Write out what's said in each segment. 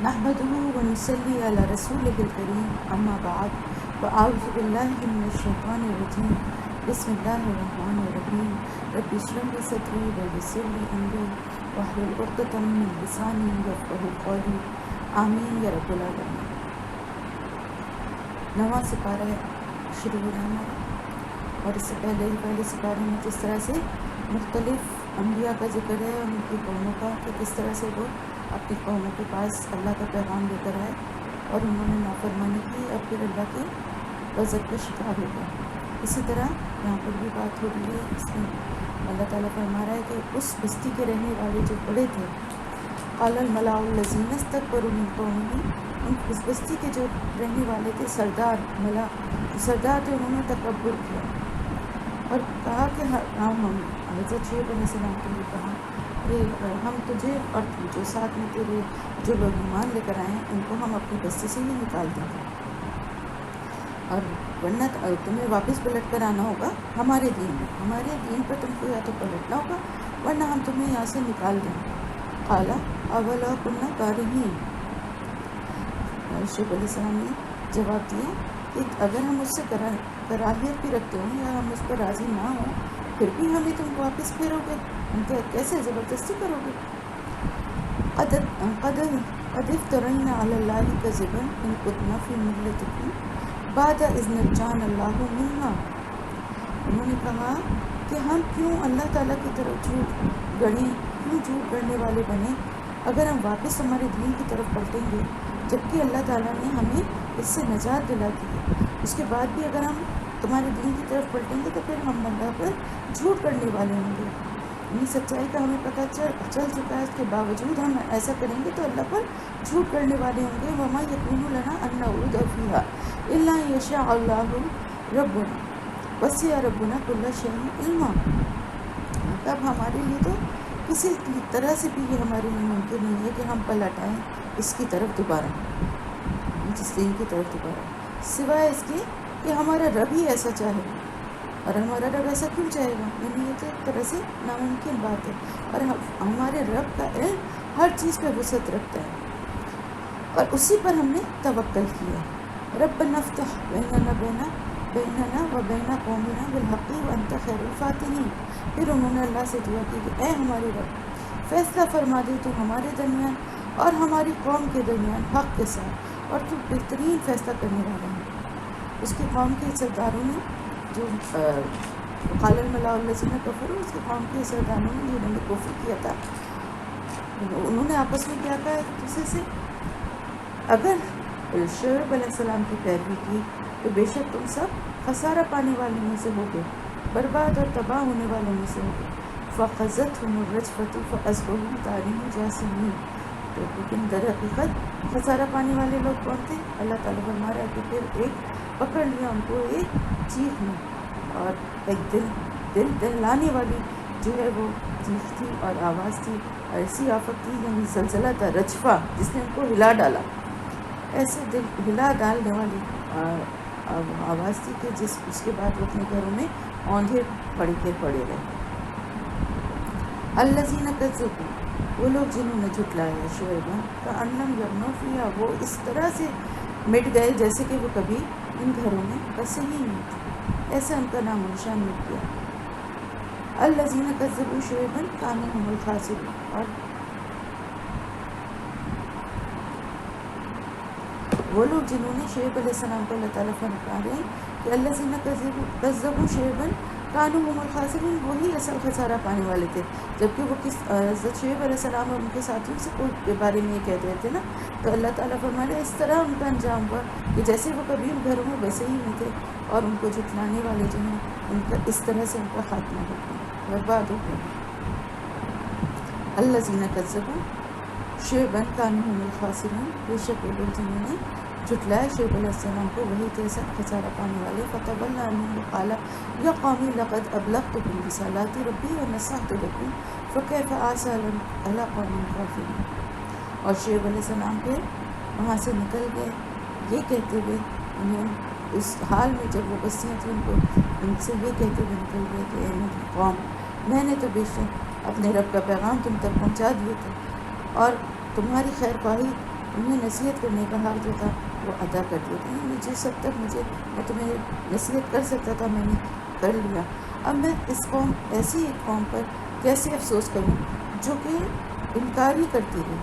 نحمده ونصلي على رسوله الكريم أما بعد فأعوذ بالله من الشيطان الرجيم بسم الله الرحمن الرحيم رب اشرح لي صدري ويسر لي أمري واحلل عقدة من لساني يفقهوا قولي آمین یا رب العالمین۔ نواں سپارہ شروع ہو رہا ہے اور اس سے پہلے سپارے میں جس طرح سے مختلف انبیاء کا ذکر ہے اور ان کی قوموں کا کہ کس طرح سے وہ اپنی قوموں کے پاس اللہ کا پیغام لے کر آئے اور انہوں نے نافرمانی کی اور پھر اللہ کے غضب کا شکار ہو گئے۔ اسی طرح یہاں پر بھی بات ہو رہی ہے، اس میں اللہ تعالیٰ فرما رہا ہے کہ اس بستی کے رہنے والے جو بڑے تھے، قال الملاء الذین استکبروا من قومہ، اس بستی کے جو رہنے والے تھے سردار تھے، انہوں نے تکبر کیا اور کہا کہ ہم حضرت شعیب علیہ السلام کے لیے کہا کہ ہم تجھے اور جو ساتھ میں تیرے جو لوگ ایمان لے کر آئے ہیں ان کو ہم اپنی بستی سے ہی نکال دیں گے، اور ورنہ تمہیں واپس پلٹ کر آنا ہوگا ہمارے دین پر تم کو یا تو پلٹنا ہوگا ورنہ ہم تمہیں یہاں سے نکال دیں گے۔ قال اولا کنا کارہین، شعیب علیہ السلام نے جواب دیا کہ اگر ہم اس سے کراہیت بھی رکھتے ہوں یا ہم اس پر راضی نہ ہوں پھر بھی ہمیں تم واپس پھیرو گے، کیسے زبردستی کرو گے؟ قد افترينا على الله كذبا ان كنا في ملتكم بعد اذ نجانا الله منها، انہوں نے کہا کہ ہم کیوں اللہ تعالیٰ کی طرف جھوٹ گڑنے والے بنے اگر ہم واپس ہمارے دین کی طرف پلٹیں گے جبکہ اللہ تعالیٰ نے ہمیں اس سے نجات دلا دی ہے، اس کے بعد بھی اگر ہم تمہارے دین کی طرف پلٹیں گے تو پھر ہم اللہ پر جھوٹ کرنے والے ہوں گے۔ یعنی سچائی کا ہمیں پتہ چل چکا ہے، اس کے باوجود ہم ایسا کریں گے تو اللہ پر جھوٹ کرنے والے ہوں گے۔ وما یکون لنا ان نعود فیها الا ان یشاء اللہ ربنا وسع ربنا کل شیء علما، تب ہمارے لیے تو کسی طرح سے بھی یہ ہمارے لیے ممکن نہیں ہے کہ ہم پلٹ آئیں اس کی طرف دوبارہ، جس دین کی طرف دوبارہ، سوائے اس کے کہ ہمارا رب ہی ایسا چاہے، اور ہمارا رب ایسا کیوں چاہے گا؟ یعنی یہ تو ایک طرح سے ناممکن بات ہے، اور ہمارے رب کا علم ہر چیز پہ وسعت رکھتا ہے اور اسی پر ہم نے توکل کیا۔ ربنا افتح بیننا و بین قومنا بالحق وانت خیر الفاتحین، پھر انہوں نے اللہ سے دعا کی کہ اے ہمارے رب فیصلہ فرما دے تو ہمارے درمیان اور ہماری قوم کے درمیان حق کے ساتھ، اور تو بہترین فیصلہ کرنے والا ہے۔ اس کی قوم کے سرداروں نے جو قال الملاء الذین کفروا، اس کی قوم کے سرداروں نے جنہوں نے کفر کیا تھا، انہوں نے آپس میں کیا کہا ایک دوسرے سے، اگر شعیب علیہ السلام کی پیروی کی تو بے شک تم سب خسارہ پانے والے میں سے ہوگے، برباد اور تباہ ہونے والوں میں سے ہوگے۔ فَأَخَذَتْهُمُ الرَّجْفَةُ فَأَصْبَحُوا جَاثِمِينَ جاسمین، تو لیکن در حقیقت خسارہ پانے والے لوگ کون تھے؟ اللہ تعالیٰ فرما رہا ہے کہ پھر ایک پکڑ لیا ان کو ایک چیخ میں، اور ایک دل دہلانے والی جو ہے وہ چیخ تھی اور آواز تھی، اور ایسی آفت تھی یعنی زلزلہ تھا، رجفہ جس نے ان کو ہلا ڈالا، ایسے دل ہلا ڈالنے والی آواز تھی کہ اس کے بعد وہ اپنے گھروں میں اوندھے پڑے رہے۔ الذین کذبوا، وہ لوگ جنہوں نے جھٹلایا شعیبا، کأنلم یغنوا فیہا، وہ اس طرح سے مٹ گئے جیسے کہ وہ کبھی ان گھروں میں بسے ہی نہیں تھے، ایسا ان کا نام و نشان مٹ گیا۔ الذین کذبوا شعیبا کانوا هم الخاسرین، اور وہ لوگ جنہوں نے شعیب علیہ السلام کو اللہ تعالیٰ فرما رہے ہیں کہ الذین کذبوا شعیبا کانوا هم الخاسرین، وہی اصل خسارہ پانے والے تھے، جبکہ وہ حضرت شعیب علیہ السلام اور ان کے ساتھیوں سے کے بارے میں یہ کہتے تھے نا، تو اللہ تعالیٰ فرما رہے ہیں اس طرح ان کا انجام ہوا کہ جیسے وہ کبھی ان گھروں میں ویسے ہی نہیں تھے، اور ان کو جھٹلانے والے جو ہیں ان کا اس طرح سے ان کا خاتمہ ہو گیا، برباد ہو گیا۔ الذین کذبوا شعیبا کانوا هم الخاسرین، بے شک وہ لوگ جنہوں نے جھٹلایا شعیب علیہ السلام کو وہی تھے سب خسارہ پانے والے۔ فتولی عنہم وقال یا قوم لقد ابلغتکم رسالات ربی ونصحت لکم فکیف اعصی علی قوم کافرین، اور شعیب علیہ السلام پہ وہاں سے نکل گئے یہ کہتے ہوئے، انہیں اس حال میں جب وہ بستیاں تھیں ان سے یہ کہتے ہوئے نکل گئے کہ اے میری قوم، میں نے تو بے شک اپنے رب کا پیغام تم تک پہنچا دیے تھے اور تمہاری خیر خواہی انہیں نصیحت کرنے کا حق جو تھا وہ ادا کر دیا تھا. مجھے سب تک میں تمہیں نصیحت کر سکتا تھا میں نے کر لیا. اب میں اس قوم ایسی ایک قوم پر کیسے افسوس کروں جو کہ انکار ہی کرتی رہی،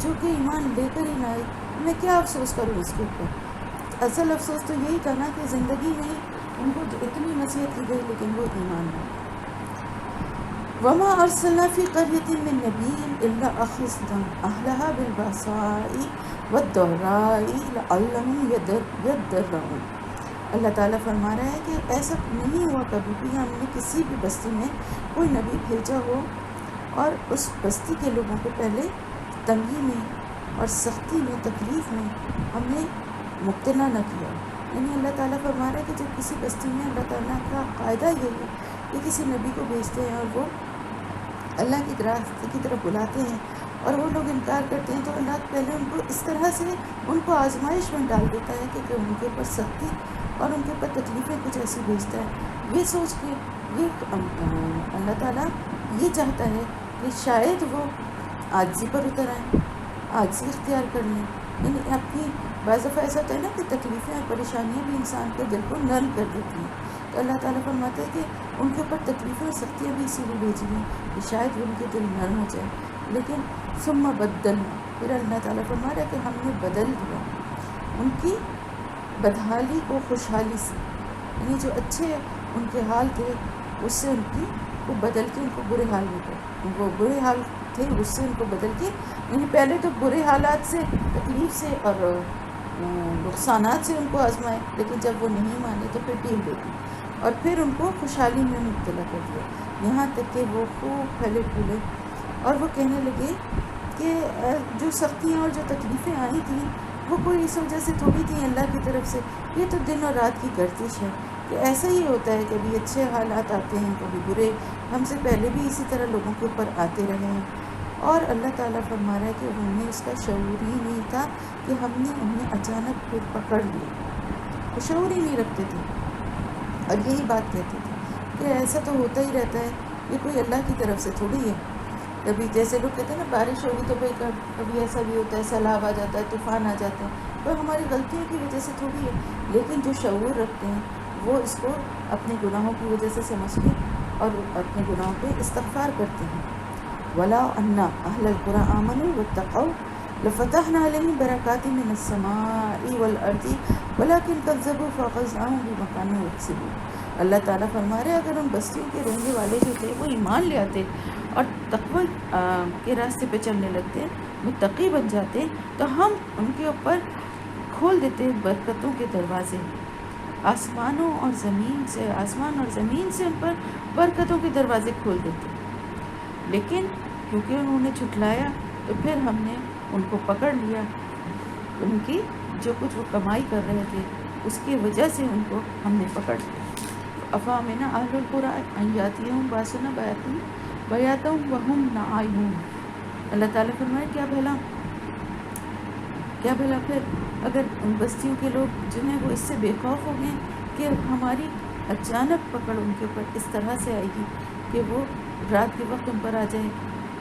جو کہ ایمان لے کر ہی نہ آئی. میں کیا افسوس کروں اس کے اوپر؟ اصل افسوس تو یہی تھا نا کہ زندگی میں ان کو اتنی نصیحت کی گئی لیکن وہ ایمان نہ. وما ارسلنا فی قریۃ من نبی الا اخذنا اہلها بالبأساء والضراء لعلهم یضرعون. اللہ تعالیٰ فرما رہا ہے کہ ایسا نہیں ہوا کبھی بھی ہم نے کسی بھی بستی میں کوئی نبی بھیجا ہو اور اس بستی کے لوگوں کو پہلے تنگی میں اور سختی میں تکلیف میں ہم نے مبتلا نہ کیا. یعنی اللہ تعالیٰ فرما رہا ہے کہ جب کسی بستی میں اللہ تعالیٰ کا قاعدہ یہ ہے کہ کسی نبی کو بھیجتے ہیں اور وہ اللہ کی راستے کی طرف بلاتے ہیں اور وہ لوگ انکار کرتے ہیں تو اللہ پہلے ان کو اس طرح سے ان کو آزمائش میں ڈال دیتا ہے کہ ان کے اوپر سختی اور ان کے اوپر تکلیفیں کچھ ایسی بھیجتا ہے. یہ سوچ کے یہ اللہ تعالیٰ یہ چاہتا ہے کہ شاید وہ عاجزی پر اتر آئیں، عاجزی اختیار کر لیں. یعنی اپنی بعض دفعہ ایسا ہوتا ہے نا کہ تکلیفیں اور پریشانیاں بھی انسان کے دل کو نرم کر دیتی ہیں. تو اللہ تعالیٰ فرماتا ہے کہ ان کے اوپر تکلیفیں اور سختیاں بھی اسی لیے بھیج رہی ہیں کہ شاید ان کے دل نرم ہو جائے. لیکن ثم بدلنا، پھر اللہ تعالیٰ فرما رہا ہے کہ ہم نے بدل دیا ان کی بدحالی کو خوشحالی سے. یعنی جو اچھے ان کے حال تھے اس سے ان کی کو بدل کے ان کو برے حال میں کر، وہ برے حال تھے اس سے ان کو بدل کے، یعنی پہلے تو برے حالات سے تکلیف سے اور نقصانات سے ان کو آزمائے لیکن جب وہ نہیں مانے تو پھر ڈھیل دے دی اور پھر ان کو خوشحالی میں مبتلا کر دیا. یہاں تک کہ وہ خوب پھلے پھولے اور وہ کہنے لگے کہ جو سختیاں اور جو تکلیفیں آئی تھیں وہ کوئی اس وجہ سے تھوڑی تھیں اللہ کی طرف سے، یہ تو دن اور رات کی گردش ہے کہ ایسا ہی ہوتا ہے. کبھی اچھے حالات آتے ہیں کبھی برے، ہم سے پہلے بھی اسی طرح لوگوں کے اوپر آتے رہے ہیں. اور اللہ تعالیٰ فرما رہا ہے کہ انہیں اس کا شعور ہی نہیں تھا کہ ہم نے انہیں اچانک پھر پکڑ لیا. وہ شعور ہی نہیں رکھتے تھے اور یہی بات کہتے تھے کہ ایسا تو ہوتا ہی رہتا ہے، یہ کوئی اللہ کی طرف سے تھوڑی ہے. کبھی جیسے لوگ کہتے ہیں نا بارش ہوگی تو بھائی کبھی ایسا بھی ہوتا ہے، سیلاب آ جاتا ہے، طوفان آ جاتا ہے، تو ہماری غلطیوں کی وجہ سے تھوڑی ہے. لیکن جو شعور رکھتے ہیں وہ اس کو اپنے گناہوں کی وجہ سے سمجھ کے اور اپنے گناہوں پہ استغفار کرتے ہیں. ولا ان اہل القری آمنوا واتقوا لفتحنا علیہم برکات من السماء والارض ولکن کذبوا فاخذناہم بما كانوا یکسبون. اللہ تعالیٰ فرما رہے اگر ان بستیوں کے رہنے والے جو تھے وہ ایمان لے آتے اور تقوی کے راستے پہ چلنے لگتے، متقی بن جاتے، تو ہم ان کے اوپر کھول دیتے برکتوں کے دروازے. آسمان اور زمین سے ان پر برکتوں کے دروازے کھول دیتے. لیکن کیونکہ انہوں نے جھٹلایا تو پھر ہم نے ان کو پکڑ لیا. ان کی جو کچھ وہ کمائی کر رہے تھے اس کی وجہ سے ان کو ہم نے پکڑ لیا. افامن اہل القری ان یاتیہم باسنا بیاتا وہم نائمون. اللہ تعالیٰ فرمائے کیا بھلا پھر اگر ان بستیوں کے لوگ جو ہیں وہ اس سے بے خوف ہو گئے کہ ہماری اچانک پکڑ ان کے اوپر اس طرح سے آئے گی کہ وہ رات کے وقت ان پر آ جائے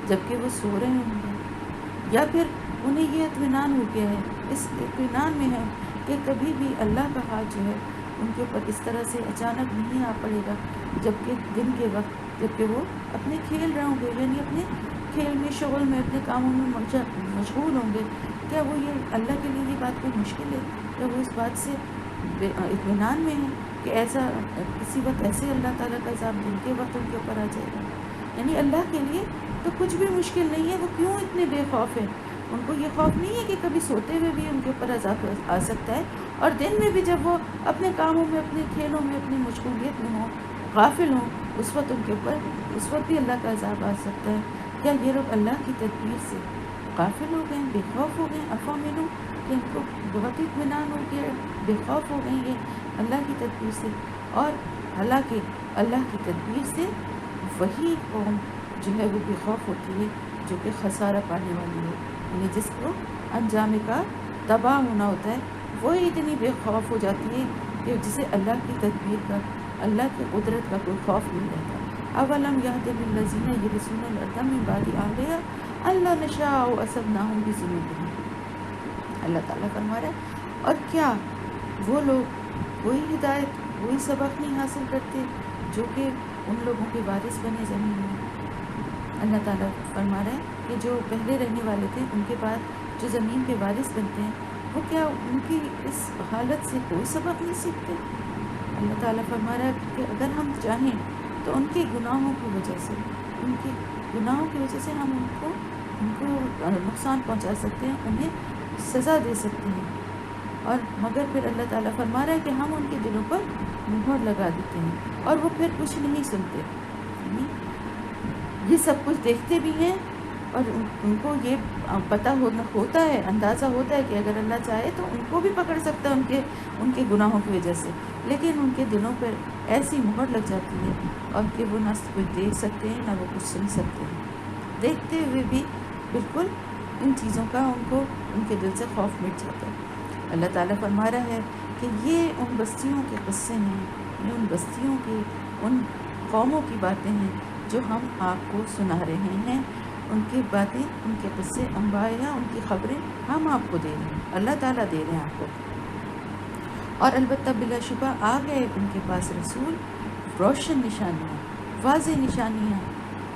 جبکہ وہ سو رہے ہوں گے، یا پھر انہیں یہ اطمینان ہو گیا ہے، اس اطمینان میں ہے کہ کبھی بھی اللہ کا ہاتھ جو ہے ان کے اوپر اس طرح سے اچانک نہیں آ پڑے گا جبکہ دن کے وقت جبکہ وہ اپنے کھیل رہے ہوں گے، یعنی اپنے کھیل میں شغل میں اپنے کاموں میں مشغول ہوں گے. کیا وہ یہ اللہ کے لیے یہ بات کوئی مشکل ہے؟ کیا وہ اس بات سے اطمینان میں ہے کہ ایسا کسی وقت ایسے اللہ تعالیٰ کا عذاب دن کے وقت ان کے اوپر آ جائے گا؟ یعنی اللہ کے لیے تو کچھ بھی مشکل نہیں ہے. وہ کیوں اتنے بے خوف ہیں؟ ان کو یہ خوف نہیں ہے کہ کبھی سوتے ہوئے بھی ان کے اوپر عذاب آ سکتا ہے اور دن میں بھی جب وہ اپنے کاموں میں اپنے کھیلوں میں اپنی مشغولیت میں ہوں غافل ہوں اس وقت ان کے اوپر اس وقت بھی اللہ کا عذاب آ سکتا ہے. کیا یہ لوگ اللہ کی تدبیر سے غافل ہو گئے، بے خوف ہو گئے؟ افامنوا کہ ان کو بہت ہی اطمینان ہو گیا، بے خوف ہو گئے یہ اللہ کی تدبیر سے. اور حالانکہ اللہ کی تدبیر سے وہی قوم جو ہے وہ بے خوف ہوتی ہے جو کہ خسارہ پانے والی ہے، یعنی جس کو انجام کا تباہ ہونا ہوتا ہے وہی اتنی بے خوف ہو جاتی ہے کہ جسے اللہ کی تدبیر کا اللہ کی قدرت کا کوئی خوف نہیں رہتا. اولم یہد للذین یرثون الارض من بعد اہلہا ان لو نشاء اصبناہم بذنوبہم. اللہ تعالیٰ فرما رہا ہے اور کیا وہ لوگ وہی ہدایت وہی سبق نہیں حاصل کرتے جو کہ ان لوگوں کے وارث بنے زمین میں؟ اللہ تعالیٰ فرما رہا ہے کہ جو پہلے رہنے والے تھے ان کے بعد جو زمین کے وارث بنتے ہیں وہ کیا ان کی اس حالت سے کوئی سبق نہیں سیکھتے؟ اللہ تعالیٰ فرما رہا ہے کہ اگر ہم چاہیں تو ان کے گناہوں کی وجہ سے ہم ان کو نقصان پہنچا سکتے ہیں، انہیں سزا دے سکتے ہیں، اور مگر پھر اللہ تعالیٰ فرما رہا ہے کہ ہم ان کے دلوں پر مہر لگا دیتے ہیں اور وہ پھر کچھ نہیں سنتے، یعنی یہ سب کچھ دیکھتے بھی ہیں اور ان کو یہ پتہ ہوتا ہے، اندازہ ہوتا ہے کہ اگر اللہ چاہے تو ان کو بھی پکڑ سکتا ہے ان کے گناہوں کی وجہ سے، لیکن ان کے دلوں پر ایسی مہر لگ جاتی ہے اور کہ وہ نہ کچھ دیکھ سکتے ہیں نہ وہ کچھ سن سکتے ہیں، دیکھتے ہوئے بھی بالکل ان چیزوں کا ان کے دل سے خوف مٹ جاتا ہے۔ اللہ تعالیٰ فرما رہا ہے کہ یہ ان بستیوں کے قصے ہیں، یہ ان بستیوں کے ان قوموں کی باتیں ہیں جو ہم آپ کو سنا رہے ہیں، ان کی باتیں، ان کے قصے، انبیاء، ان کی خبریں ہم آپ کو دے رہے ہیں، اللہ تعالیٰ دے رہے ہیں آپ کو۔ اور البتہ بلا شبہ آ گئے ان کے پاس رسول، روشن نشانیاں، واضح نشانیاں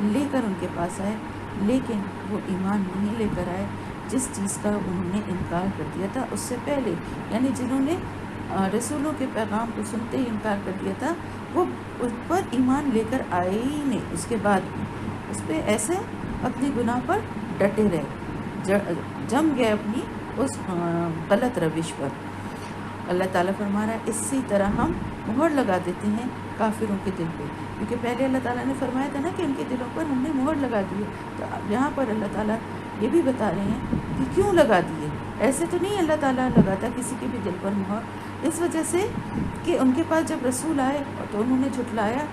لے کر ان کے پاس آئے، لیکن وہ ایمان نہیں لے کر آئے جس چیز کا انہوں نے انکار کر دیا تھا اس سے پہلے، یعنی جنہوں نے رسولوں کے پیغام کو سنتے ہی انکار کر دیا تھا وہ اس پر ایمان لے کر آئے ہی نہیں، اس کے بعد بھی اس پہ ایسے اپنے گناہ پر ڈٹے رہے، جم گئے اپنی اس غلط روش پر۔ اللہ تعالیٰ فرما رہا ہے اسی طرح ہم مہر لگا دیتے ہیں کافروں کے دل پہ، کیونکہ پہلے اللہ تعالیٰ نے فرمایا تھا نا کہ ان کے دلوں پر ہم نے مہر لگا دی ہے، تو اب یہاں پر اللہ تعالیٰ یہ بھی بتا رہے ہیں کہ کیوں لگا دیے۔ ایسے تو نہیں اللہ تعالیٰ لگاتا کسی کے بھی دل پر مہر، اس وجہ سے کہ ان کے پاس جب رسول آئے تو انہوں نے جھٹلایا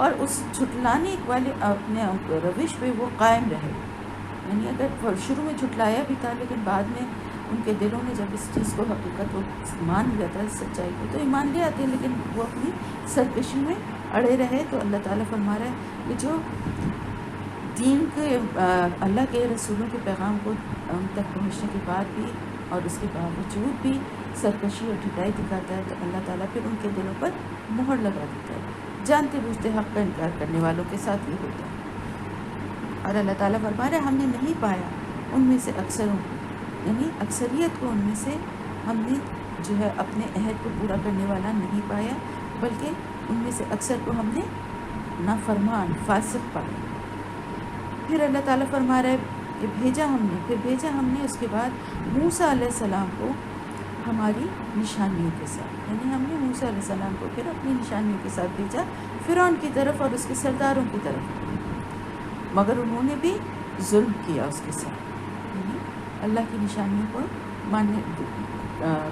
اور اس جھٹلانے والے اپنے روش پہ وہ قائم رہے، یعنی اگر شروع میں جھٹلایا بھی تھا لیکن بعد میں ان کے دلوں نے جب اس چیز کو حقیقت کو مان لیا تھا، سچائی کو، تو ایمان لے آتے ہیں، لیکن وہ اپنی سرکشی میں اڑے رہے۔ تو اللہ تعالیٰ فرما رہا ہے کہ جو دین کے اللہ کے رسولوں کے پیغام کو ان تک پہنچنے کے بعد بھی اور اس کے باوجود بھی سرکشی اور ڈھٹائی دکھاتا ہے، تو اللہ تعالیٰ پھر ان کے دلوں پر مہر لگا دیتا ہے۔ جانتے بوجھتے حق کا انکار کرنے والوں کے ساتھ یہ ہوتا ہے۔ اور اللہ تعالیٰ فرما رہا ہے ہم نے نہیں پایا ان میں سے اکثروں کو، یعنی اکثریت کو ان میں سے ہم نے جو ہے اپنے عہد کو پورا کرنے والا نہیں پایا، بلکہ ان میں سے اکثر کو ہم نے نافرمان، فاسق پایا۔ پھر اللہ تعالیٰ فرما رہا ہے کہ بھیجا ہم نے اس کے بعد موسیٰ علیہ السلام کو ہماری نشانیوں کے ساتھ، یعنی ہم نے موسیٰ علیہ السلام کو پھر اپنی نشانیوں کے ساتھ بھیجا فرعون کی طرف اور اس کے سرداروں کی طرف، مگر انہوں نے بھی ظلم کیا اس کے ساتھ، یعنی اللہ کی نشانیوں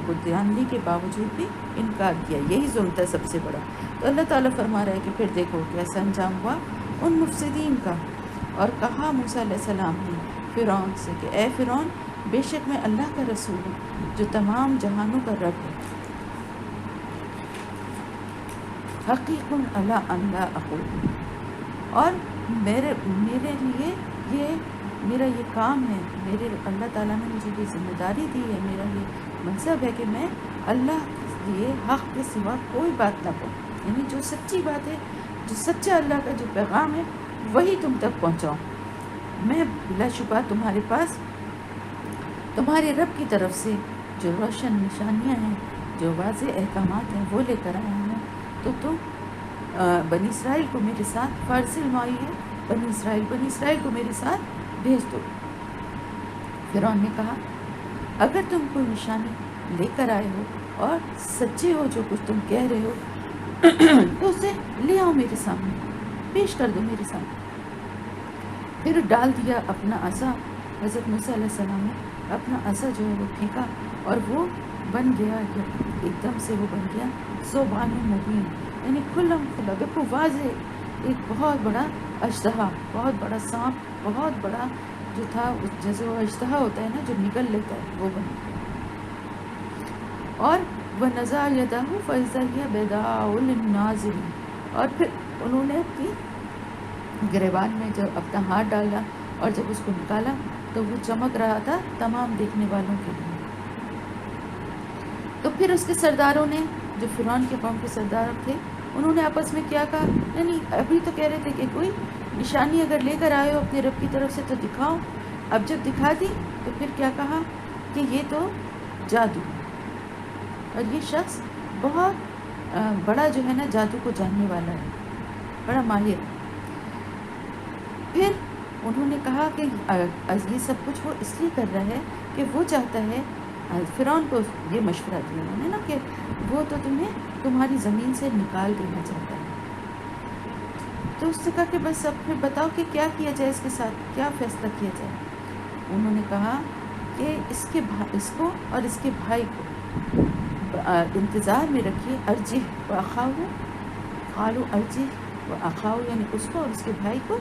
کو دھیانلی کے باوجود بھی انکار کیا، یہی ظلم تھا سب سے بڑا۔ تو اللہ تعالیٰ فرما رہا ہے کہ پھر دیکھو کیسا انجام ہوا ان مفسدین کا۔ اور کہا موسیٰ علیہ السلام نے فرعون سے کہ اے فرعون، بے شک میں اللہ کا رسول ہوں جو تمام جہانوں کا رب ہے، حقیق علی ان لا اقول، اور میرے لیے میرا یہ کام ہے، اللہ تعالیٰ نے مجھے یہ ذمہ داری دی ہے، میرا یہ منصب ہے کہ میں اللہ کے لیے حق کے سوا کوئی بات نہ کہوں، یعنی جو سچی بات ہے، جو سچا اللہ کا جو پیغام ہے وہی تم تک پہنچاؤں۔ میں بلا شبہ تمہارے پاس تمہارے رب کی طرف سے جو روشن نشانیاں ہیں، جو واضح احکامات ہیں وہ لے کر آیا ہوں، تو تم بنی اسرائیل کو میرے ساتھ فارسل معی ہے، بنی اسرائیل کو میرے ساتھ بھیج دو۔ فرعون نے کہا اگر تم کوئی نشانی لے کر آئے ہو اور سچے ہو جو کچھ تم کہہ رہے ہو تو اسے لے آؤ میرے سامنے، پیش کر دو میرے سامنے۔ پھر ڈال دیا اپنا عصا، حضرت موسیٰ علیہ السلام نے اپنا عصا جو ہے وہ پھینکا اور وہ بن گیا، ایک دم سے وہ بن گیا ثعبان مبین، یعنی کھلم کھلا بالکل واضح ایک بہت بڑا اژدہا، بہت بڑا سانپ، بہت بڑا جو تھا، جیسے وہ اژدہا ہوتا ہے نا جو نگل لیتا ہے، وہ بن گیا۔ اور وَنَزَعَ يَدَهُ فَإِذَا هِيَ بَيْضَاءُ لِلنَّاظِرِينَ، اور پھر انہوں نے اپنی گریبان میں جب اپنا ہاتھ ڈالا اور جب اس کو نکالا تو وہ چمک رہا تھا تمام دیکھنے والوں کے لیے، تو پھر اس کے سرداروں نے، جو فرعون کے قوم کے سردار تھے، انہوں نے آپس میں کیا کہا، نہیں ابھی تو کہہ رہے تھے کہ کوئی نشانی اگر لے کر آئے ہو اپنے رب کی طرف سے تو دکھاؤ، اب جب دکھا دی تو پھر کیا کہا کہ یہ تو جادو، اور یہ شخص بہت بڑا جو ہے نا جادو کو جاننے والا ہے، بڑا ماہر۔ پھر انہوں نے کہا کہ یہ سب کچھ وہ اس لیے کر رہا ہے کہ وہ چاہتا ہے، فرعون کو یہ مشورہ دیا انہوں نے نا کہ وہ تو تمہیں تمہاری زمین سے نکال دینا چاہتا ہے۔ تو اس نے کہا کہ بس اب پھر بتاؤ کہ کیا کیا جائے، اس کے ساتھ کیا فیصلہ کیا جائے۔ انہوں نے کہا کہ اس کو اور اس کے بھائی کو انتظار میں رکھیے، ارجح و اخاہ، قالوا ارجح و اخاہ، یعنی اس کو اور اس کے بھائی کو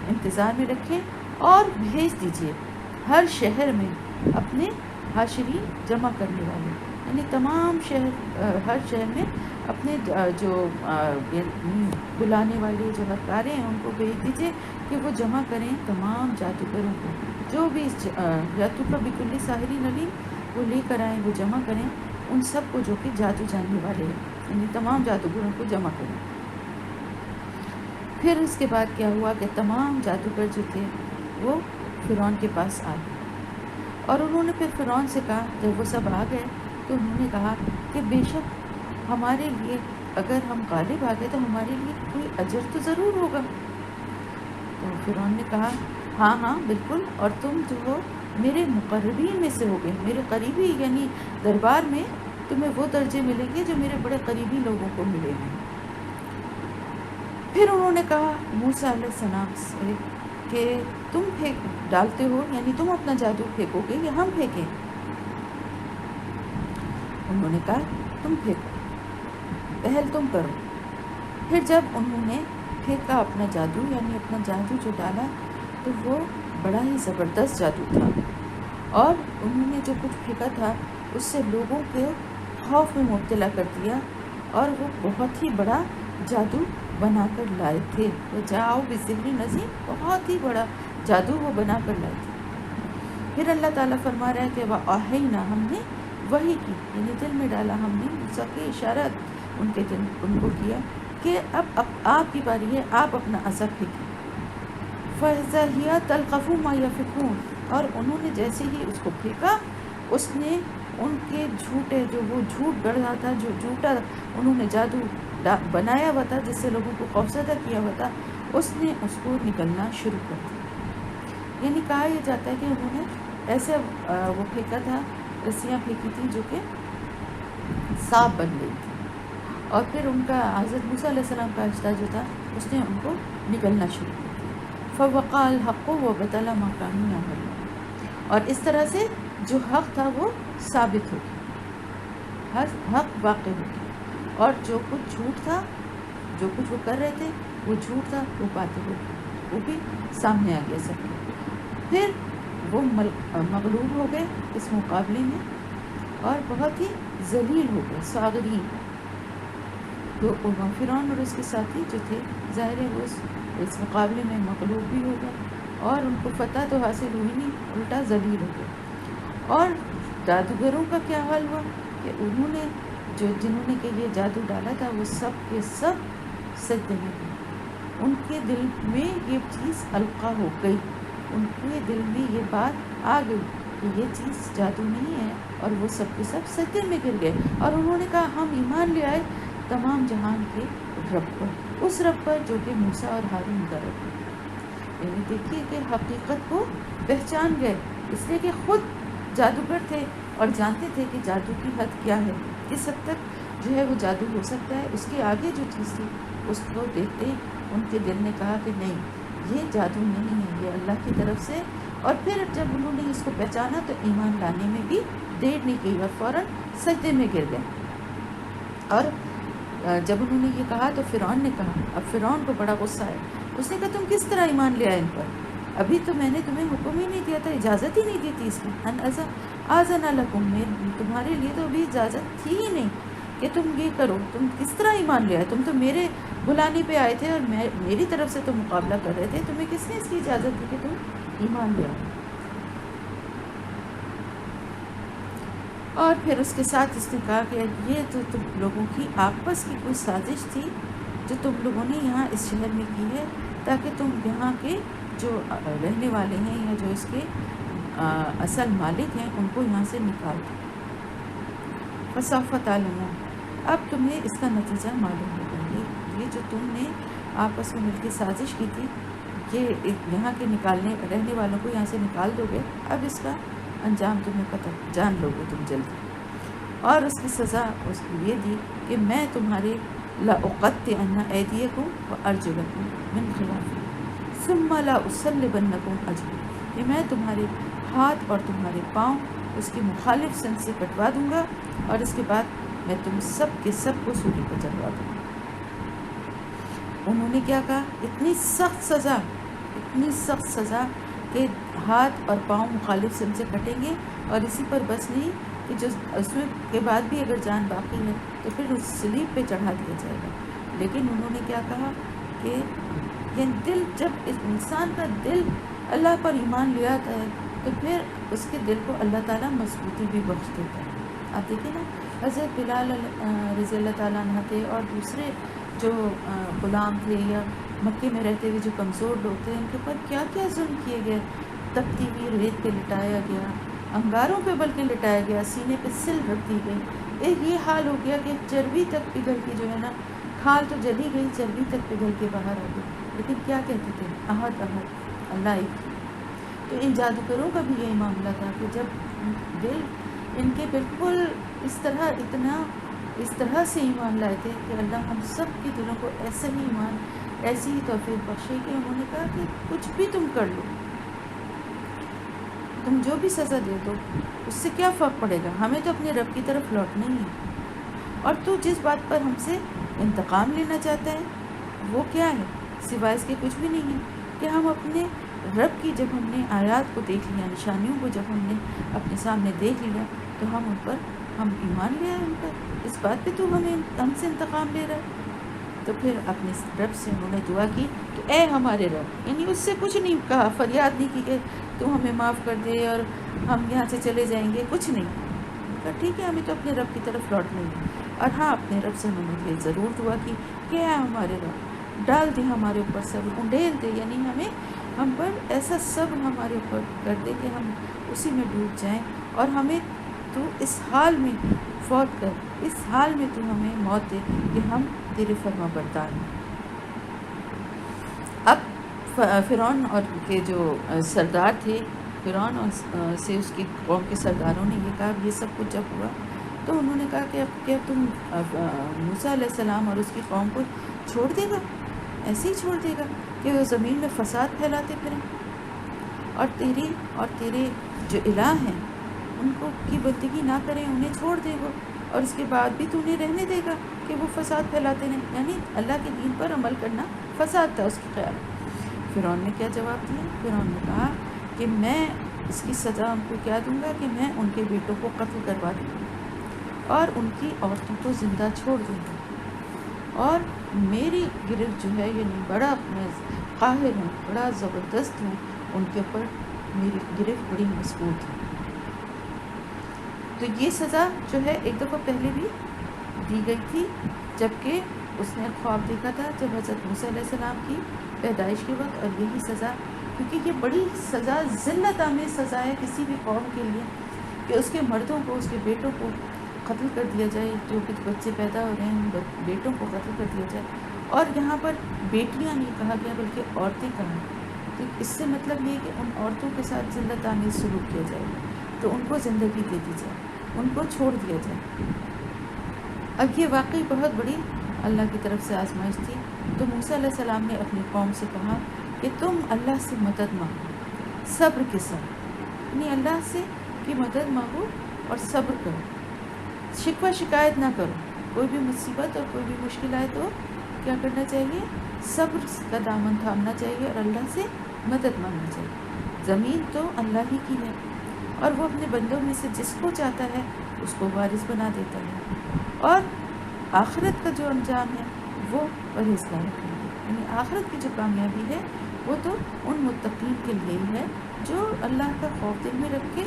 انتظار میں رکھیں اور بھیج دیجئے ہر شہر میں اپنے حاشرین جمع کرنے والے، یعنی تمام ہر شہر میں اپنے جو بلانے والے جو ہرکارے ہیں ان کو بھیج دیجئے کہ وہ جمع کریں تمام جادوگروں کو، جو بھی یاتوک بکل ساحر علیم، وہ لے کر آئیں، وہ جمع کریں ان سب کو جو کہ جادو جاننے والے ہیں، یعنی تمام جادوگروں کو جمع کریں۔ پھر اس کے بعد کیا ہوا کہ تمام جادوگر جو تھے وہ فرعون کے پاس آ گئے، اور انہوں نے پھر فرعون سے کہا، جب وہ سب آ گئے تو انہوں نے کہا کہ بے شک ہمارے لیے اگر ہم غالب آ گئے تو ہمارے لیے کوئی اجر تو ضرور ہوگا۔ تو فرعون نے کہا ہاں ہاں بالکل، اور تم جو ہو میرے مقربین میں سے ہوگے، میرے قریبی، یعنی دربار میں تمہیں وہ درجے ملیں گے جو میرے بڑے قریبی لوگوں کو ملے گے۔ پھر انہوں نے کہا موسیٰ علیہ السلام سے کہ تم پھینک ڈالتے ہو، یعنی تم اپنا جادو پھینکو گے یا ہم پھینکیں؟ انہوں نے کہا تم پھینکو، پہل تم کرو۔ پھر جب انہوں نے پھینکا اپنا جادو، یعنی اپنا جادو جو ڈالا تو وہ بڑا ہی زبردست جادو تھا، اور انہوں نے جو کچھ پھینکا تھا اس سے لوگوں کے خوف میں مبتلا کر دیا، اور وہ بہت ہی بڑا جادو بنا کر لائے تھے۔ وہ جاؤ بسحر عظیم، بہت ہی بڑا جادو وہ بنا کر لائے تھے۔ پھر اللہ تعالیٰ فرما رہا ہے کہ وَأَوْحَيْنَا، ہم نے وحی کی، یعنی دل میں ڈالا ہم نے، موسیٰ کے اشارت ان کو کیا کہ اب آپ کی باری ہے، آپ اپنا عصا پھینکیں۔ فَإِذَا هِيَ تَلْقَفُ مَا يَأْفِكُونَ، اور انہوں نے جیسے ہی اس کو پھینکا، اس نے ان کے جھوٹے، جو وہ جھوٹ گڑھا تھا، جو جھوٹا انہوں نے جادو بنایا ہوا تھا جس سے لوگوں کو خوفزدہ کیا ہوا تھا، اس نے اس کو نکلنا شروع کر دیا۔ یعنی کہا یہ جاتا ہے کہ انہوں نے ایسے وہ پھینکا تھا، رسیاں پھینکی تھیں جو کہ سانپ بن گئی تھی، اور پھر ان کا حضرت موسیٰ علیہ السلام کا اجزا جو تھا اس نے ان کو نکلنا شروع کر دیا۔ فَوَقَعَ الْحَقُّ وَبَطَلَ مَا كَانُوا يَعْمَلُونَ، اور اس طرح سے جو حق تھا وہ ثابت ہو گیا، حق واقع ہو گیا، اور جو کچھ جھوٹ تھا، جو کچھ وہ کر رہے تھے وہ جھوٹ تھا، وہ باطل ہو گیا، وہ بھی سامنے آ گیا سب کے۔ پھر وہ مغلوب ہو گئے اس مقابلے میں، اور بہت ہی ذلیل ہو گئے، صاغرین۔ تو فرعون اور اس کے ساتھی جو تھے، ظاہر ہے وہ اس مقابلے میں مغلوب بھی ہو گئے، اور ان کو فتح تو حاصل ہوئی نہیں، الٹا ذلیل ہو گئے۔ اور جادوگروں کا کیا حال ہوا کہ انہوں نے جنہوں نے کہ یہ جادو ڈالا تھا وہ سب کے سب سجدے میں گئے، ان کے دل میں یہ چیز القا ہو گئی، ان کے دل میں یہ بات آ گئی کہ یہ چیز جادو نہیں ہے، اور وہ سب کے سب سجدے میں گر گئے، اور انہوں نے کہا ہم ایمان لے آئے تمام جہان کے رب پر، اس رب پر جو کہ موسیٰ اور ہارون کا رب ہے۔ یعنی دیکھیے کہ حقیقت کو پہچان گئے، اس لیے کہ خود جادوگر تھے اور جانتے تھے کہ جادو کی حد کیا ہے، کس حد تک جو ہے وہ جادو ہو سکتا ہے۔ اس کے آگے جو چیز تھی اس کو دیکھتے ان کے دل نے کہا کہ نہیں، یہ جادو نہیں ہے، یہ اللہ کی طرف سے۔ اور پھر جب انہوں نے اس کو پہچانا تو ایمان لانے میں بھی دیر نہیں کی، اور فوراً سجدے میں گر گئے۔ اور جب انہوں نے یہ کہا تو فرعون نے کہا، اب فرعون کو بڑا غصہ ہے، اس نے کہا تم کس طرح ایمان لے آئے ان پر؟ ابھی تو میں نے تمہیں حکم ہی نہیں دیا تھا، اجازت ہی نہیں دی تھی اس کی، ان آذن لکم، تمہارے لیے تو ابھی اجازت تھی ہی نہیں کہ تم یہ کرو، تم کس طرح ایمان لے آئے؟ تم تو میرے بلانے پہ آئے تھے اور میری طرف سے تم مقابلہ کر رہے تھے، تمہیں کس نے اس کی اجازت دی کہ تم ایمان لے آؤ؟ اور پھر اس کے ساتھ اس نے کہا کہ یہ تو تم لوگوں کی آپس کی کوئی سازش تھی جو تم لوگوں نے یہاں اس شہر میں کی ہے، تاکہ تم یہاں کے جو رہنے والے ہیں یا جو اس کے اصل مالک ہیں ان کو یہاں سے نکال دو۔ فسوف تعلمون، اب تمہیں اس کا نتیجہ معلوم ہوگا۔ یہ جو تم نے آپس میں مل کے سازش کی تھی کہ یہاں کے رہنے والوں کو یہاں سے نکال دو گے، اب اس کا انجام تمہیں پتہ جان لو گے تم جلدی۔ اور اس کی سزا اس کو یہ دی کہ میں تمہارے لأقطعن ایدیکم وارجلکم من خلاف ثم لأصلبنکم اجمعین، کہ میں تمہارے ہاتھ اور تمہارے پاؤں اس کی مخالف سن سے کٹوا دوں گا، اور اس کے بعد میں تم سب کے سب کو سولی پر چڑھوا دوں گا۔ انہوں نے کیا کہا؟ اتنی سخت سزا کہ ہاتھ اور پاؤں مخالف سن سے کٹیں گے، اور اسی پر بس نہیں کہ جو اس میں کے بعد بھی اگر جان باقی ہے تو پھر اس صلیب پہ چڑھا دیا جائے گا۔ لیکن انہوں نے کیا کہا کہ یہ دل، جب انسان کا دل اللہ پر ایمان لے آتا ہے تو پھر اس کے دل کو اللہ تعالیٰ مضبوطی بھی بخش دیتا ہے۔ آپ دیکھیں نا، حضرت بلال رضی اللہ تعالیٰ عنہ تھے، اور دوسرے جو غلام تھے یا مکے میں رہتے ہوئے جو کمزور لوگ تھے، ان کے اوپر کیا کیا ظلم کیے گئے، تپتی ہوئی ریت پہ لٹایا گیا، انگاروں پہ بلکہ لٹایا گیا، سینے پہ سل رکھ دی گئی۔ یہ حال ہو گیا کہ چربی تک پگھل کے جو ہے نا، کھال تو جلی گئی، چربی تک پگھل کے باہر آ گئی، لیکن کیا کہتے تھے؟ احد احد، اللہ ایک۔ تو ان جادوگروں کا بھی یہی معاملہ تھا کہ جب دل ان کے بالکل اس طرح سے ایمان لائے تھے کہ اللہ ہم سب کے دلوں کو ایسا ہی ایمان، ایسی ہی توفیق بخشے، کہ انہوں نے کہا کہ کچھ بھی تم کر لو، تم جو بھی سزا دے دو، اس سے کیا فرق پڑے گا، ہمیں تو اپنے رب کی طرف لوٹنا ہی ہے۔ اور تو جس بات پر ہم سے انتقام لینا چاہتا ہے وہ کیا ہے؟ سوائے اس کے کچھ بھی نہیں ہے کہ ہم اپنے رب کی، جب ہم نے آیات کو دیکھ لیا، نشانیوں کو جب ہم نے اپنے سامنے دیکھ لیا، تو ہم ان پر ایمان لے آئے، ان پر اس بات پہ تو ہم سے انتقام لے رہا ہے۔ تو پھر اپنے رب سے انہوں نے دعا کی کہ اے ہمارے رب، یعنی اس سے کچھ نہیں کہا، فریاد نہیں کی کہ تو ہمیں معاف کر دے اور ہم یہاں سے چلے جائیں گے، کچھ نہیں کہا۔ ٹھیک ہے، ہمیں تو اپنے رب کی طرف لوٹنا ہے۔ اور ہاں، اپنے رب سے انہوں نے یہ ضرور دعا کی کہ اے ہمارے رب، ڈال دے ہمارے اوپر صبر، انڈیل دے، یعنی ہم پر ایسا صبر ہمارے اوپر کر دے کہ ہم اسی میں ڈوب جائیں، اور ہمیں تو اس حال میں فوت کر، اس حال میں تو ہمیں موت دے کہ ہم تیرے فرما بردار ہیں۔ اب فرعون اور کے جو سردار تھے، فرعون اور سے اس کی قوم کے سرداروں نے یہ کہا، یہ سب کچھ جب ہوا تو انہوں نے کہا کہ اب کیا تم موسیٰ علیہ السلام اور اس کی قوم کو چھوڑ دے گا؟ ایسے ہی چھوڑ دے گا کہ وہ زمین میں فساد پھیلاتے پھریں، اور تیرے جو الہ ہیں ان کو کی بندگی نہ کریں، انہیں چھوڑ دے گا، اور اس کے بعد بھی تو انہیں رہنے دے گا کہ وہ فساد پھیلاتے رہیں؟ یعنی اللہ کے دین پر عمل کرنا فساد تھا اس کے خیال۔ فرعون نے کیا جواب دیا؟ فرعون نے کہا کہ میں اس کی سزا ان کو کیا دوں گا کہ میں ان کے بیٹوں کو قتل کروا دوں گا اور ان کی عورتوں کو زندہ چھوڑ دوں گا، اور میری گرفت جو ہے، یعنی بڑا میں قاہر ہوں، بڑا زبردست ہوں، ان کے اوپر میری گرفت بڑی مضبوط ہے۔ تو یہ سزا جو ہے ایک دفعہ پہلے بھی دی گئی تھی، جبکہ اس نے خواب دیکھا تھا جب حضرت موسیٰ علیہ السلام کی پیدائش کے وقت، اور یہی سزا، کیونکہ یہ بڑی سزا، ذلت آمیز سزا ہے کسی بھی قوم کے لیے کہ اس کے مردوں کو، اس کے بیٹوں کو قتل کر دیا جائے، جو کچھ بچے پیدا ہو رہے ہیں ان بیٹوں کو قتل کر دیا جائے، اور یہاں پر بیٹیاں نہیں کہا گیا بلکہ عورتیں کہا۔ تو اس سے مطلب یہ کہ ان عورتوں کے ساتھ ذلت آمیز سلوک کیا جائے گا، تو ان کو زندگی دے دی جائے، ان کو چھوڑ دیا جائے۔ اب یہ واقعی بہت بڑی اللہ کی طرف سے آزمائش تھی۔ تو موسیٰ علیہ السلام نے اپنی قوم سے کہا کہ تم اللہ سے مدد مانگو صبر کے ساتھ، یعنی اللہ سے کی مدد مانگو اور صبر کرو، شکوہ شکایت نہ کرو، کوئی بھی مصیبت اور کوئی بھی مشکل آئے تو کیا کرنا چاہیے؟ صبر کا دامن تھامنا چاہیے اور اللہ سے مدد مانگنا چاہیے۔ زمین تو اللہ ہی کی ہے، اور وہ اپنے بندوں میں سے جس کو چاہتا ہے اس کو وارث بنا دیتا ہے، اور آخرت کا جو انجام ہے وہ پرہیزگار ہے، یعنی آخرت کی جو کامیابی ہے وہ تو ان متقین کے لیے ہی ہے جو اللہ کا خوف دل میں رکھ کے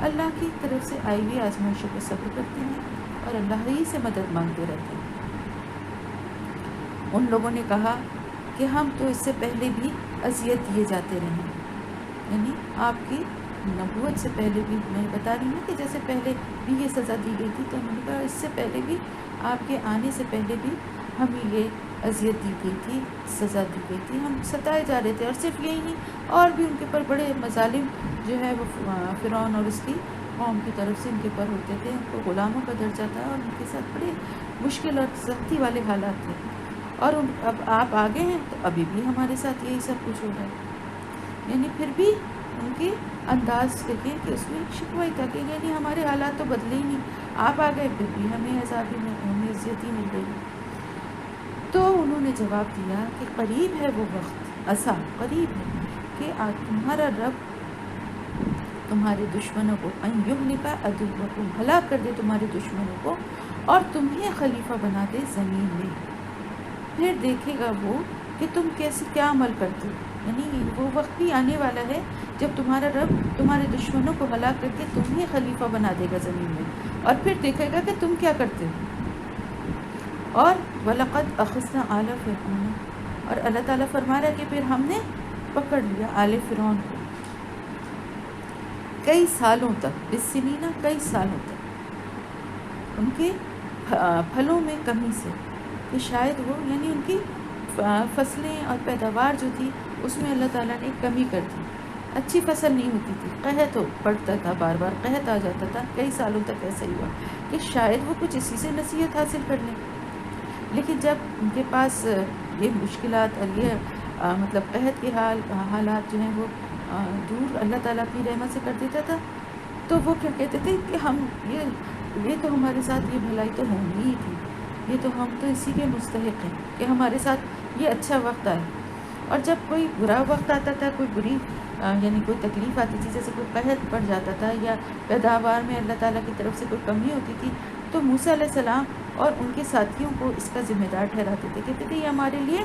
اللہ کی طرف سے آئی ہوئی آزمائشوں پر صبر کرتے ہیں اور اللہ ہی سے مدد مانگتے رہتے ہیں۔ ان لوگوں نے کہا کہ ہم تو اس سے پہلے بھی اذیت دیے جاتے رہے ہیں، یعنی آپ کی نبوت سے پہلے بھی، میں بتا رہی ہوں کہ جیسے پہلے بھی یہ سزا دی گئی تھی، تو انہوں نے کہا اس سے پہلے بھی، آپ کے آنے سے پہلے بھی ہمیں یہ اذیت دی گئی تھی، سزا دی گئی تھی، ہم ستائے جا رہے تھے۔ اور صرف یہی نہیں، اور بھی ان کے پر بڑے مظالم جو ہے وہ فرعون اور اس کی قوم کی طرف سے ان کے پر ہوتے تھے، ان کو غلاموں کا درجہ تھا اور ان کے ساتھ بڑے مشکل اور سختی والے حالات تھے۔ اور اب آپ آگے ہیں تو ابھی بھی ہمارے ساتھ یہی سب کچھ ہو رہا ہے، یعنی پھر بھی ان کے انداز دیکھیں کہ اس میں شکوہ ہی تھا کہ یعنی ہمارے حالات تو بدلے ہی نہیں، آپ آ گئے پھر بھی ہمیں عذاب ہی ہمیں عزت ہی مل رہی ہے۔ تو انہوں نے جواب دیا کہ قریب ہے وہ وقت، عصا قریب ہے کہ تمہارا رب تمہارے دشمنوں کو ان یہلک عدوکم، ہلاک کر دے تمہارے دشمنوں کو اور تمہیں خلیفہ بنا دے زمین میں، پھر دیکھے گا وہ کہ تم کیا عمل کرتے ہو۔ یعنی وہ وقت بھی آنے والا ہے جب تمہارا رب تمہارے دشمنوں کو ہلاک کر کے تمہیں خلیفہ بنا دے گا زمین میں، اور پھر دیکھے گا کہ تم کیا کرتے ہو۔ اور وَلَقَدْ أَخَذْنَا آلَ فِرْعَوْنَ، اور اللہ تعالیٰ فرما رہا ہے کہ پھر ہم نے پکڑ لیا آل فرعون کو کئی سالوں تک، بالسنینہ کئی سالوں تک، ان کے پھلوں میں کمی سے، کہ شاید وہ یعنی ان کی فصلیں اور پیداوار جو تھی اس میں اللہ تعالیٰ نے کمی کر دی، اچھی فصل نہیں ہوتی تھی، قحط پڑتا تھا، بار بار قحط آ جاتا تھا، کئی سالوں تک ایسا ہی ہوا کہ شاید وہ کچھ اسی سے نصیحت حاصل کر لیں۔ لیکن جب ان کے پاس یہ مشکلات اور یہ مطلب قحط کے حالات جو ہیں وہ دور اللہ تعالیٰ کی رحمت سے کر دیتا تھا، تو وہ کیا کہتے تھے کہ ہم یہ تو ہمارے ساتھ یہ بھلائی تو ہونی ہی تھی، یہ تو ہم تو اسی کے مستحق ہیں کہ ہمارے ساتھ یہ اچھا وقت آئے۔ اور جب کوئی برا وقت آتا تھا، کوئی بری یعنی کوئی تکلیف آتی تھی، جیسے کوئی قحط پڑ جاتا تھا یا پیداوار میں اللہ تعالیٰ کی طرف سے کوئی کمی ہوتی تھی، تو موسیٰ علیہ السلام اور ان کے ساتھیوں کو اس کا ذمہ دار ٹھہراتے تھے، کہتے تھے یہ ہمارے لیے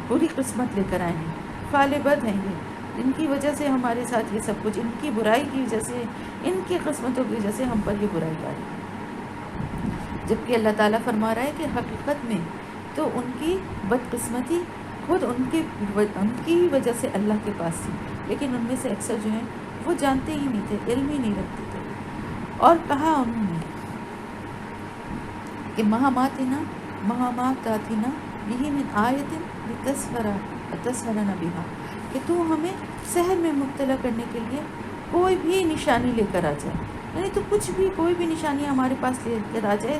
بری قسمت لے کر آئے ہیں، فعل بد ہیں یہ، ان کی وجہ سے ہمارے ساتھ یہ سب کچھ، ان کی برائی کی وجہ سے، ان کی قسمتوں کی وجہ سے ہم پر یہ برائی آ رہی ہے۔ جبکہ اللہ تعالیٰ فرما رہا ہے کہ حقیقت میں تو ان کی بدقسمتی خود ان کی وجہ سے اللہ کے پاس تھی، لیکن ان میں سے اکثر جو ہیں وہ جانتے ہی نہیں تھے، علم ہی نہیں رکھتے تھے۔ اور کہا انہوں نے کہ مہامات آتینا بہ من آیت لتسحرنا بہا، کہ تو ہمیں سحر میں مبتلا کرنے کے لیے کوئی بھی نشانی لے کر آ جائے، یعنی تو کچھ بھی کوئی بھی نشانی ہمارے پاس لے کر آ جائے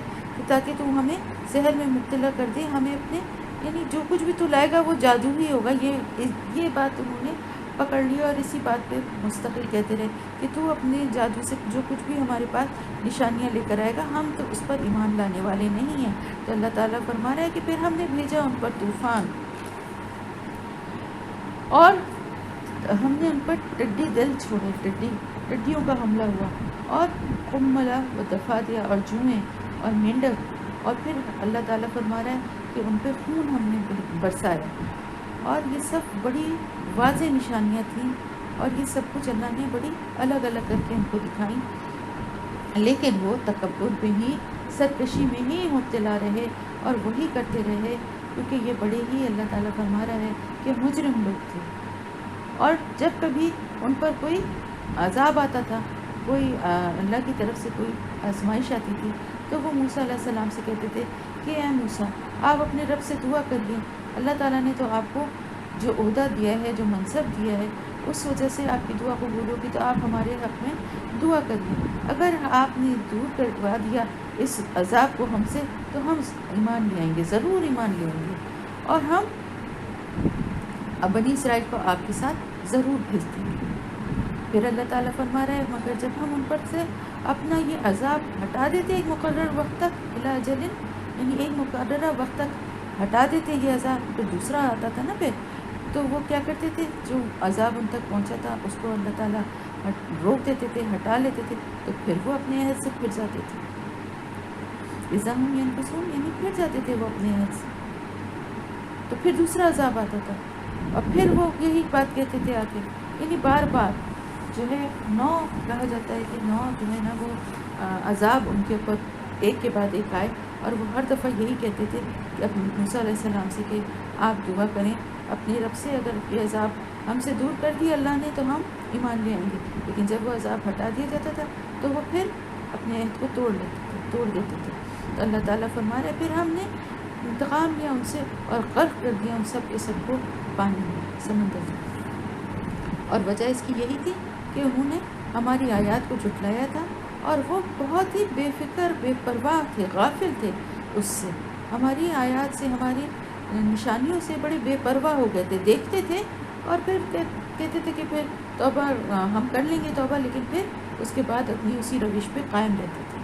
تاکہ تو ہمیں سحر میں مبتلا کر دے، ہمیں اپنے یعنی جو کچھ بھی تو لائے گا وہ جادو ہی ہوگا۔ یہ بات انہوں نے پکڑ لی اور اسی بات پہ مستقل کہتے رہے کہ تو اپنے جادو سے جو کچھ بھی ہمارے پاس نشانیاں لے کر آئے گا ہم تو اس پر ایمان لانے والے نہیں ہیں۔ تو اللہ تعالیٰ فرما رہا ہے کہ پھر ہم نے بھیجا ان پر طوفان، اور ہم نے ان پر ٹڈی دل چھوڑے، ٹڈیوں کا حملہ ہوا، اور قملہ و دفادع اور جوئیں اور مینڈک، اور پھر اللہ تعالیٰ فرما رہا ہے کہ ان پہ خون ہم نے برسایا، اور یہ سب بڑی واضح نشانیاں تھیں، اور یہ سب کچھ اللہ نے بڑی الگ الگ کر کے ان کو دکھائیں، لیکن وہ تکبر میں ہی، سرکشی میں ہی مبتلا رہے اور وہی کرتے رہے، کیونکہ یہ بڑے ہی اللہ تعالیٰ فرما رہا ہے کہ مجرم لوگ تھے۔ اور جب کبھی ان پر کوئی عذاب آتا تھا، کوئی اللہ کی طرف سے کوئی آزمائش آتی تھی، تو وہ موسیٰ علیہ السلام سے کہتے تھے کہ اے موسیٰ آپ اپنے رب سے دعا کریے، اللہ تعالیٰ نے تو آپ کو جو عہدہ دیا ہے، جو منصب دیا ہے، اس وجہ سے آپ کی دعا قبول ہوگی، تو آپ ہمارے حق میں دعا کریے، اگر آپ نے دور کروا دیا اس عذاب کو ہم سے تو ہم ایمان لے آئیں گے، ضرور ایمان لے آئیں گے، اور ہم بنی اسرائیل کو آپ کے ساتھ ضرور بھیجتے ہیں۔ پھر اللہ تعالیٰ فرما رہا ہے مگر جب ہم ان پر سے اپنا یہ عذاب ہٹا دیتے ایک مقرر وقت تک، الی اجل، یعنی ایک مقررہ وقت تک ہٹا دیتے یہ عذاب، تو دوسرا آتا تھا نا پھر، تو وہ کیا کرتے تھے، جو عذاب ان تک پہنچا تھا اس کو اللہ تعالیٰ روک دیتے تھے، ہٹا لیتے تھے، تو پھر وہ اپنے عہد سے پھر جاتے تھے، اذا هم ينكثون، یعنی پھر جاتے تھے وہ اپنے عہد سے، تو پھر دوسرا عذاب آتا تھا، اور پھر وہ یہی بات کہتے تھے آ کے، یعنی بار بار جو ہے 9 کہا جاتا ہے کہ 9 جو ہے نا وہ عذاب ان کے اوپر ایک کے بعد ایک آئے، اور وہ ہر دفعہ یہی کہتے تھے کہ موسیٰ علیہ السلام سے کہ آپ دعا کریں اپنے رب سے، اگر یہ عذاب ہم سے دور کر دیا اللہ نے تو ہم ایمان لے آئیں گے، لیکن جب وہ عذاب ہٹا دیا جاتا تھا تو وہ پھر اپنے عہد کو توڑ دیتے تھے. تو اللہ تعالیٰ فرما رہے پھر ہم نے انتقام لیا ان سے اور غرق کر دیا ان سب کے سب کو پانی میں، سمندر میں. اور وجہ اس کی یہی تھی کہ انہوں نے ہماری آیات کو جھٹلایا تھا، اور وہ بہت ہی بے فکر بے پرواہ تھے، غافل تھے اس سے، ہماری آیات سے، ہماری نشانیوں سے بڑے بے پرواہ ہو گئے تھے. دیکھتے تھے اور پھر کہتے تھے کہ پھر توبہ ہم کر لیں گے توبہ، لیکن پھر اس کے بعد اپنی اسی روش پہ قائم رہتے تھے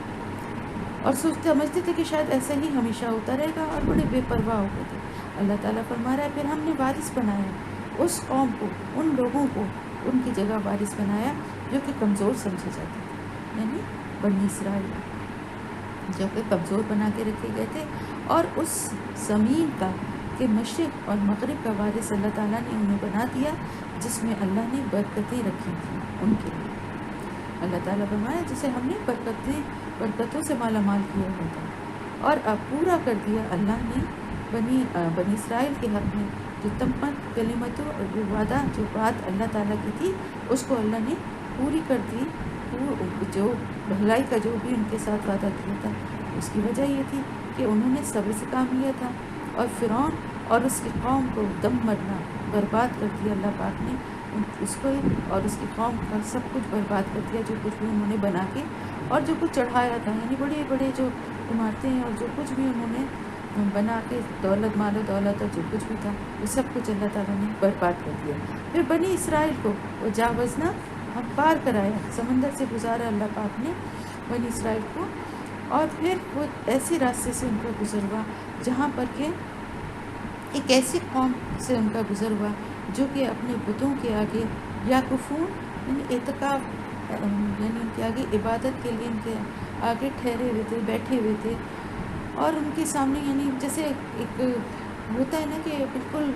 اور سمجھتے تھے کہ شاید ایسا ہی ہمیشہ ہوتا رہے گا، اور بڑے بے پرواہ ہو گئے تھے. اللہ تعالیٰ فرما رہا ہے پھر ہم نے وارث بنایا اس قوم کو، ان لوگوں کو ان کی جگہ وارث بنایا جو کہ کمزور سمجھے جاتے تھے، یعنی بنی اسرائیل جو کہ کمزور بنا کے رکھے گئے تھے. اور اس زمین کا کہ مشرق اور مغرب کا وارث اللہ تعالیٰ نے انہیں بنا دیا، جس میں اللہ نے برکتیں رکھی تھیں ان کے لیے. اللہ تعالیٰ فرمایا جسے ہم نے برکتوں سے مالا مال کیا ہوا تھا، اور اب پورا کر دیا اللہ نے بنی اسرائیل کے حق میں جو تمت کلمتوں اور جو وعدہ، جو بات اللہ تعالیٰ کی تھی اس کو اللہ نے پوری کر دی. جو بھلائی کا جو بھی ان کے ساتھ وعدہ کیا تھا، اس کی وجہ یہ تھی کہ انہوں نے صبر سے کام لیا تھا، اور فرعون اور اس کی قوم کو دم مرنا برباد کر دیا اللہ پاک نے اس کو اور اس کی قوم کا سب کچھ برباد کر دیا، جو کچھ بھی انہوں نے بنا کے اور جو کچھ چڑھایا تھا، یعنی بڑے بڑے جو عمارتیں اور جو کچھ بھی انہوں نے بنا کے دولت، مال و دولت اور جو کچھ بھی تھا وہ سب کچھ اللہ تعالیٰ نے برباد کر دیا. پھر بنی اسرائیل کو وہ جاوزنا ہم پار کرایا، سمندر سے گزارا اللہ پاک نے بنی اسرائیل کو، اور پھر وہ ایسے راستے سے ان کا گزر ہوا جہاں پر کہ ایک ایسی قوم سے ان کا گزر ہوا جو کہ اپنے بتوں کے آگے یا کفون، یعنی اعتکاف، یعنی ان کے آگے عبادت کے لیے ان کے آگے ٹھہرے ہوئے تھے، بیٹھے ہوئے تھے، اور ان کے سامنے یعنی جیسے ایک ہوتا ہے نا کہ بالکل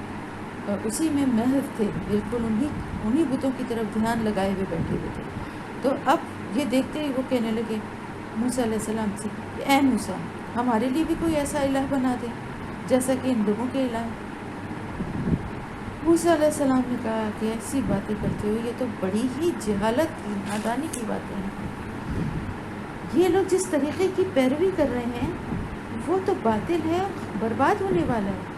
اسی میں محو تھے، بالکل انہی بتوں کی طرف دھیان لگائے ہوئے بیٹھے ہوئے تھے. تو اب یہ دیکھتے ہی وہ کہنے لگے موسیٰ علیہ السلام سے کہ اے موسیٰ ہمارے لیے بھی کوئی ایسا الہ بنا دے جیسا کہ ان لوگوں کے الہ. موسیٰ علیہ السلام نے کہا کہ ایسی باتیں کرتے ہو، یہ تو بڑی ہی جہالت کی، نادانی کی باتیں ہیں. یہ لوگ جس طریقے کی پیروی کر رہے ہیں وہ تو باطل ہے، برباد ہونے والا ہے.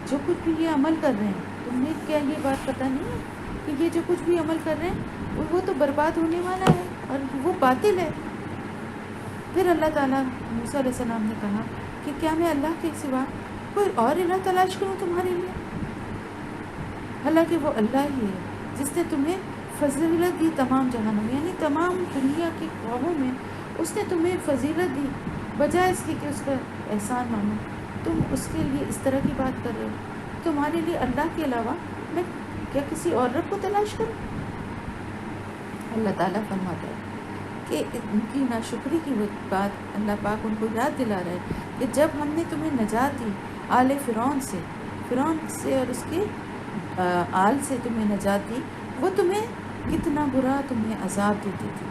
جو کچھ بھی یہ عمل کر رہے ہیں، تمہیں کیا یہ بات پتہ نہیں ہے کہ یہ جو کچھ بھی عمل کر رہے ہیں وہ تو برباد ہونے والا ہے اور وہ باطل ہے. پھر اللہ تعالیٰ موسیٰ علیہ السلام نے کہا کہ کیا میں اللہ کے سوا کوئی اور الہ تلاش کروں تمہارے لیے؟ حالانکہ وہ اللہ ہی ہے جس نے تمہیں فضیلت دی تمام جہانوں میں، یعنی تمام دنیا کی قوموں میں اس نے تمہیں فضیلت دی، بجائے اس کی کہ اس کا احسان مانو تم اس کے لیے اس طرح کی بات کر رہے ہو. تمہارے لیے اللہ کے علاوہ میں کیا کسی اور رب کو تلاش کروں؟ اللہ تعالیٰ فرماتا ہے کہ ان کی ناشکری کی بات اللہ پاک ان کو یاد دلا رہا ہے کہ جب ہم نے تمہیں نجات دی آل فرعون سے اور اس کے آل سے تمہیں نجات دی، وہ تمہیں کتنا برا تمہیں عذاب دیتے تھے،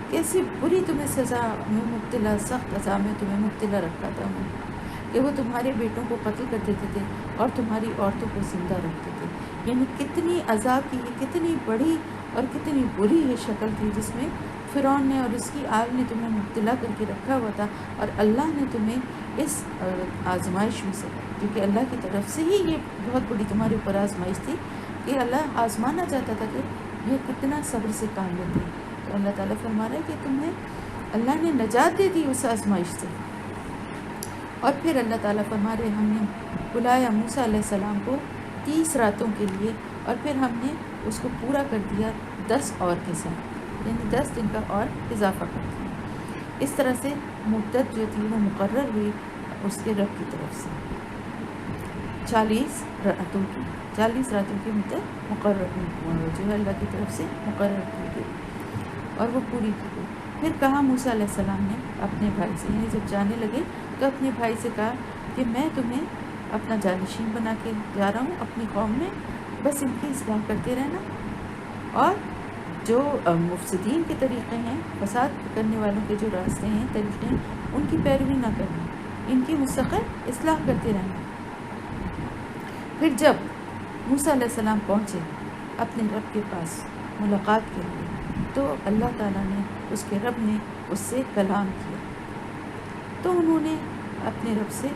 کیسی بری تمہیں سزا میں مبتلا، سخت عذاب میں تمہیں مبتلا رکھا تھا انہوں نے، کہ وہ تمہارے بیٹوں کو قتل کر دیتے تھے اور تمہاری عورتوں کو زندہ رکھتے تھے. یعنی کتنی عذاب کی یہ کتنی بڑی اور کتنی بری یہ شکل تھی جس میں فرعون نے اور اس کی آل نے تمہیں مبتلا کر کے رکھا ہوا تھا. اور اللہ نے تمہیں اس آزمائش میں سے، کیونکہ اللہ کی طرف سے ہی یہ بہت بڑی تمہارے اوپر آزمائش تھی کہ اللہ آزمانا چاہتا تھا کہ یہ کتنا صبر سے کام لیتے ہیں. تو اللہ تعالیٰ فرما رہا ہے کہ تمہیں اللہ نے نجات دے دی اس آزمائش سے. اور پھر اللہ تعالیٰ فرما رہے ہم نے بلایا موسیٰ علیہ السلام کو 30 راتوں کے لیے، اور پھر ہم نے اس کو پورا کر دیا 10 اور کے ساتھ، یعنی 10 دن کا اور اضافہ کر دیا. اس طرح سے مدت جو تھی وہ مقرر ہوئی اس کے رب کی طرف سے. 40 راتوں کی مدت مقرر جو ہے اللہ کی طرف سے مقرر کی گئی اور وہ پوری کی گئی. پھر کہا موسیٰ علیہ السلام نے اپنے بھائی سے، یعنی جب جانے لگے تو اپنے بھائی سے کہا کہ میں تمہیں اپنا جانشین بنا کے جا رہا ہوں اپنی قوم میں، بس ان کی اصلاح کرتے رہنا اور جو مفسدین کے طریقے ہیں، فساد کرنے والوں کے جو راستے ہیں، طریقے ہیں، ان کی پیروی نہ کرنا، ان کی مستقل اصلاح کرتے رہنا۔ پھر جب موسیٰ علیہ السلام پہنچے اپنے رب کے پاس ملاقات کے لیے، تو اللہ تعالیٰ نے، اس کے رب نے اس سے کلام کیا، تو انہوں نے اپنے رب سے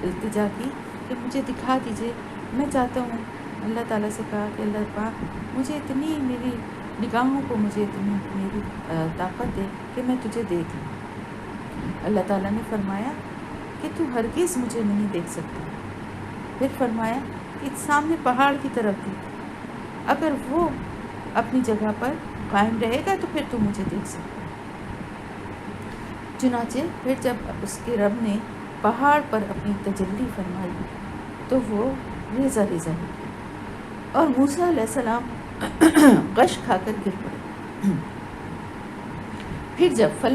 التجا کی کہ مجھے دکھا دیجئے، میں چاہتا ہوں۔ اللہ تعالیٰ سے کہا کہ اللہ پاک مجھے اتنی، میری نگاہوں کو مجھے اتنی میری طاقت دے کہ میں تجھے دیکھ لوں۔ اللہ تعالیٰ نے فرمایا کہ تو ہرگز مجھے نہیں دیکھ سکتا۔ پھر فرمایا کہ سامنے پہاڑ کی طرف دیکھ، اگر وہ اپنی جگہ پر قائم رہے گا تو پھر تو مجھے دیکھ سکتا۔ چنانچہ پھر جب اس کے رب نے پہاڑ پر اپنی تجلی فرمائی تو وہ ریزہ ریزہ ہو گیا، اور موسیٰ علیہ السلام غش کھا کر گر پڑے۔ پھر جب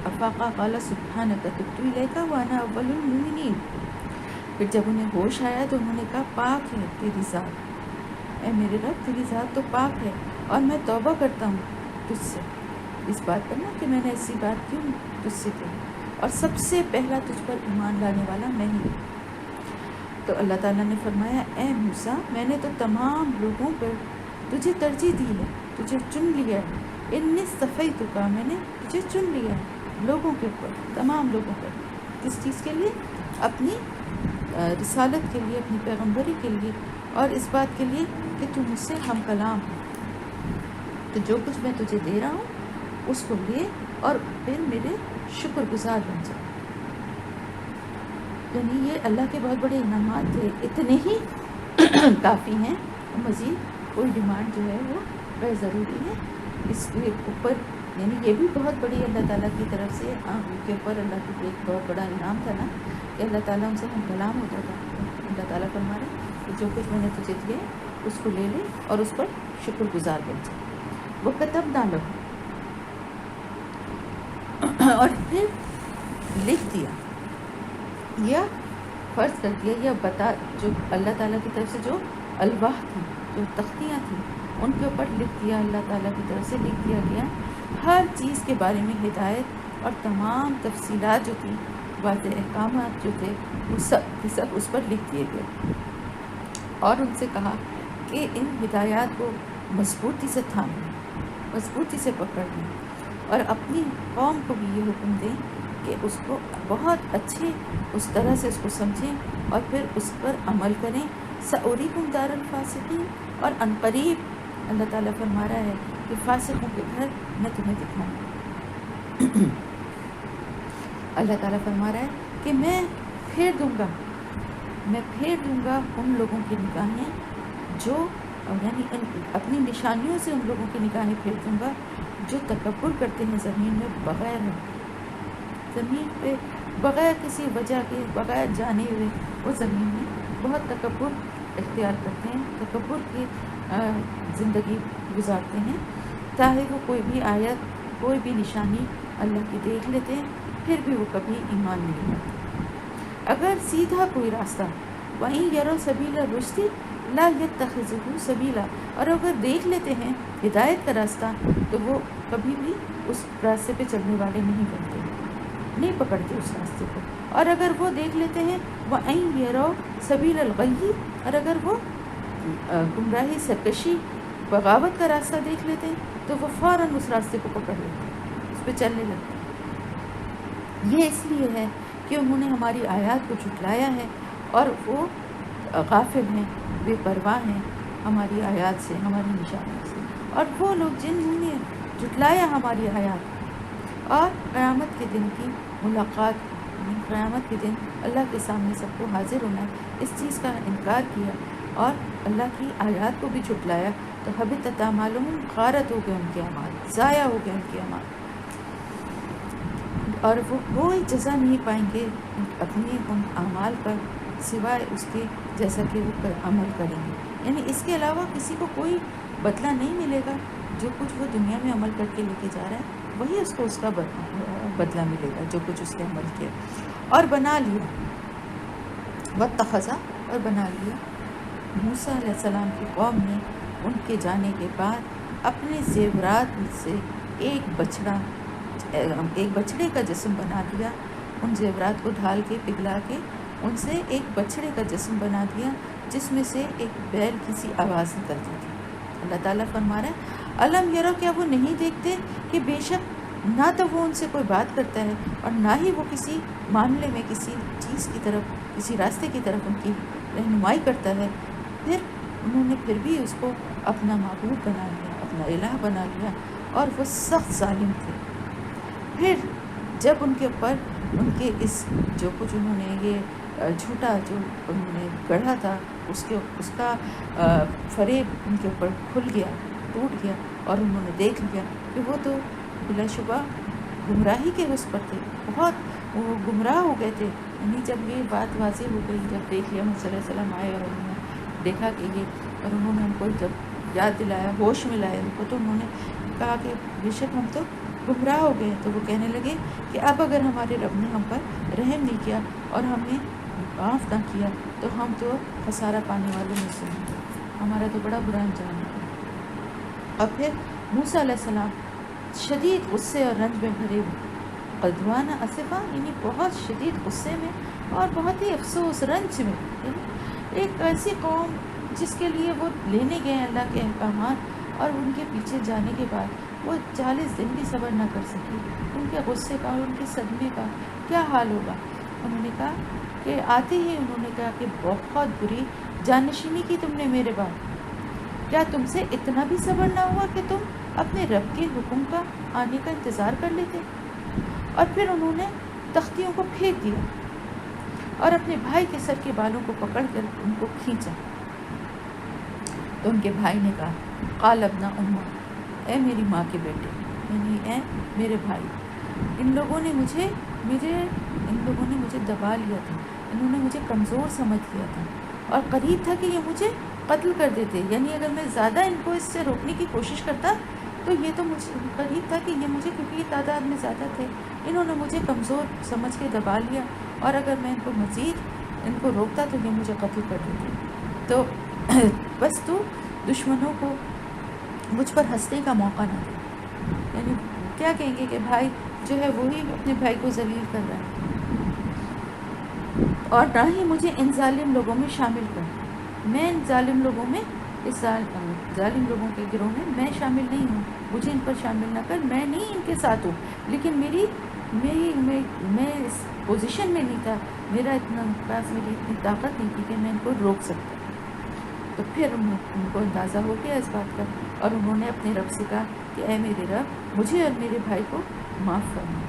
افاقہ قال سبحانک تبت الیک وانا اول المؤمنین، پھر جب انہیں ہوش آیا تو انہوں نے کہا پاک ہے تیری ذات، اے میرے رب تیری ذات تو پاک ہے، اور میں توبہ کرتا ہوں تجھ سے اس بات پر نا کہ میں نے ایسی بات کیوں تجھ سے کہی، اور سب سے پہلا تجھ پر ایمان لانے والا میں ہی ہوں۔ تو اللہ تعالیٰ نے فرمایا اے موسیٰ، میں نے تو تمام لوگوں پر تجھے ترجیح دی ہے، تجھے چن لیا ہے، انی اصطفیتک، میں نے تجھے چن لیا ہے لوگوں کے اوپر، تمام لوگوں پر۔ کس چیز کے لیے؟ اپنی رسالت کے لیے، اپنی پیغمبری کے لیے، اور اس بات کے لیے کہ تو مجھ سے ہم کلام ہو۔ تو جو کچھ میں تجھے دے رہا ہوں اس کو لے اور پھر میرے شکر گزار بن جا۔ یعنی یہ اللہ کے بہت بڑے انعامات تھے، اتنے ہی کافی ہیں، مزید کوئی ڈیمانڈ جو ہے وہ غیر ضروری ہے۔ اس کے اوپر یعنی یہ بھی بہت بڑی اللہ تعالیٰ کی طرف سے ان کے اوپر اللہ کی ایک بہت بڑا انعام تھا نا کہ اللہ تعالیٰ ان سے ہم کلام ہوتا تھا۔ اللہ تعالیٰ فرما رہے کہ جو کچھ میں نے تجھے دیا اس کو لے لے اور اس پر شکر گزار بن جا۔ وہ کتبنا لہو، اور پھر لکھ دیا یا فرض کر دیا یا بتا، جو اللہ تعالیٰ کی طرف سے جو الواح تھی، جو تختیاں تھیں، ان کے اوپر لکھ دیا، اللہ تعالیٰ کی طرف سے لکھ دیا گیا ہر چیز کے بارے میں ہدایت، اور تمام تفصیلات جو تھیں، واضح احکامات جو تھے، وہ سب اس پر لکھ دیے گئے۔ اور ان سے کہا کہ ان ہدایات کو مضبوطی سے تھامیں، مضبوطی سے پکڑ لیں، اور اپنی قوم کو بھی یہ حکم دیں کہ اس کو بہت اچھے اس طرح سے اس کو سمجھیں اور پھر اس پر عمل کریں۔ سأریکم دار الفاسقین، اور عنقریب اللہ تعالیٰ فرما رہا ہے کہ فاسقوں کے گھر میں تمہیں دکھاؤں گا۔ اللہ تعالیٰ فرما رہا ہے کہ میں پھیر دوں گا ان لوگوں کی نگاہیں جو، یعنی اپنی نشانیوں سے ان لوگوں کی نگاہیں پھیر دوں گا جو تکبر کرتے ہیں زمین میں بغیر زمین پہ بغیر کسی وجہ کے، بغیر جانے ہوئے وہ زمین میں بہت تکبر اختیار کرتے ہیں، تکبر کی زندگی گزارتے ہیں، چاہے وہ کوئی بھی آیت، کوئی بھی نشانی اللہ کی دیکھ لیتے ہیں پھر بھی وہ کبھی ایمان نہیں لاتے۔ اگر سیدھا کوئی راستہ، وَإِن يَرَوْا سَبِيلَ الرُّشْدِ لَا يَتَّخِذُهُ سَبِيلًا، اور اگر دیکھ لیتے ہیں ہدایت کا راستہ تو وہ کبھی بھی اس راستے پہ چلنے والے نہیں بنتے، نہیں پکڑتے اس راستے کو۔ اور اگر وہ دیکھ لیتے ہیں وَإِن يَرَوْا سَبِيلَ الْغَيِّ، اور اگر وہ گمراہی، سرکشی، بغاوت کا راستہ دیکھ لیتے ہیں تو وہ فوراً اس راستے کو پکڑ لیتے ہیں، اس پہ چلنے لگتے ہیں۔ یہ اس لیے ہے کہ انہوں نے ہماری آیات کو جھٹلایا ہے، اور وہ غافل ہیں، بے پرواہ ہیں ہماری آیات سے، ہماری نشانیوں سے۔ اور وہ لوگ جنہوں نے جھٹلایا ہماری آیات اور قیامت کے دن کی ملاقات، قیامت کے دن اللہ کے سامنے سب کو حاضر ہونا ہے، اس چیز کا انکار کیا اور اللہ کی آیات کو بھی جھٹلایا، تو حبطت اعمالہم، غارت ہو گئے ان کے اعمال، ضائع ہو گئے ان کے اعمال، اور وہ کوئی جزا نہیں پائیں گے اپنے ان اعمال پر سوائے اس کے جیسا کہ وہ عمل کریں گے۔ یعنی اس کے علاوہ کسی کو کوئی بدلہ نہیں ملے گا، جو کچھ وہ دنیا میں عمل کر کے لے کے جا رہا ہے وہی اس کو اس کا بدلہ ملے گا، جو کچھ اس نے عمل کیا۔ اور بنا لیا، واتخذ، اور بنا لیا موسیٰ علیہ السلام کی قوم نے ان کے جانے کے بعد اپنے زیورات سے ایک بچڑے کا جسم بنا دیا، ان زیورات کو ڈھال کے پگھلا کے ان سے ایک بچڑے کا جسم بنا دیا، جس میں سے ایک بیل کی سی آواز نکلتی تھی۔ اللہ تعالیٰ فرما رہا ہے الم یرو، کیا وہ نہیں دیکھتے کہ بے شک نہ تو وہ ان سے کوئی بات کرتا ہے اور نہ ہی وہ کسی معاملے میں کسی چیز کی طرف، کسی راستے کی طرف ان کی رہنمائی کرتا ہے۔ پھر انہوں نے پھر بھی اس کو اپنا معبود بنا لیا، اپنا الہ بنا لیا، اور وہ سخت ظالم تھے۔ پھر جب ان کے اوپر ان کے اس جو کچھ انہوں نے یہ جھوٹا جو انہوں نے گڑھا تھا اس کا فریب ان کے اوپر کھل گیا، ٹوٹ گیا، اور انہوں نے دیکھ لیا کہ وہ تو بلا شبہ گمراہی کے اس پر تھے، بہت وہ گمراہ ہو گئے تھے۔ یعنی جب یہ بات واضح ہو گئی، جب دیکھ لیا موسیٰ علیہ السلام آئے اور انہوں نے دیکھا کہ یہ، اور انہوں نے ان کو جب یاد دلایا، ہوش میں لائے ان کو، تو انہوں نے کہا کہ بے شک ہم تو گمراہ ہو گئے۔ تو وہ کہنے لگے کہ اب اگر ہمارے رب نے ہم پر رحم نہیں کیا اور ہمیں معاف نہ کیا تو ہم تو خسارہ پانے والوں میں سے ہیں، ہمارا تو بڑا برا انجام ہے۔ اور پھر موسیٰ علیہ السلام شدید غصے اور رنج میں بھرے قدوانہ اسفا، یعنی بہت شدید غصے میں اور بہت ہی افسوس رنج میں، یعنی ایک ایسی قوم جس کے لیے وہ لینے گئے اللہ کے احکامات، اور ان کے پیچھے جانے کے بعد وہ 40 دن بھی صبر نہ کر سکی، ان کے غصے کا اور ان کے صدمے کا کیا حال ہوگا۔ انہوں نے کہا کہ آتے ہی انہوں نے کہا کہ بہت بری جانشینی کی تم نے میرے بعد، کیا تم سے اتنا بھی صبر نہ ہوا کہ تم اپنے رب کے حکم کا آنے کا انتظار کر لیتے؟ اور پھر انہوں نے تختیوں کو پھینک دیا اور اپنے بھائی کے سر کے بالوں کو پکڑ کر ان کو کھینچا۔ تو ان کے بھائی نے کہا قال ابن امہ، اے میری ماں کے بیٹے، یعنی اے میرے بھائی، ان لوگوں نے مجھے دبا لیا تھا، انہوں نے مجھے کمزور سمجھ لیا تھا، اور قریب تھا کہ یہ مجھے قتل کر دیتے، یعنی اگر میں زیادہ ان کو اس سے روکنے کی کوشش کرتا تو یہ تو مجھے قریب تھا کہ یہ مجھے، کیونکہ یہ تعداد میں زیادہ تھے، انہوں نے مجھے کمزور سمجھ کے دبا لیا، اور اگر میں ان کو مزید ان کو روکتا تو یہ مجھے قتل کر دیتے۔ تو بس تو دشمنوں کو مجھ پر ہنسنے کا موقع نہ دے، یعنی کیا کہیں گے کہ بھائی جو ہے وہی اپنے بھائی کو ذلیل کر رہا ہے، اور نہ ہی مجھے ان ظالم لوگوں میں شامل کر، میں ان ظالم لوگوں میں، اس ظالم لوگوں کے گروہ میں میں شامل نہیں ہوں، مجھے ان پر شامل نہ کر، میں نہیں ان کے ساتھ ہوں، لیکن میں اس پوزیشن میں نہیں تھا، میری اتنی طاقت نہیں تھی کہ میں ان کو روک سکتا۔ تو پھر ان کو اندازہ ہو گیا اس بات کا، اور انہوں نے اپنے رب سے کہا کہ اے میرے رب، مجھے اور میرے بھائی کو معاف فرما،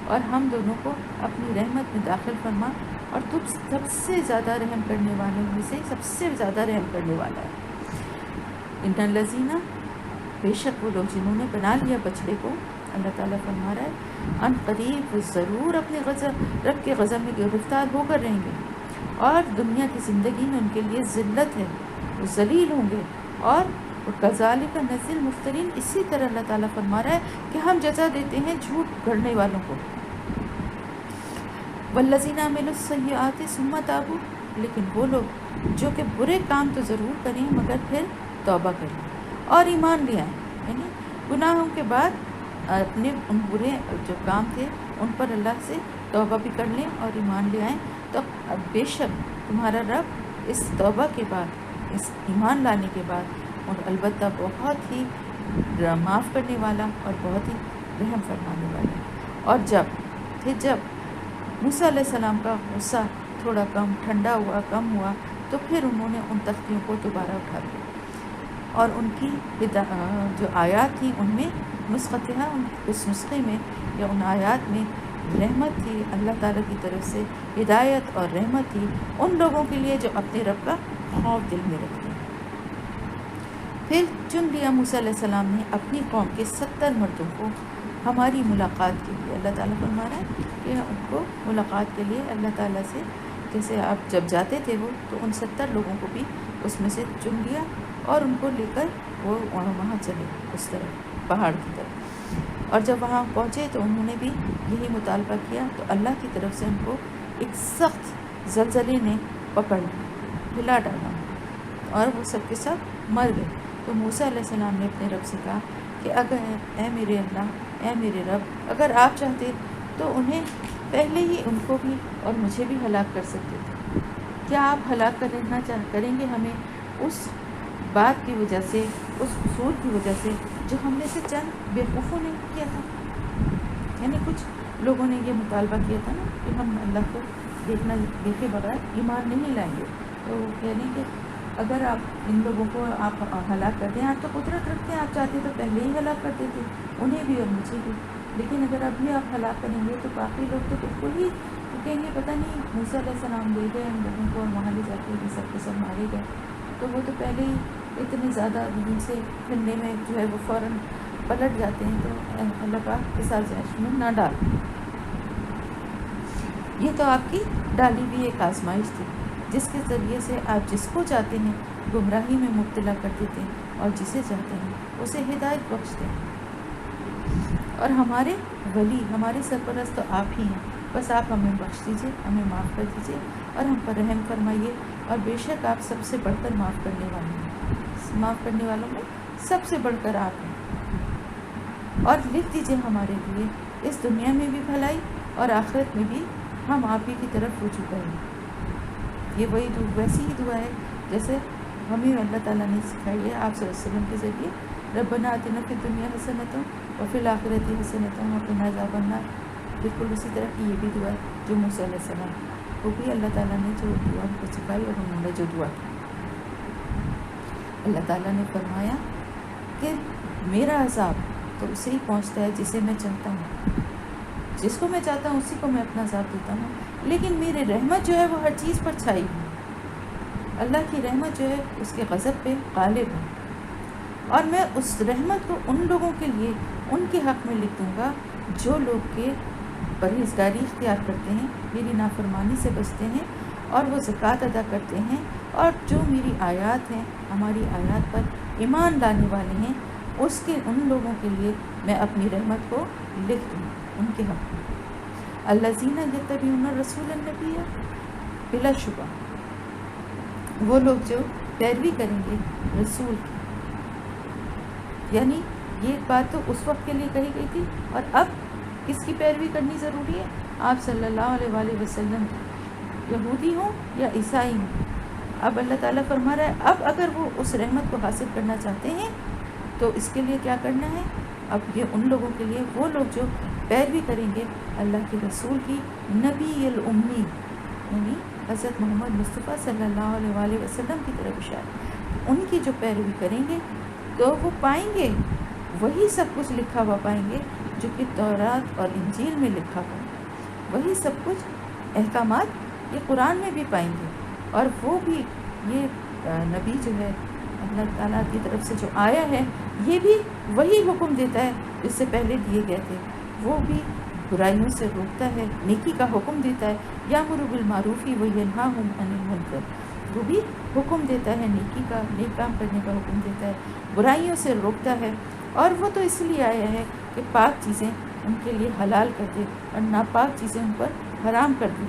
اور ہم دونوں کو اپنی رحمت میں داخل فرما، اور تم سب سے زیادہ رحم کرنے والوں میں سے سب سے زیادہ رحم کرنے والا ہے۔ ان الذین، بے شک وہ لوگ جنہوں نے بنا لیا بچڑے کو، اللہ تعالیٰ فرما رہا ہے ان قریب وہ ضرور اپنے رب کے غضب میں گرفتار ہو کر رہیں گے، اور دنیا کی زندگی میں ان کے لیے ذلت ہے، وہ ذلیل ہوں گے۔ اور کذالک نجزی المفترین، اسی طرح اللہ تعالیٰ فرما رہا ہے کہ ہم جزا دیتے ہیں جھوٹ گھڑنے والوں کو۔ والذین عملوا السیئات ثم تابوا، لیکن وہ لوگ جو کہ برے کام تو ضرور کریں مگر پھر توبہ کریں اور ایمان لے آئیں، یعنی گناہوں کے بعد اپنے ان برے جو کام تھے ان پر اللہ سے توبہ بھی کر لیں اور ایمان لے آئیں، تو بے شک تمہارا رب اس توبہ کے بعد، اس ایمان لانے کے بعد، اور البتہ بہت ہی معاف کرنے والا اور بہت ہی رحم فرمانے والا ہے۔ اور جب موسیٰ علیہ السلام کا غصہ تھوڑا کم ہوا تو پھر انہوں نے ان تختیوں کو دوبارہ اٹھا دیا، اور ان کی جو آیات تھیں ان میں نسختہ، اس نسخے میں یا ان آیات میں رحمت تھی، اللہ تعالیٰ کی طرف سے ہدایت اور رحمت تھی ان لوگوں کے لیے جو اپنے رب کا خوف دل میں رکھتے ہیں۔ پھر چن لیا موسیٰ علیہ السلام نے اپنی قوم کے 70 مردوں کو ہماری ملاقات کے لیے۔ اللہ تعالیٰ فرما رہا ہے کہ ان کو ملاقات کے لیے اللہ تعالیٰ سے، جیسے آپ جب جاتے تھے وہ، تو ان 70 لوگوں کو بھی اس میں سے چن لیا اور ان کو لے کر وہ وہاں چلے، اس طرف پہاڑ کی طرف۔ اور جب وہاں پہنچے تو انہوں نے بھی یہی مطالبہ کیا، تو اللہ کی طرف سے ان کو ایک سخت زلزلے نے پکڑ لیا، ہلا ڈالا، اور وہ سب کے سب مر گئے۔ تو موسیٰ علیہ السلام نے اپنے رب سے کہا کہ اگر اے میرے اللہ، اے میرے رب، اگر آپ چاہتے تو انہیں پہلے ہی ان کو بھی اور مجھے بھی ہلاک کر سکتے تھے۔ کیا آپ ہلاک کریں گے ہمیں اس بات کی وجہ سے، اس اصول کی وجہ سے جو ہم نے سے چند بیوقوفوں نے کیا تھا؟ یعنی کچھ لوگوں نے یہ مطالبہ کیا تھا نا کہ ہم اللہ کو دیکھے بغیر ایمان نہیں لائیں گے، تو یعنی کہ اگر آپ ان لوگوں کو آپ ہلاک کر دیں، آپ تو قدرت رکھتے ہیں، آپ چاہتے تو پہلے ہی ہلاک کر دیتے انہیں بھی اور مجھے بھی، لیکن اگر ابھی آپ ہلاک کریں گے تو باقی لوگ تو بالکل ہی کہیں گے پتہ نہیں موسیٰ علیہ السلام لے گئے ان لوگوں کو اور وہاں لے جا کے یہ سب کے سب مارے گئے، تو وہ تو پہلے ہی اتنے زیادہ دن سے پھرنے میں جو ہے وہ فوراً پلٹ جاتے ہیں، تو اللہ پاک اس آزمائش میں نہ ڈال۔ یہ تو آپ کی ڈالی ہوئی ایک آزمائش تھی جس کے ذریعے سے آپ جس کو چاہتے ہیں گمراہی میں مبتلا کر دیتے ہیں اور جسے چاہتے ہیں اسے ہدایت بخشتے ہیں۔ اور ہمارے ولی، ہمارے سرپرست تو آپ ہی ہیں، بس آپ ہمیں بخش دیجیے، ہمیں معاف کر دیجیے اور ہم پر رحم فرمائیے، اور بے شک آپ سب سے بڑھ کر معاف کرنے والے ہیں، معاف کرنے والوں میں سب سے بڑھ کر آپ ہیں، اور لکھ دیجیے ہمارے لیے اس دنیا میں بھی بھلائی اور آخرت میں بھی ہم آپ ہی کی طرف رجوع کریں۔ یہ وہی ویسی ہی دعا ہے جیسے ہمیں اللہ تعالیٰ نے سکھائی ہے آپ صلی اللہ علیہ وسلم کے ذریعے، ربنا آتنا فی الدنیا حسنۃ وفی الآخرۃ حسنۃ وقنا عذاب النار، بالکل اسی طرح کی یہ بھی دعا ہے جو موسیٰ علیہ السلام، وہ بھی اللہ تعالیٰ نے جو دعا ان کو سکھائی اور انہوں نے جو دعا کی۔ اللہ تعالیٰ نے فرمایا کہ میرا عذاب تو اسے ہی پہنچتا ہے جسے میں چاہتا ہوں، جس کو میں چاہتا ہوں اسی کو میں اپنا عذاب دیتا ہوں، لیکن میری رحمت جو ہے وہ ہر چیز پر چھائی ہے، اللہ کی رحمت جو ہے اس کے غضب پہ غالب ہے، اور میں اس رحمت کو ان لوگوں کے لیے ان کے حق میں لکھ دوں گا جو لوگ کہ پرہیزگاری اختیار کرتے ہیں، میری نافرمانی سے بچتے ہیں اور وہ زکوٰۃ ادا کرتے ہیں، اور جو میری آیات ہیں، ہماری آیات پر ایمان لانے والے ہیں، ان لوگوں کے لیے میں اپنی رحمت کو لکھ دوں ان کے حق میں۔ الذین یتبعون الرسول النبی، بلا شبہ وہ لوگ جو پیروی کریں گے رسول کی، یعنی یہ بات تو اس وقت کے لیے کہی گئی تھی، اور اب کس کی پیروی کرنی ضروری ہے؟ آپ صلی اللہ علیہ وآلہ وسلم کی، یہودی ہوں یا عیسائی ہوں۔ اب اللہ تعالیٰ فرما رہا ہے اب اگر وہ اس رحمت کو حاصل کرنا چاہتے ہیں تو اس کے لیے کیا کرنا ہے؟ اب یہ ان لوگوں کے لیے، وہ لوگ جو پیروی کریں گے اللہ کے رسول کی، نبی الامی، یعنی حضرت محمد مصطفیٰ صلی اللہ علیہ وآلہ وسلم کی طرف اشارہ، ان کی جو پیروی کریں گے تو وہ پائیں گے وہی سب کچھ لکھا ہوا پائیں گے جو کہ تورات اور انجیل میں لکھا ہوا، وہی سب کچھ احکامات یہ قرآن میں بھی پائیں گے، اور وہ بھی یہ نبی جو ہے اللہ تعالیٰ کی طرف سے جو آیا ہے یہ بھی وہی حکم دیتا ہے جس سے پہلے دیے گئے تھے، وہ بھی برائیوں سے روکتا ہے، نیکی کا حکم دیتا ہے، یامر بالمعروف وینہاہم عن المنکر، وہ بھی حکم دیتا ہے نیکی کا، نیک کام کرنے کا حکم دیتا ہے، برائیوں سے روکتا ہے، اور وہ تو اس لیے آیا ہے کہ پاک چیزیں ان کے لیے حلال کر دے اور ناپاک چیزیں ان پر حرام کر دے،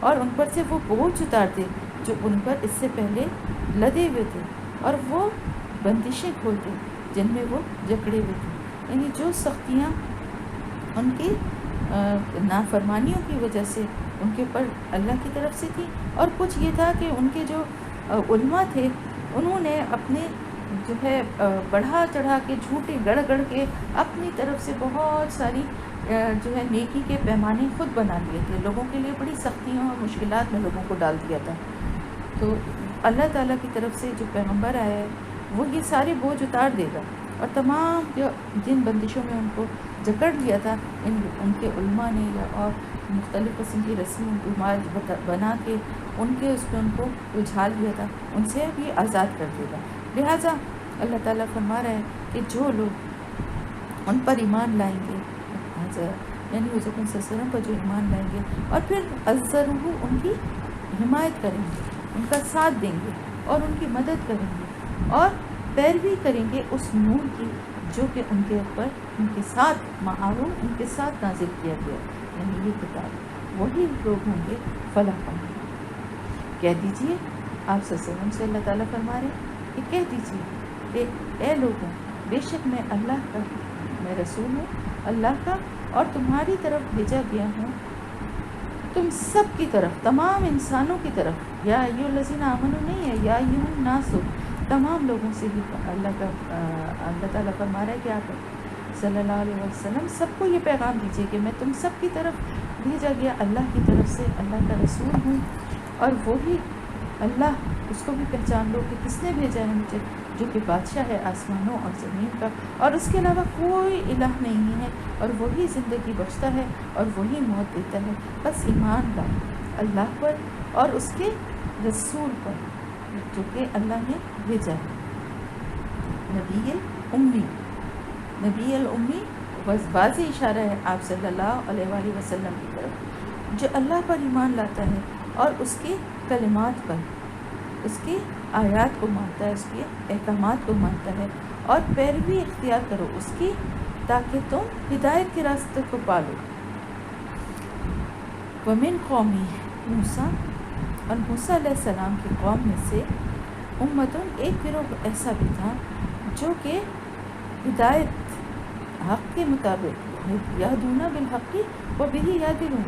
اور ان پر سے وہ بوجھ اتار دے جو ان پر اس سے پہلے لدے ہوئے تھے، اور وہ بندشیں کھول دے جن میں وہ جکڑے ہوئے تھے، یعنی جو سختیاں ان کی نافرمانیوں کی وجہ سے ان کے اوپر اللہ کی طرف سے تھی، اور کچھ یہ تھا کہ ان کے جو علماء تھے انہوں نے اپنے جو ہے بڑھا چڑھا کے جھوٹے گڑھ گڑھ کے اپنی طرف سے بہت ساری جو ہے نیکی کے پیمانے خود بنا لیے تھے، لوگوں کے لیے بڑی سختیوں اور مشکلات میں لوگوں کو ڈال دیا تھا۔ تو اللہ تعالیٰ کی طرف سے جو پیغمبر آیا ہے وہ یہ سارے بوجھ اتار دے گا، اور تمام جو جن بندشوں میں ان کو جکڑ لیا تھا ان کے علماء نے یا اور مختلف قسم کی رسموں رمال بنا کے ان کے اس پہ ان کو اجھال دیا تھا، ان سے بھی آزاد کر دے گا۔ لہٰذا اللہ تعالیٰ فرما رہا ہے کہ جو لوگ ان پر ایمان لائیں گے، یعنی حضرت صلی اللہ علیہ وسلم پر جو ایمان لائیں گے اور پھر عزرہ ان کی حمایت کریں گے، ان کا ساتھ دیں گے اور ان کی مدد کریں گے اور پیروی کریں گے اس نور کی جو کہ ان کے اوپر ان کے ساتھ معاون ان کے ساتھ نازل کیا گیا، یعنی یہ کتاب، وہی لوگ ہوں گے فلاح پائیں گے۔ کہہ دیجئے، آپ صلی اللہ علیہ وسلم سے اللہ تعالیٰ فرما رہے ہیں کہ کہہ دیجئے کہ اے لوگوں، بے شک میں اللہ کا میں رسول ہوں، اللہ کا، اور تمہاری طرف بھیجا گیا ہوں، تم سب کی طرف، تمام انسانوں کی طرف۔ یا ایھا الذین آمنوا نہیں ہے، یا ایھا الناس، تمام لوگوں سے بھی اللہ تعالیٰ فرما رہا ہے کہ آپ صلی اللہ علیہ وسلم سب کو یہ پیغام دیجیے کہ میں تم سب کی طرف بھیجا گیا اللہ کی طرف سے، اللہ کا رسول ہوں، اور وہی اللہ، اس کو بھی پہچان لو کہ کس نے بھیجا ہے مجھے، جو کہ بادشاہ ہے آسمانوں اور زمین کا، اور اس کے علاوہ کوئی الہ نہیں ہے، اور وہی زندگی بخشتا ہے اور وہی موت دیتا ہے، بس ایمان لاؤ اللہ پر اور اس کے رسول پر جو کہ اللہ نے بھیجا ہے، نبی الامی۔ نبی الامی بس واضح اشارہ ہے آپ صلی اللہ علیہ وآلہ وسلم کی طرف، جو اللہ پر ایمان لاتا ہے اور اس کے کلمات پر، اس کی آیات کو مانتا ہے، اس کے احکامات کو مانتا ہے، اور پیروی اختیار کرو اس کی، تاکہ تم ہدایت کے راستے کو پالو۔ ومن قومی موسیٰ، اور موسیٰ علیہ السلام کی قوم میں سے، امتن ایک گروہ ایسا بھی تھا جو کہ ہدایت حق کے مطابق، یہدون بالحق وبہ یعدلون،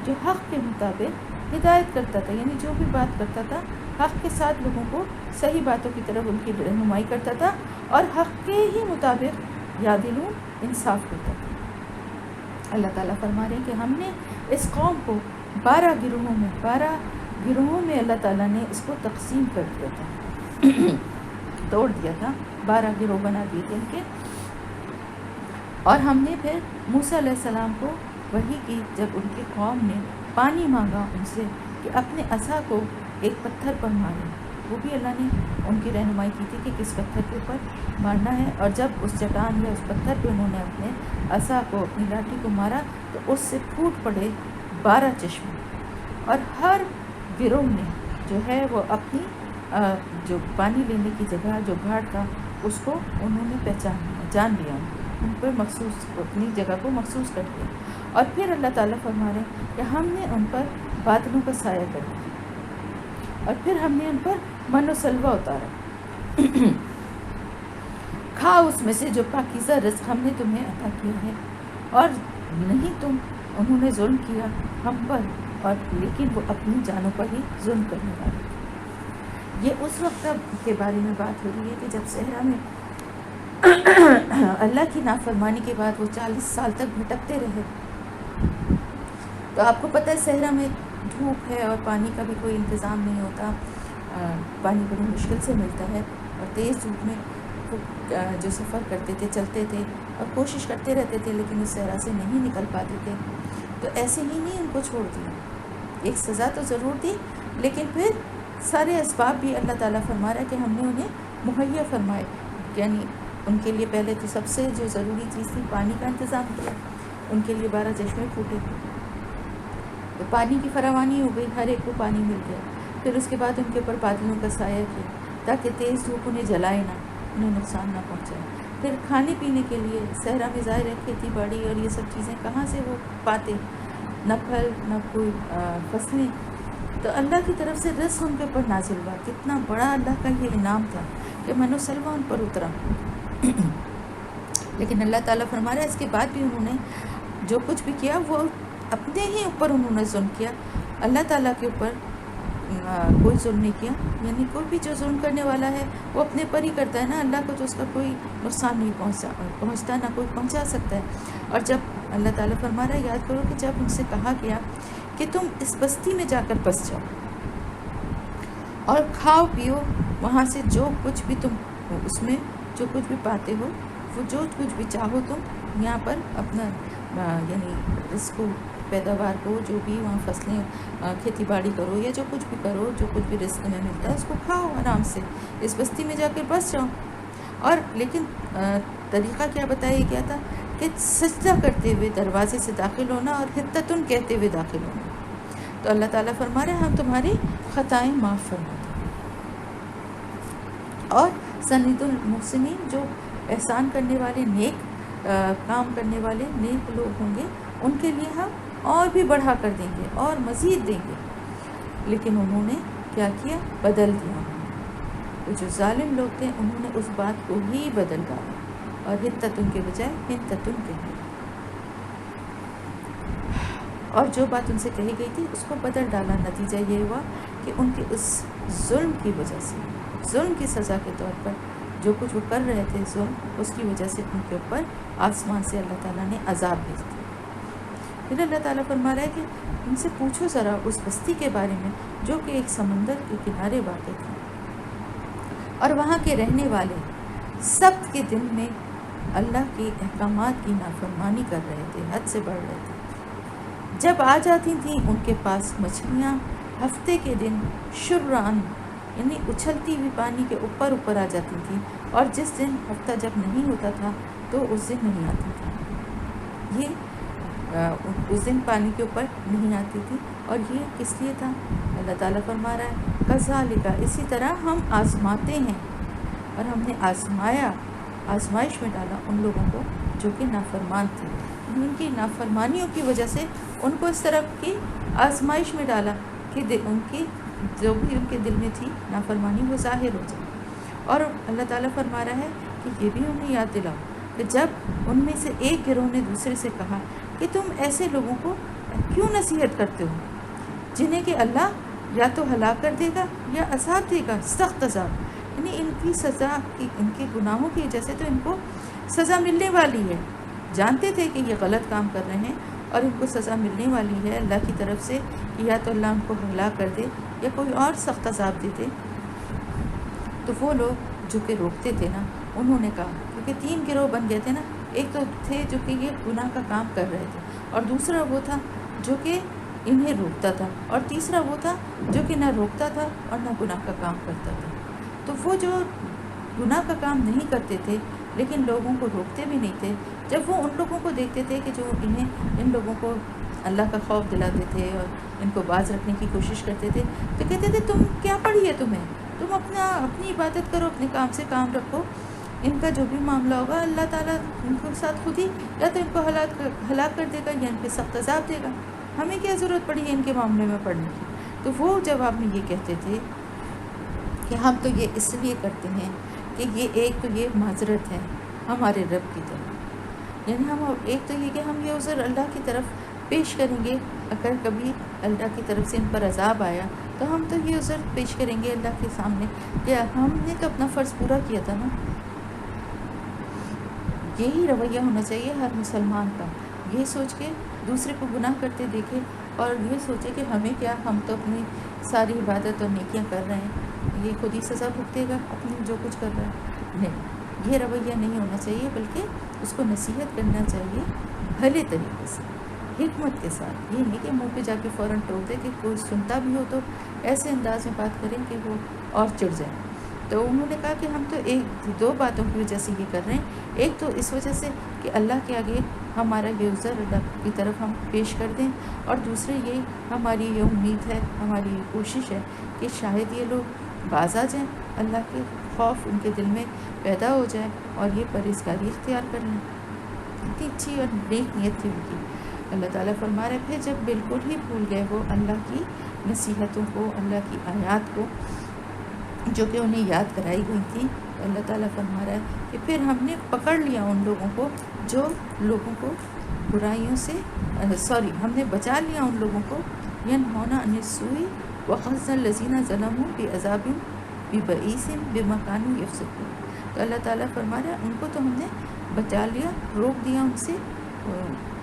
جو حق کے مطابق ہدایت کرتا تھا، یعنی جو بھی بات کرتا تھا حق کے ساتھ لوگوں کو صحیح باتوں کی طرف ان کی رہنمائی کرتا تھا، اور حق کے ہی مطابق یعدلون، انصاف کرتا تھا۔ اللہ تعالیٰ فرما رہے ہیں کہ ہم نے اس قوم کو 12 گروہوں میں اللہ تعالیٰ نے اس کو تقسیم کر دیا تھا، توڑ دیا تھا، 12 گروہ بنا دیے تھے ان کے، اور ہم نے پھر موسیٰ علیہ السلام کو وحی کی جب ان کی قوم نے پانی مانگا ان سے کہ اپنے عصا کو ایک پتھر پر مارے، وہ بھی اللہ نے ان کی رہنمائی کی تھی کہ کس پتھر کے اوپر مارنا ہے، اور جب اس چٹان یا اس پتھر پہ انہوں نے اپنے عصا کو، اپنی لاٹھی کو مارا تو اس سے پھوٹ پڑے 12 چشمے، اور ہر گروہ نے جو ہے وہ اپنی جو پانی لینے کی جگہ جو گھاٹ تھا اس کو انہوں نے جان لیا، ان پر مخصوص اپنی جگہ کو مخصوص کر دیا، اور پھر اللہ تعالیٰ فرما رہے ہیں کہ ہم نے ان پر بادلوں کا سایہ کر دیا، اور پھر ہم نے ان پر من و سلوہ اتارا، کھا اس میں سے جو پاکیزہ رزق ہم نے تمہیں عطا کیا ہے، اور نہیں انہوں نے ظلم کیا ہم پر، اور لیکن وہ اپنی جانوں پر ہی ظلم کرنے والے تھے۔ یہ اس وقت کے بارے میں بات ہو رہی ہے کہ جب صحرا میں اللہ کی نافرمانی کے بعد وہ 40 سال تک بھٹکتے رہے، تو آپ کو پتہ ہے صحرا میں دھوپ ہے اور پانی کا بھی کوئی انتظام نہیں ہوتا، پانی بڑی مشکل سے ملتا ہے، اور تیز دھوپ میں جو سفر کرتے تھے، چلتے تھے اور کوشش کرتے رہتے تھے لیکن اس صحرا سے نہیں نکل پاتے تھے، تو ایسے ہی نہیں ان کو چھوڑ دیا، ایک سزا تو ضرور دی، لیکن پھر سارے اسباب بھی اللہ تعالیٰ فرما رہا ہے کہ ہم نے انہیں مہیا فرمائے، یعنی ان کے لیے پہلے تو سب سے جو ضروری چیز تھی پانی کا انتظام کیا، ان کے لیے 12 چشمے پھوٹے، تو پانی کی فراوانی ہو گئی، ہر ایک کو پانی مل گیا، پھر اس کے بعد ان کے اوپر بادلوں کا سایہ کیا تاکہ تیز دھوپ انہیں جلائے نہ، انہیں نقصان نہ پہنچائے، پھر کھانے پینے کے لیے صحرا میں ظاہر ہے کھیتی باڑی اور یہ سب چیزیں کہاں سے وہ پاتے، نہ پھل نہ کوئی فصلیں، تو اللہ کی طرف سے رزق ان کے اوپر نازل ہوا، کتنا بڑا اللہ کا یہ انعام تھا کہ من و سلوہ ان پر اترا، لیکن اللہ تعالیٰ فرما رہا ہے اس کے بعد بھی انہوں نے جو کچھ بھی کیا وہ اپنے ہی اوپر انہوں نے ظلم کیا، اللہ تعالیٰ کے اوپر کوئی ظلم نہیں کیا، یعنی کوئی بھی جو ظلم کرنے والا ہے وہ اپنے پر ہی کرتا ہے نا، اللہ کو تو اس کا کوئی نقصان نہیں پہنچتا، نہ کوئی پہنچا سکتا ہے، اور جب اللہ تعالیٰ فرما رہا ہے یاد کرو کہ جب ان سے کہا گیا کہ تم اس بستی میں جا کر بس جاؤ اور کھاؤ پیو وہاں سے جو کچھ بھی تم اس میں جو کچھ بھی پاتے ہو، وہ جو کچھ بھی چاہو تم یہاں پر اپنا یعنی رزق کو، پیداوار کو، جو بھی وہاں فصلیں کھیتی باڑی کرو یا جو کچھ بھی کرو، جو کچھ بھی رزق میں ملتا ہے اس کو کھاؤ آرام سے، اس بستی میں جا کر بس جاؤ، اور لیکن طریقہ کیا بتایا گیا تھا کہ سجدہ کرتے ہوئے دروازے سے داخل ہونا اور حتتن کہتے ہوئے داخل ہونا، تو اللہ تعالیٰ فرما رہے ہیں ہم تمہاری خطائیں معاف فرما دیں، اور سند المحسنین، جو احسان کرنے والے، نیک کام کرنے والے نیک لوگ ہوں گے ان کے لیے ہم اور بھی بڑھا کر دیں گے اور مزید دیں گے، لیکن انہوں نے کیا کیا، بدل دیا، تو جو ظالم لوگ تھے انہوں نے اس بات کو ہی بدل ڈالا اور حتتن کے بجائے ہنتتن کہنے لگے، اور جو بات ان سے کہی گئی تھی اس کو بدل ڈالا۔ نتیجہ یہ ہوا کہ ان کے اس ظلم کی وجہ سے، ظلم کی سزا کے طور پر جو کچھ وہ کر رہے تھے ظلم، اس کی وجہ سے ان کے اوپر آسمان سے اللہ تعالیٰ نے عذاب بھیج دیا۔ پھر اللہ تعالیٰ فرما رہا ہے کہ ان سے پوچھو ذرا اس بستی کے بارے میں جو کہ ایک سمندر کے کنارے واقع تھی، اور وہاں کے رہنے والے سبت کے دن میں اللہ کے احکامات کی نافرمانی کر رہے تھے، حد سے بڑھ رہے تھے۔ جب آ جاتی تھیں ان کے پاس مچھلیاں ہفتے کے دن شرعاً، یعنی اچھلتی ہوئی پانی کے اوپر آ جاتی تھیں، اور جس دن ہفتہ جب نہیں ہوتا تھا تو اس دن نہیں آتی تھی، یہ اس دن پانی کے اوپر نہیں آتی تھی۔ اور یہ کس لیے تھا؟ اللہ تعالیٰ فرما رہا ہے کذالک، اسی طرح ہم آزماتے ہیں، اور ہم نے آزمائش میں ڈالا ان لوگوں کو جو کہ نافرمان تھے، ان کی نافرمانیوں کی وجہ سے ان کو اس طرح کی آزمائش میں ڈالا کہ ان کی جو بھی ان کے دل میں تھی نافرمانی وہ ظاہر ہو جائے۔ اور اللہ تعالیٰ فرما رہا ہے کہ یہ بھی انہیں یاد دلاؤ کہ جب ان میں سے ایک گروہ نے دوسرے سے کہا کہ تم ایسے لوگوں کو کیوں نصیحت کرتے ہو جنہیں کہ اللہ یا تو ہلاک کر دے گا یا عذاب دے گا، سخت عذاب، یعنی ان کی سزا ان کے گناہوں کی وجہ سے تو ان کو سزا ملنے والی ہے، جانتے تھے کہ یہ غلط کام کر رہے ہیں اور ان کو سزا ملنے والی ہے اللہ کی طرف سے کہ یا تو اللہ ان کو ہلاک کر دے یا کوئی اور سخت عذاب دے دے۔ تو وہ لوگ جو کہ روکتے تھے نا، انہوں نے کہا، کیونکہ 3 گروہ بن گئے تھے نا، ایک تو تھے جو کہ یہ گناہ کا کام کر رہے تھے، اور دوسرا وہ تھا جو کہ انہیں روکتا تھا، اور تیسرا وہ تھا جو کہ نہ روکتا تھا اور نہ گناہ کا کام کرتا تھا۔ تو وہ جو گناہ کا کام نہیں کرتے تھے لیکن لوگوں کو روکتے بھی نہیں تھے، جب وہ ان لوگوں کو دیکھتے تھے کہ جو ان لوگوں کو اللہ کا خوف دلاتے تھے اور ان کو باز رکھنے کی کوشش کرتے تھے، تو کہتے تھے تم کیا پڑھی ہے تم اپنی عبادت کرو، اپنے کام سے کام رکھو، ان کا جو بھی معاملہ ہوگا اللہ تعالیٰ ان کے ساتھ خود ہی یا تو ان کو ہلاک کر دے گا یا ان پہ سخت عذاب دے گا، ہمیں کیا ضرورت پڑی ہے ان کے معاملے میں پڑھنے کی۔ تو وہ جواب میں یہ کہتے تھے کہ ہم تو یہ اس لیے کرتے ہیں کہ یہ معذرت ہے ہمارے رب کی طرف، یعنی ہم ایک تو یہ کہ ہم یہ عذر اللہ کی طرف پیش کریں گے، اگر کبھی اللہ کی طرف سے ان پر عذاب آیا تو ہم تو یہ عذر پیش کریں گے اللہ کے سامنے کہ ہم نے تو اپنا فرض پورا کیا تھا نا۔ یہی رویہ ہونا چاہیے ہر مسلمان کا، یہ سوچ کے دوسرے کو گناہ کرتے دیکھے اور یہ سوچے کہ ہمیں کیا، ہم تو اپنی ساری عبادت اور نیکیاں کر رہے ہیں، یہ خود ہی سزا بھگتے گا اپنی جو کچھ کر رہا ہے۔ نہیں، یہ رویہ نہیں ہونا چاہیے، بلکہ اس کو نصیحت کرنا چاہیے بھلے طریقے سے، حکمت کے ساتھ، یہ نہیں کہ منہ پہ جا کے فوراً ٹوک دے، کہ کوئی سنتا بھی ہو تو ایسے انداز میں بات کریں کہ وہ اور چڑھ جائیں۔ تو انہوں نے کہا کہ ہم تو 2 باتوں کی وجہ سے یہ کر رہے ہیں، ایک تو اس وجہ سے کہ اللہ کے آگے ہمارا یہ عذر اللہ کی طرف ہم پیش کر دیں، اور دوسرے یہ ہماری یہ امید ہے، ہماری یہ کوشش ہے کہ شاید یہ لوگ باز آ جائیں، اللہ کے خوف ان کے دل میں پیدا ہو جائے اور یہ پرہیزگاری اختیار کر لیں۔ اتنی اچھی اور نیک نیت تھی ان کی۔ اللہ تعالیٰ فرما رہے پھر جب بالکل ہی بھول گئے وہ اللہ کی نصیحتوں کو، اللہ کی آیات کو جو کہ انہیں یاد کرائی گئی تھی، اللہ تعالیٰ فرما رہا ہے کہ پھر ہم نے پکڑ لیا ان لوگوں کو جو لوگوں کو برائیوں سے ہم نے بچا لیا ان لوگوں کو، ینہون عن السوء وأخذنا الذین ظلموا بعذاب ببئیس بما کانوا یفسقون۔ تو اللہ تعالیٰ فرما رہا ہے ان کو تو ہم نے بچا لیا، روک دیا ان سے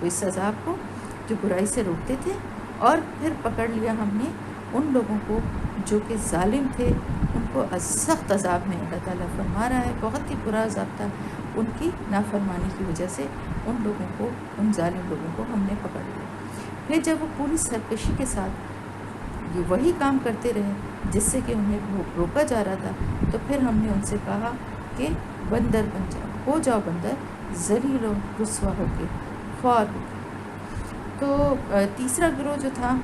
اس عذاب کو جو برائی سے روکتے تھے، اور پھر پکڑ لیا ہم نے ان لوگوں کو جو کہ ظالم تھے، ان کو سخت عذاب میں اللہ تعالیٰ فرما رہا ہے، بہت ہی برا عذاب تھا ان کی نافرمانی کی وجہ سے، ان لوگوں کو، ان ظالم لوگوں کو ہم نے پکڑ لیا۔ پھر جب وہ پوری سرکشی کے ساتھ یہ وہی کام کرتے رہے جس سے کہ انہیں روکا جا رہا تھا، تو پھر ہم نے ان سے کہا کہ بندر بن جاؤ، ہو جاؤ بندر، ذلیل و رسوا ہو کے، خوار ہو کے۔ تو تیسرا گروہ جو تھا،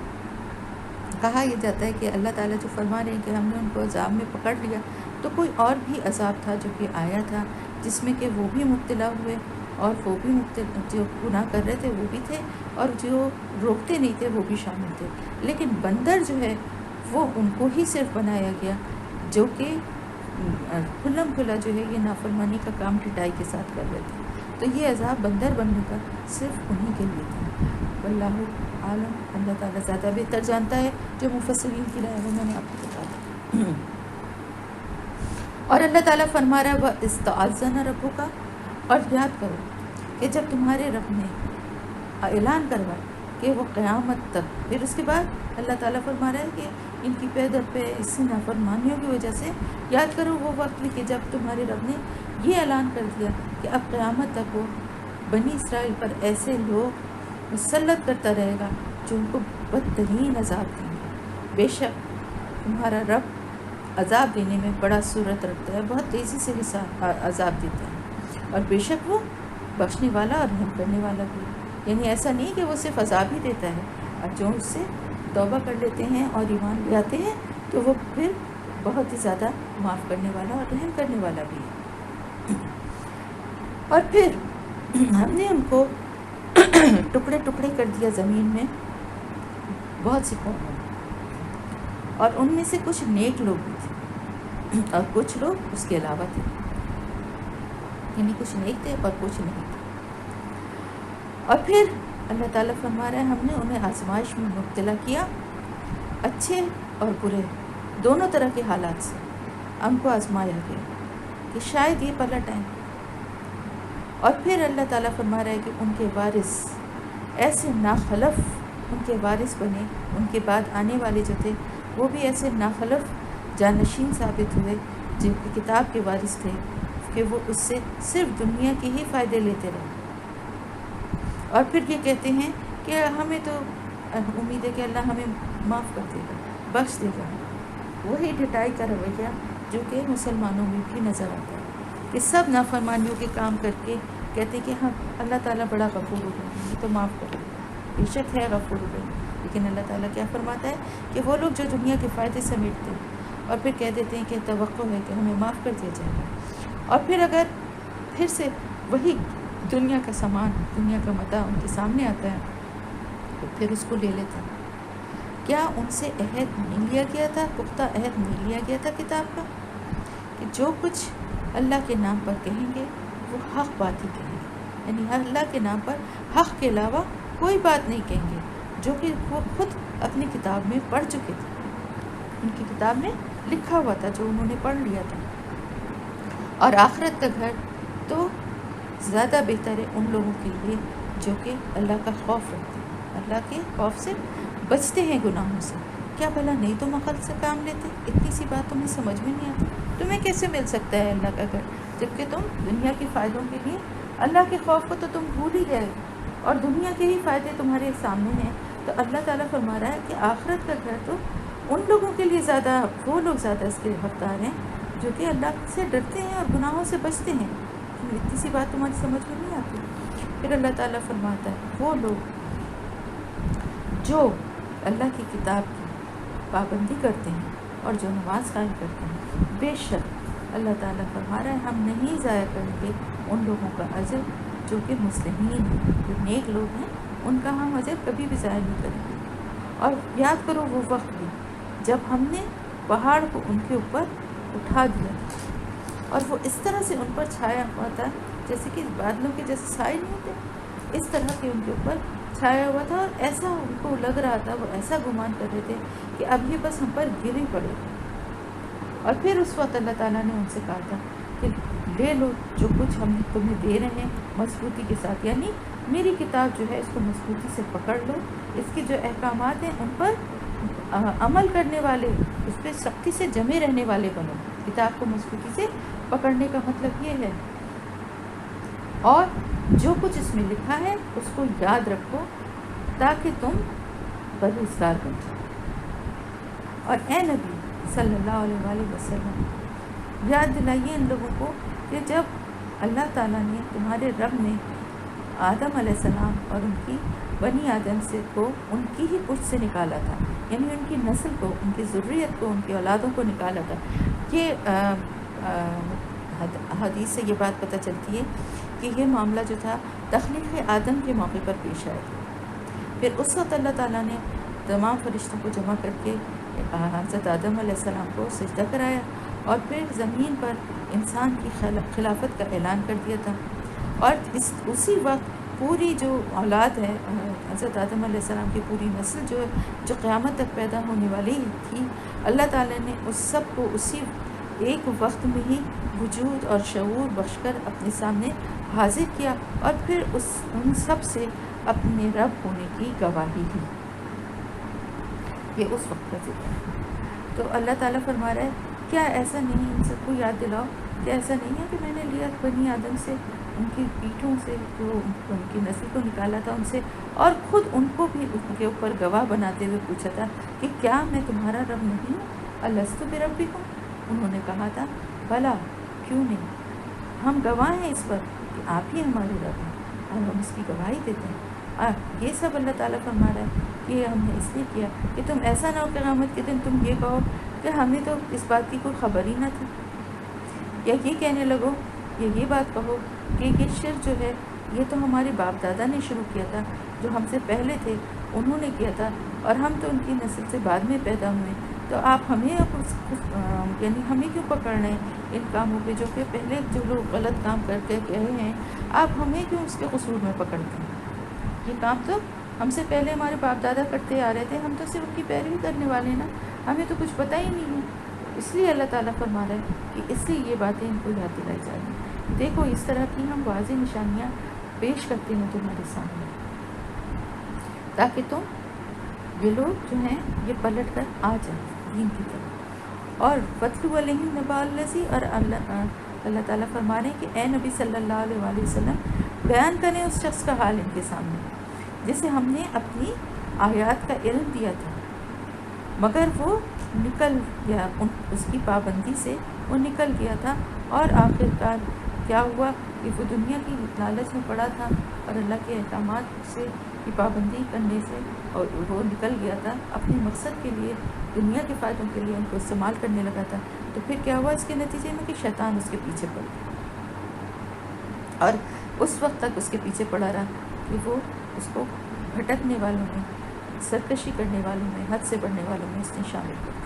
کہا یہ جاتا ہے کہ اللہ تعالیٰ جو فرما رہے ہیں کہ ہم نے ان کو عذاب میں پکڑ لیا، تو کوئی اور بھی عذاب تھا جو کہ آیا تھا جس میں کہ وہ بھی مبتلا ہوئے، اور وہ بھی جو گناہ کر رہے تھے وہ بھی تھے، اور جو روکتے نہیں تھے وہ بھی شامل تھے۔ لیکن بندر جو ہے وہ ان کو ہی صرف بنایا گیا جو کہ کھلم کھلا جو ہے یہ نافرمانی کا کام ٹھٹائی کے ساتھ کر رہے تھے. تو یہ عذاب بندر بننے کا صرف انہی کے لیے تھا. واللہ عالم، اللہ تعالیٰ زیادہ بہتر جانتا ہے. جو مفسرین کی رائے ہے میں نے آپ کو بتا دی. اور اللہ تعالیٰ فرما رہا ہے وَإِسْتَعَذَّنَ رَبُّكَ، اور یاد کرو کہ جب تمہارے رب نے اعلان کروا کہ وہ قیامت تک، پھر اس کے بعد اللہ تعالیٰ فرما رہا ہے کہ ان کی پے در پہ اسی نافرمانیوں کی وجہ سے یاد کرو وہ وقت کہ جب تمہارے رب نے یہ اعلان کر دیا کہ اب قیامت تک وہ بنی اسرائیل پر ایسے لوگ مسلط کرتا رہے گا جو ان کو بدترین عذاب دیں گے. بے شک تمہارا رب عذاب دینے میں بڑا صورت رکھتا ہے، بہت تیزی سے عذاب دیتا ہے، اور بے شک وہ بخشنے والا اور رحم کرنے والا بھی. یعنی ایسا نہیں کہ وہ صرف عذاب ہی دیتا ہے، اور جو اس سے توبہ کر لیتے ہیں اور ایمان لے آتے ہیں تو وہ پھر بہت ہی زیادہ معاف کرنے والا اور رحم کرنے والا بھی ہے. اور پھر ہم نے ان کو ٹکڑے ٹکڑے کر دیا زمین میں بہت سی قوموں میں، اور ان میں سے کچھ نیک لوگ بھی تھے اور کچھ لوگ اس کے علاوہ تھے. یعنی کچھ نیک تھے اور کچھ نہیں تھے. اور پھر اللہ تعالیٰ فرما رہا ہے ہم نے انہیں آزمائش میں مبتلا کیا، اچھے اور برے دونوں طرح کے حالات سے ہم کو آزمایا گیا کہ شاید یہ پلٹ آئیں. اور پھر اللہ تعالیٰ فرما رہا ہے کہ ان کے وارث ایسے ناخلف ان کے وارث بنے، ان کے بعد آنے والے جو تھے وہ بھی ایسے ناخلف جانشین ثابت ہوئے جن کی کتاب کے وارث تھے کہ وہ اس سے صرف دنیا کے ہی فائدے لیتے رہے. اور پھر یہ کہتے ہیں کہ ہمیں تو امید ہے کہ اللہ ہمیں معاف کر دے گا، بخش دے گا. وہی ڈٹائی کا رویہ جو کہ مسلمانوں میں بھی نظر آتا ہے کہ سب نافرمانیوں کے کام کر کے کہتے ہیں کہ ہاں اللہ تعالیٰ بڑا غفور الرحیم ہے تو معاف کر دے گا. بے شک ہے غفور الرحیم، لیکن اللہ تعالیٰ کیا فرماتا ہے کہ وہ لوگ جو دنیا کے فائدے سمیٹتے ہیں اور پھر کہہ دیتے ہیں کہ توقع ہے کہ ہمیں معاف کر دیا جائے گا، اور پھر اگر پھر سے وہی دنیا کا سامان، دنیا کا متاع ان کے سامنے آتا ہے تو پھر اس کو لے لیتے ہیں. کیا ان سے عہد نہیں لیا گیا تھا، پختہ عہد نہیں لیا گیا تھا کتاب کا کہ جو کچھ اللہ کے نام پر کہیں گے وہ حق بات ہی کہیں گے. یعنی اللہ کے نام پر حق کے علاوہ کوئی بات نہیں کہیں گے، جو کہ وہ خود اپنی کتاب میں پڑھ چکے تھے. ان کی کتاب میں لکھا ہوا تھا جو انہوں نے پڑھ لیا تھا. اور آخرت کا گھر تو زیادہ بہتر ہے ان لوگوں کے لیے جو کہ اللہ کا خوف رکھتے ہیں، اللہ کے خوف سے بچتے ہیں گناہوں سے. کیا بھلا نہیں تم عقل سے کام لیتے؟ اتنی سی بات تمہیں سمجھ میں نہیں آتی؟ تمہیں کیسے مل سکتا ہے اللہ کا گھر جبکہ تم دنیا کے فائدوں کے لیے اللہ کے خوف کو تو تم بھول ہی گئے اور دنیا کے ہی فائدے تمہارے سامنے ہیں. تو اللہ تعالیٰ فرما رہا ہے کہ آخرت کا گھر تو ان لوگوں کے لیے زیادہ، وہ لوگ زیادہ اس کے حقدار ہیں جو کہ اللہ سے ڈرتے ہیں اور گناہوں سے بچتے ہیں. اتنی سی بات تمہاری سمجھ میں نہیں آتی؟ پھر اللہ تعالیٰ فرماتا ہے وہ لوگ جو اللہ کی کتاب کی پابندی کرتے ہیں اور جو نماز قائم کرتے ہیں، بے شک اللہ تعالیٰ فرما رہا ہے ہم نہیں ضائع کریں گے ان لوگوں کا اجر جو کہ مصلحین ہیں، جو نیک لوگ ہیں، ان کا ہم اجر کبھی بھی ضائع نہیں کریں گے. اور یاد کرو وہ وقت بھی جب ہم نے پہاڑ کو ان کے اوپر اٹھا دیا اور وہ اس طرح سے ان پر چھایا ہوا تھا جیسے کہ بادلوں کے جیسے سائے نہیں ہوتے، اس طرح کے ان کے اوپر چھایا ہوا تھا. اور ایسا ان کو لگ رہا تھا، وہ ایسا گمان کر رہے تھے کہ اب یہ بس ہم پر گر ہی پڑے. اور پھر اس وقت اللہ تعالیٰ نے ان سے کہا تھا کہ لے لو جو کچھ ہم تمہیں دے رہے ہیں مضبوطی کے ساتھ، یعنی میری کتاب جو ہے اس کو مضبوطی سے پکڑ لو، اس کے جو احکامات ہیں ان پر عمل کرنے والے، اس پہ سختی سے جمے رہنے والے بنو. کتاب کو مضبوطی سے پکڑنے کا مطلب یہ ہے. اور جو کچھ اس میں لکھا ہے اس کو یاد رکھو تاکہ تم پرہیزگار بن جاؤ. اور اے نبی صلی اللہ علیہ وآلہ وسلم یاد دلائیے ان لوگوں کو کہ جب اللہ تعالیٰ نے، تمہارے رب نے آدم علیہ السلام اور ان کی بنی آدم سے کو ان کی ہی پشت سے نکالا تھا، یعنی ان کی نسل کو، ان کی ذریت کو، ان کی اولادوں کو نکالا تھا. یہ حدیث سے یہ بات پتہ چلتی ہے کہ یہ معاملہ جو تھا تخلیق آدم کے موقع پر پیش آیا تھا. پھر اس وقت اللہ تعالیٰ نے تمام فرشتوں کو جمع کر کے حضرت آدم علیہ السلام کو سجدہ کرایا اور پھر زمین پر انسان کی خلافت کا اعلان کر دیا تھا. اور اسی وقت پوری جو اولاد ہے حضرت آدم علیہ السلام کی پوری نسل جو قیامت تک پیدا ہونے والی تھی، اللہ تعالیٰ نے اس سب کو اسی ایک وقت میں ہی وجود اور شعور بخش کر اپنے سامنے حاضر کیا اور پھر ان سب سے اپنے رب ہونے کی گواہی دی. یہ اس وقت کا ذکر ہے. تو اللہ تعالیٰ فرما رہا ہے کیا ایسا نہیں، ان سب کو یاد دلاؤ، کیا ایسا نہیں ہے کہ میں نے لیا بنی آدم سے، ان کی پیٹھوں سے جو ان کی نسل کو نکالا تھا ان سے، اور خود ان کو بھی ان کے اوپر گواہ بناتے ہوئے پوچھا تھا کہ کیا میں تمہارا رب نہیں ہوں؟ الستُ بربکم؟ انہوں نے کہا تھا بھلا کیوں نہیں، ہم گواہ ہیں اس پر کہ آپ ہی ہمارے رب ہیں اور ہم اس کی گواہی دیتے ہیں. یہ سب اللہ تعالیٰ فرما رہا ہے کہ یہ ہم نے اس لیے کیا کہ تم ایسا نہ ہو قیامت کے دن تم یہ کہو کہ ہمیں تو اس بات کی کوئی خبر ہی نہ تھی، یا یہ کہنے لگو یا یہ بات کہو کہ یہ شرک جو ہے یہ تو ہمارے باپ دادا نے شروع کیا تھا، جو ہم سے پہلے تھے انہوں نے کیا تھا، اور ہم تو ان کی نسل سے بعد میں پیدا ہوئے، تو آپ ہمیں یعنی ہمیں کیوں پکڑ رہے ہیں ان کاموں پہ جو کہ پہلے جو لوگ غلط کام کر کے کہے ہیں، آپ ہمیں کیوں اس کے قصور میں پکڑتے ہیں؟ یہ کام تو ہم سے پہلے ہمارے باپ دادا کرتے آ رہے تھے، ہم تو صرف ان کی پیروی کرنے والے نا، ہمیں تو کچھ پتہ ہی نہیں ہے. اس لیے اللہ تعالیٰ فرما رہا ہے کہ اس لیے یہ باتیں ان کو یاد دلائی جا رہی ہیں. دیکھو اس طرح کی ہم واضح نشانیاں پیش کرتے ہیں تمہارے سامنے، تاکہ تم یہ لوگ جو ہیں یہ پلٹ کر آ جائیں دین کی طرف. اور وَاتْلُ عَلَيْهِمْ نَبَأَ الَّذِي، اور اللہ تعالیٰ فرما رہے ہیں کہ اے نبی صلی اللہ علیہ وسلم بیان کریں اس شخص کا حال ان کے سامنے جسے ہم نے اپنی آیات کا علم دیا تھا، مگر وہ نکل گیا، اس کی پابندی سے وہ نکل گیا تھا، اور آخرکار کیا ہوا کہ وہ دنیا کی لالچ میں پڑا تھا اور اللہ کے احکامات سے کی پابندی کرنے سے، اور وہ نکل گیا تھا اپنے مقصد کے لیے، دنیا کے فائدوں کے لیے ان کو استعمال کرنے لگا تھا. تو پھر کیا ہوا اس کے نتیجے میں کہ شیطان اس کے پیچھے پڑ گیا، اور اس وقت تک اس کے پیچھے پڑا رہا کہ وہ اس کو بھٹکنے والوں میں، سرکشی کرنے والوں میں، حد سے بڑھنے والوں میں اس نے شامل کر دیا.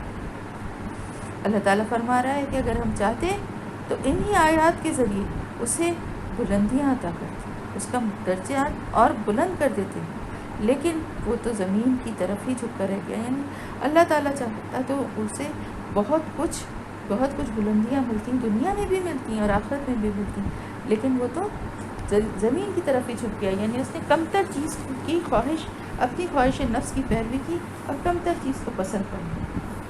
اللہ تعالیٰ فرما رہا ہے کہ اگر ہم چاہتے تو انہی آیات کے ذریعے اسے بلندیاں عطا کرتے، اس کا درجات اور بلند کر دیتے ہیں، لیکن وہ تو زمین کی طرف ہی جھک کر رہ گیا. یعنی اللہ تعالیٰ چاہتا تو اسے بہت کچھ بلندیاں ملتی، دنیا میں بھی ملتی ہیں اور آخرت میں بھی ملتی ہیں، لیکن وہ تو زمین کی طرف ہی جھک گیا. یعنی اس نے کمتر چیز کی خواہش، اپنی خواہش نفس کی پیروی کی اور کمتر چیز کو پسند کر لیا.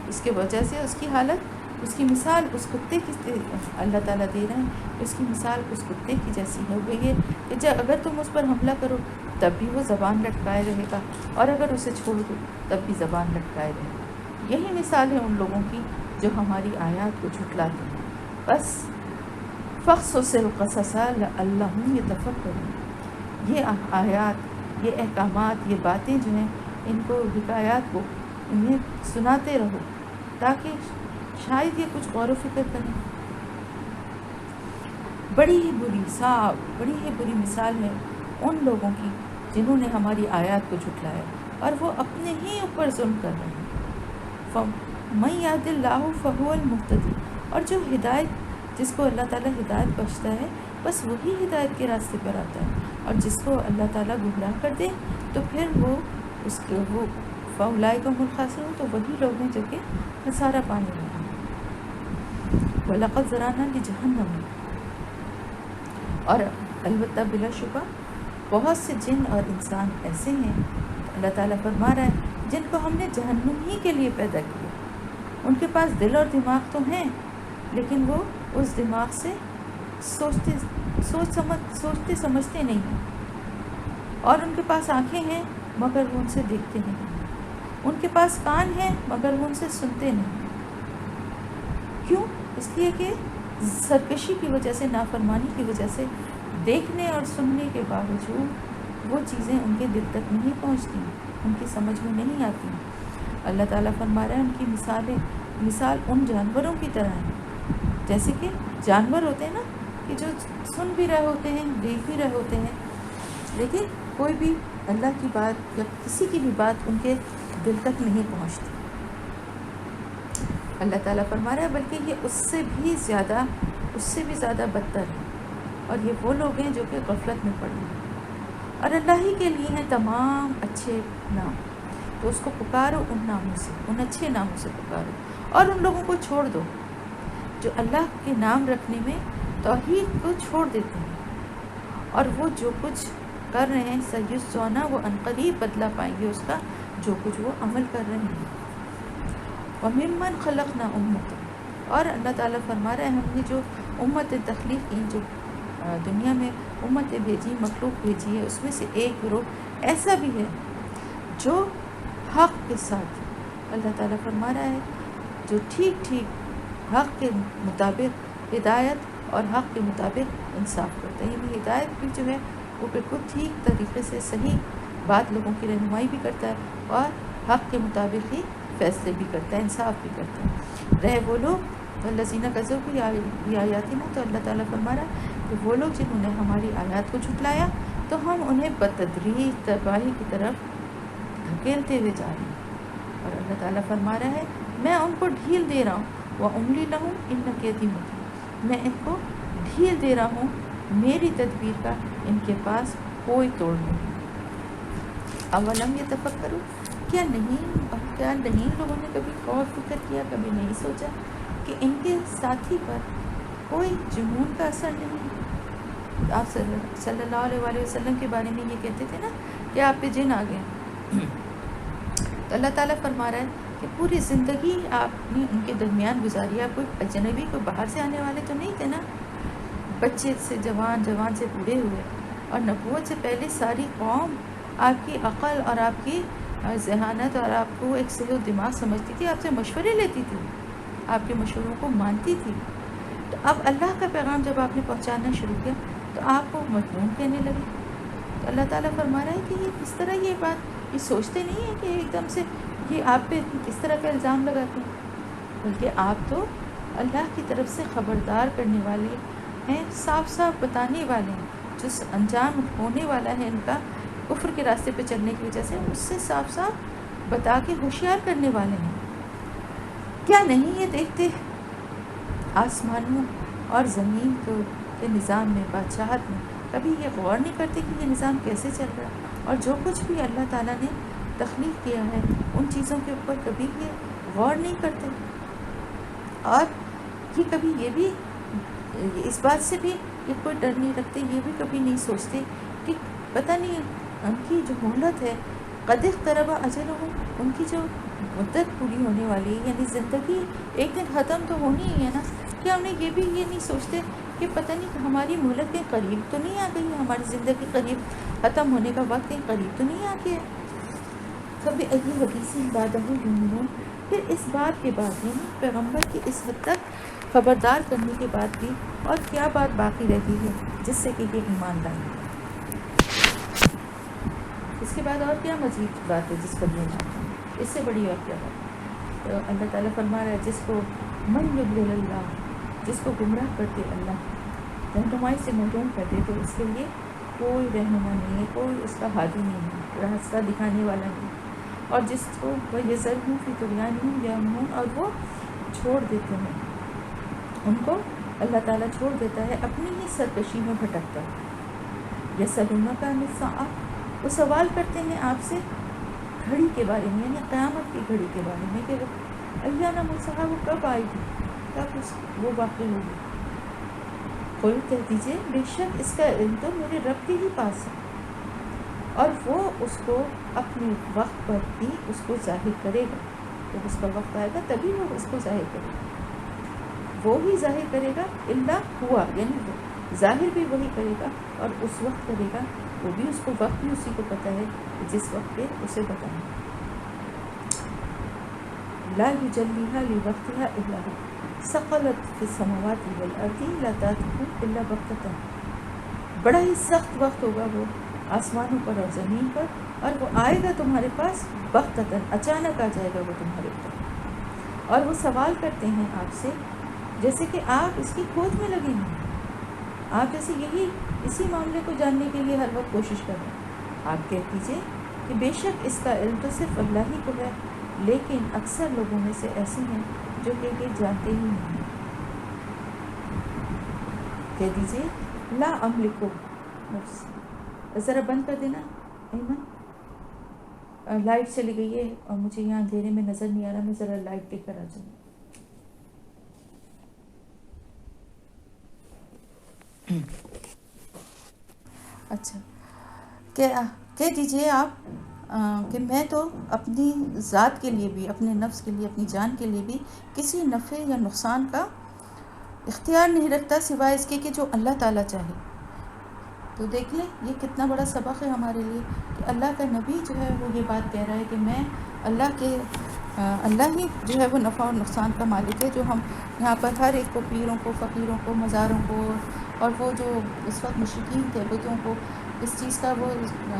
اس کے وجہ سے اس کی حالت، اس کی مثال اس کتے کی اللہ تعالیٰ دے رہے ہیں، اس کی مثال اس کتے کی جیسی ہے. وہ یہ کہ جب اگر تم اس پر حملہ کرو تب بھی وہ زبان لٹکائے رہے گا، اور اگر اسے چھوڑ دو تب بھی زبان لٹکائے رہے گا. یہی مثال ہے ان لوگوں کی جو ہماری آیات کو جھٹلاتے ہیں. بس فَقْصُصِ الْقَصَصَ لَعَلَّهُمْ يَتَفَكَّرُونَ، یہ آیات، یہ احکامات، یہ باتیں جو ہیں ان کو، حکایات کو انہیں سناتے رہو تاکہ شاید یہ کچھ غور و فکر کریں. بڑی ہی بری مثال ہے ان لوگوں کی جنہوں نے ہماری آیات کو جھٹلایا اور وہ اپنے ہی اوپر ظلم کر رہے ہیں. فَمَن يَهْدِ اللَّهُ فَهُوَ الْمُهْتَدِي، اور جو ہدایت، جس کو اللہ تعالیٰ ہدایت بخشتا ہے بس وہی ہدایت کے راستے پر آتا ہے، اور جس کو اللہ تعالیٰ گمراہ کر دے تو پھر وہ فَأُولَٰئِکَ هُمُ الْخَاسِرُونَ، تو وہی لوگ ہیں جو کہ خسارہ پانے والے ہیں. وَلَقَدْ ذَرَأْنَا لِجَهَنَّمَ، اور البتہ بلا شبہ بہت سے جن اور انسان ایسے ہیں، اللہ تعالیٰ فرما رہا ہے، جن کو ہم نے جہنم ہی کے لیے پیدا کیا. ان کے پاس دل اور دماغ تو ہیں، لیکن وہ اس دماغ سے سوچتے سمجھتے نہیں ہیں، اور ان کے پاس آنکھیں ہیں مگر وہ ان سے دیکھتے نہیں، ان کے پاس کان ہیں مگر وہ ان سے سنتے نہیں. کیوں؟ اس لیے کہ سرکشی کی وجہ سے، نافرمانی کی وجہ سے دیکھنے اور سننے کے باوجود وہ چیزیں ان کے دل تک نہیں پہنچتی، ان کی سمجھ میں نہیں آتی. اللہ تعالیٰ فرما رہا ہے ان کی مثال ان جانوروں کی طرح ہے، جیسے کہ جانور ہوتے ہیں نا کہ جو سن بھی رہے ہوتے ہیں، دیکھ بھی رہے ہوتے ہیں، لیکن کوئی بھی اللہ کی بات یا کسی کی بھی بات ان کے دل تک نہیں پہنچتی. اللہ تعالیٰ فرما رہا ہے بلکہ یہ اس سے بھی زیادہ بدتر ہے، اور یہ وہ لوگ ہیں جو کہ غفلت میں پڑے ہیں، اور اللہ ہی کے لیے ہیں تمام اچھے نام، تو اس کو پکارو ان ناموں سے، ان اچھے ناموں سے پکارو، اور ان لوگوں کو چھوڑ دو جو اللہ کے نام رکھنے میں توحید کو چھوڑ دیتے ہیں، اور وہ جو کچھ کر رہے ہیں سیجزون، وہ عنقریب بدلہ پائیں گے اس کا جو کچھ وہ عمل کر رہے ہیں۔ وَمِمَّنْ خَلَقْنَا أُمَّةً، اور اللہ تعالیٰ فرما رہے ہیں ہم نے جو امت تخلیق کی، جو دنیا میں امتیں بھیجی، مخلوق بھیجی ہے، اس میں سے ایک گروہ ایسا بھی ہے جو حق کے ساتھ، اللہ تعالیٰ فرما رہا ہے جو ٹھیک حق کے مطابق ہدایت اور حق کے مطابق انصاف کرتا ہے، یعنی ہدایت بھی جو ہے وہ بالکل ٹھیک طریقے سے صحیح بات لوگوں کی رہنمائی بھی کرتا ہے، اور حق کے مطابق ہی فیصلے بھی کرتا ہے، انصاف بھی کرتا ہے۔ رہے وہ لوگ الذین کذبوا بآیاتنا، تو اللہ تعالیٰ فرما رہا ہے کہ وہ لوگ جنہوں نے ہماری آیات کو جھٹلایا تو ہم انہیں بتدریج تباہی کی طرف دھکیلتے ہوئے جا رہے ہیں، اور اللہ تعالیٰ فرما رہا ہے میں ان کو ڈھیل دے رہا ہوں، وَأُمْلِي لَهُمْ إِنَّ كَيْدِي مَتِينٌ، میں ان کو ڈھیل دے رہا ہوں، میری تدبیر کا ان کے پاس کوئی توڑ نہیں۔ اولم یتفکروا، کیا نہیں لوگوں نے کبھی غور فکر کیا، کبھی نہیں سوچا کہ ان کے ساتھی پر کوئی جنون کا اثر نہیں؟ آپ صلی اللہ علیہ وسلم کے بارے میں یہ کہتے تھے نا کہ آپ پہ جن آ گئے، تو اللہ تعالیٰ فرما رہا ہے کہ پوری زندگی آپ نے ان کے درمیان گزاری، آپ کوئی اجنبی، کوئی باہر سے آنے والے تو نہیں تھے نا، بچے سے جوان، جوان سے بوڑھے ہوئے، اور نبوت سے پہلے ساری قوم آپ کی عقل اور آپ کی ذہانت اور آپ کو ایک صحیح دماغ سمجھتی تھی، آپ سے مشورے لیتی تھی، آپ کے مشوروں کو مانتی تھی۔ تو اب اللہ کا پیغام جب آپ نے پہنچانا شروع کیا تو آپ کو مجنون کہنے لگے۔ تو اللہ تعالیٰ فرما رہا ہے کہ یہ کس طرح یہ بات، یہ سوچتے نہیں ہیں کہ ایک دم سے یہ آپ پہ کس طرح کا الزام لگاتے ہیں، بلکہ آپ تو اللہ کی طرف سے خبردار کرنے والے ہیں، صاف صاف بتانے والے ہیں، جو انجام ہونے والا ہے ان کا کفر کے راستے پہ چلنے کی وجہ سے، اس سے صاف صاف بتا کے ہوشیار کرنے والے ہیں۔ کیا نہیں یہ دیکھتے آسمانوں اور زمین کے نظام میں، بادشاہت میں، کبھی یہ غور نہیں کرتے کہ یہ نظام کیسے چل رہا ہے، اور جو کچھ بھی اللہ تعالیٰ نے تخلیق کیا ہے ان چیزوں کے اوپر کبھی یہ غور نہیں کرتے، اور یہ کبھی یہ بھی اس بات سے بھی یہ کوئی ڈر نہیں رکھتے، یہ بھی کبھی نہیں سوچتے کہ پتہ نہیں ان کی جو مہلت ہے قد اقترب اجلہم، ان کی جو مدت پوری ہونے والی ہے، یعنی زندگی ایک دن ختم تو ہونی ہی ہے نا، کیا انہیں یہ بھی یہ نہیں سوچتے کہ پتہ نہیں کہ ہماری مہلت کہیں قریب تو نہیں آ گئی ہے، ہماری زندگی قریب ختم ہونے کا وقت کہیں قریب تو نہیں آ گیا ہے۔ کبھی ایسی حدیث بادہ یؤمنون، پھر اس بات کے بعد یعنی پیغمبر کی اس حد تک خبردار کرنے کے بعد بھی اور کیا بات باقی رہتی ہے جس سے کہ یہ ایمان لائیں گے؟ اس کے بعد اور کیا مزید بات ہے جس پر یہ مانتے ہیں؟ اس سے بڑی اور کیا بات ہے؟ تو اللہ تعالیٰ فرما رہا ہے جس کو من یضلل اللہ، جس کو گمراہ کرتے اللہ رہنمائی سے محروم کر دے، تو اس کے لیے کوئی رہنما نہیں ہے، کوئی اس کا ہادی نہیں ہے، راستہ دکھانے والا نہیں، اور جس کو وہ یذرہم فی طغیانہم یعمہون، اور وہ چھوڑ دیتے ہیں ان کو، اللہ تعالیٰ چھوڑ دیتا ہے اپنی ہی سرکشی میں بھٹکتا ہے۔ یسألونک عن الساعۃ، وہ سوال کرتے ہیں آپ سے گھڑی کے بارے میں، یعنی قیامت کی گھڑی کے بارے میں، کہ وہ ایان مرساہا، وہ کب آئے گی، کب وہ واقع ہوگی۔ قل کہہ دیجیے بے شک اس کا علم تو میرے رب کے ہی پاس ہے، اور وہ اس کو اپنے وقت پر ہی اس کو ظاہر کرے گا، جب اس کا وقت آئے گا تبھی وہ اس کو ظاہر کرے گا، وہ ہی ظاہر کرے گا، الا ہوا، یعنی وہ ظاہر بھی وہی کرے گا اور اس وقت کرے گا، وہ بھی اس کو وقت بھی اسی کو پتہ ہے جس وقت پہ اسے بتائیں۔ لا یجلیھا لوقتھا الا هو ثقلت فی السماوات والارض لا تأتیکم الا بغتۃ، بڑا ہی سخت وقت ہوگا وہ آسمانوں پر اور زمین پر، اور وہ آئے گا تمہارے پاس بغتۃ، اچانک آ جائے گا وہ تمہارے اوپر، اور وہ سوال کرتے ہیں آپ سے جیسے کہ آپ اس کی کھوج میں لگے ہیں، آپ جیسے یہی اسی معاملے کو جاننے کے لیے ہر وقت کوشش کر رہے ہیں۔ آپ کہہ دیجیے کہ بے شک اس کا علم تو صرف اللہ ہی کو ہے، لیکن اکثر لوگوں میں سے ایسے ہیں جو کہ جانتے ہی نہیں. کہہ دیجیے لا املکو نفسی. ذرا بند کر دینا ایمن. لائٹ چلی گئی ہے اور مجھے یہاں اندھیرے میں نظر نہیں آ رہا. میں ذرا لائٹ لے کر آ جاؤں. اچھا کہہ دیجیے آپ کہ میں تو اپنی ذات کے لیے بھی، اپنے نفس کے لیے، اپنی جان کے لیے بھی کسی نفع یا نقصان کا اختیار نہیں رکھتا سوائے اس کے کہ جو اللہ تعالیٰ چاہے. تو دیکھ لیں یہ کتنا بڑا سبق ہے ہمارے لیے کہ اللہ کا نبی جو ہے وہ یہ بات کہہ رہا ہے کہ میں اللہ ہی جو ہے وہ نفع اور نقصان کا مالک ہے. جو ہم یہاں پر ہر ایک کو، پیروں کو، فقیروں کو، مزاروں کو، اور وہ جو اس وقت مشرکین تھے بتوں کو اس چیز کا وہ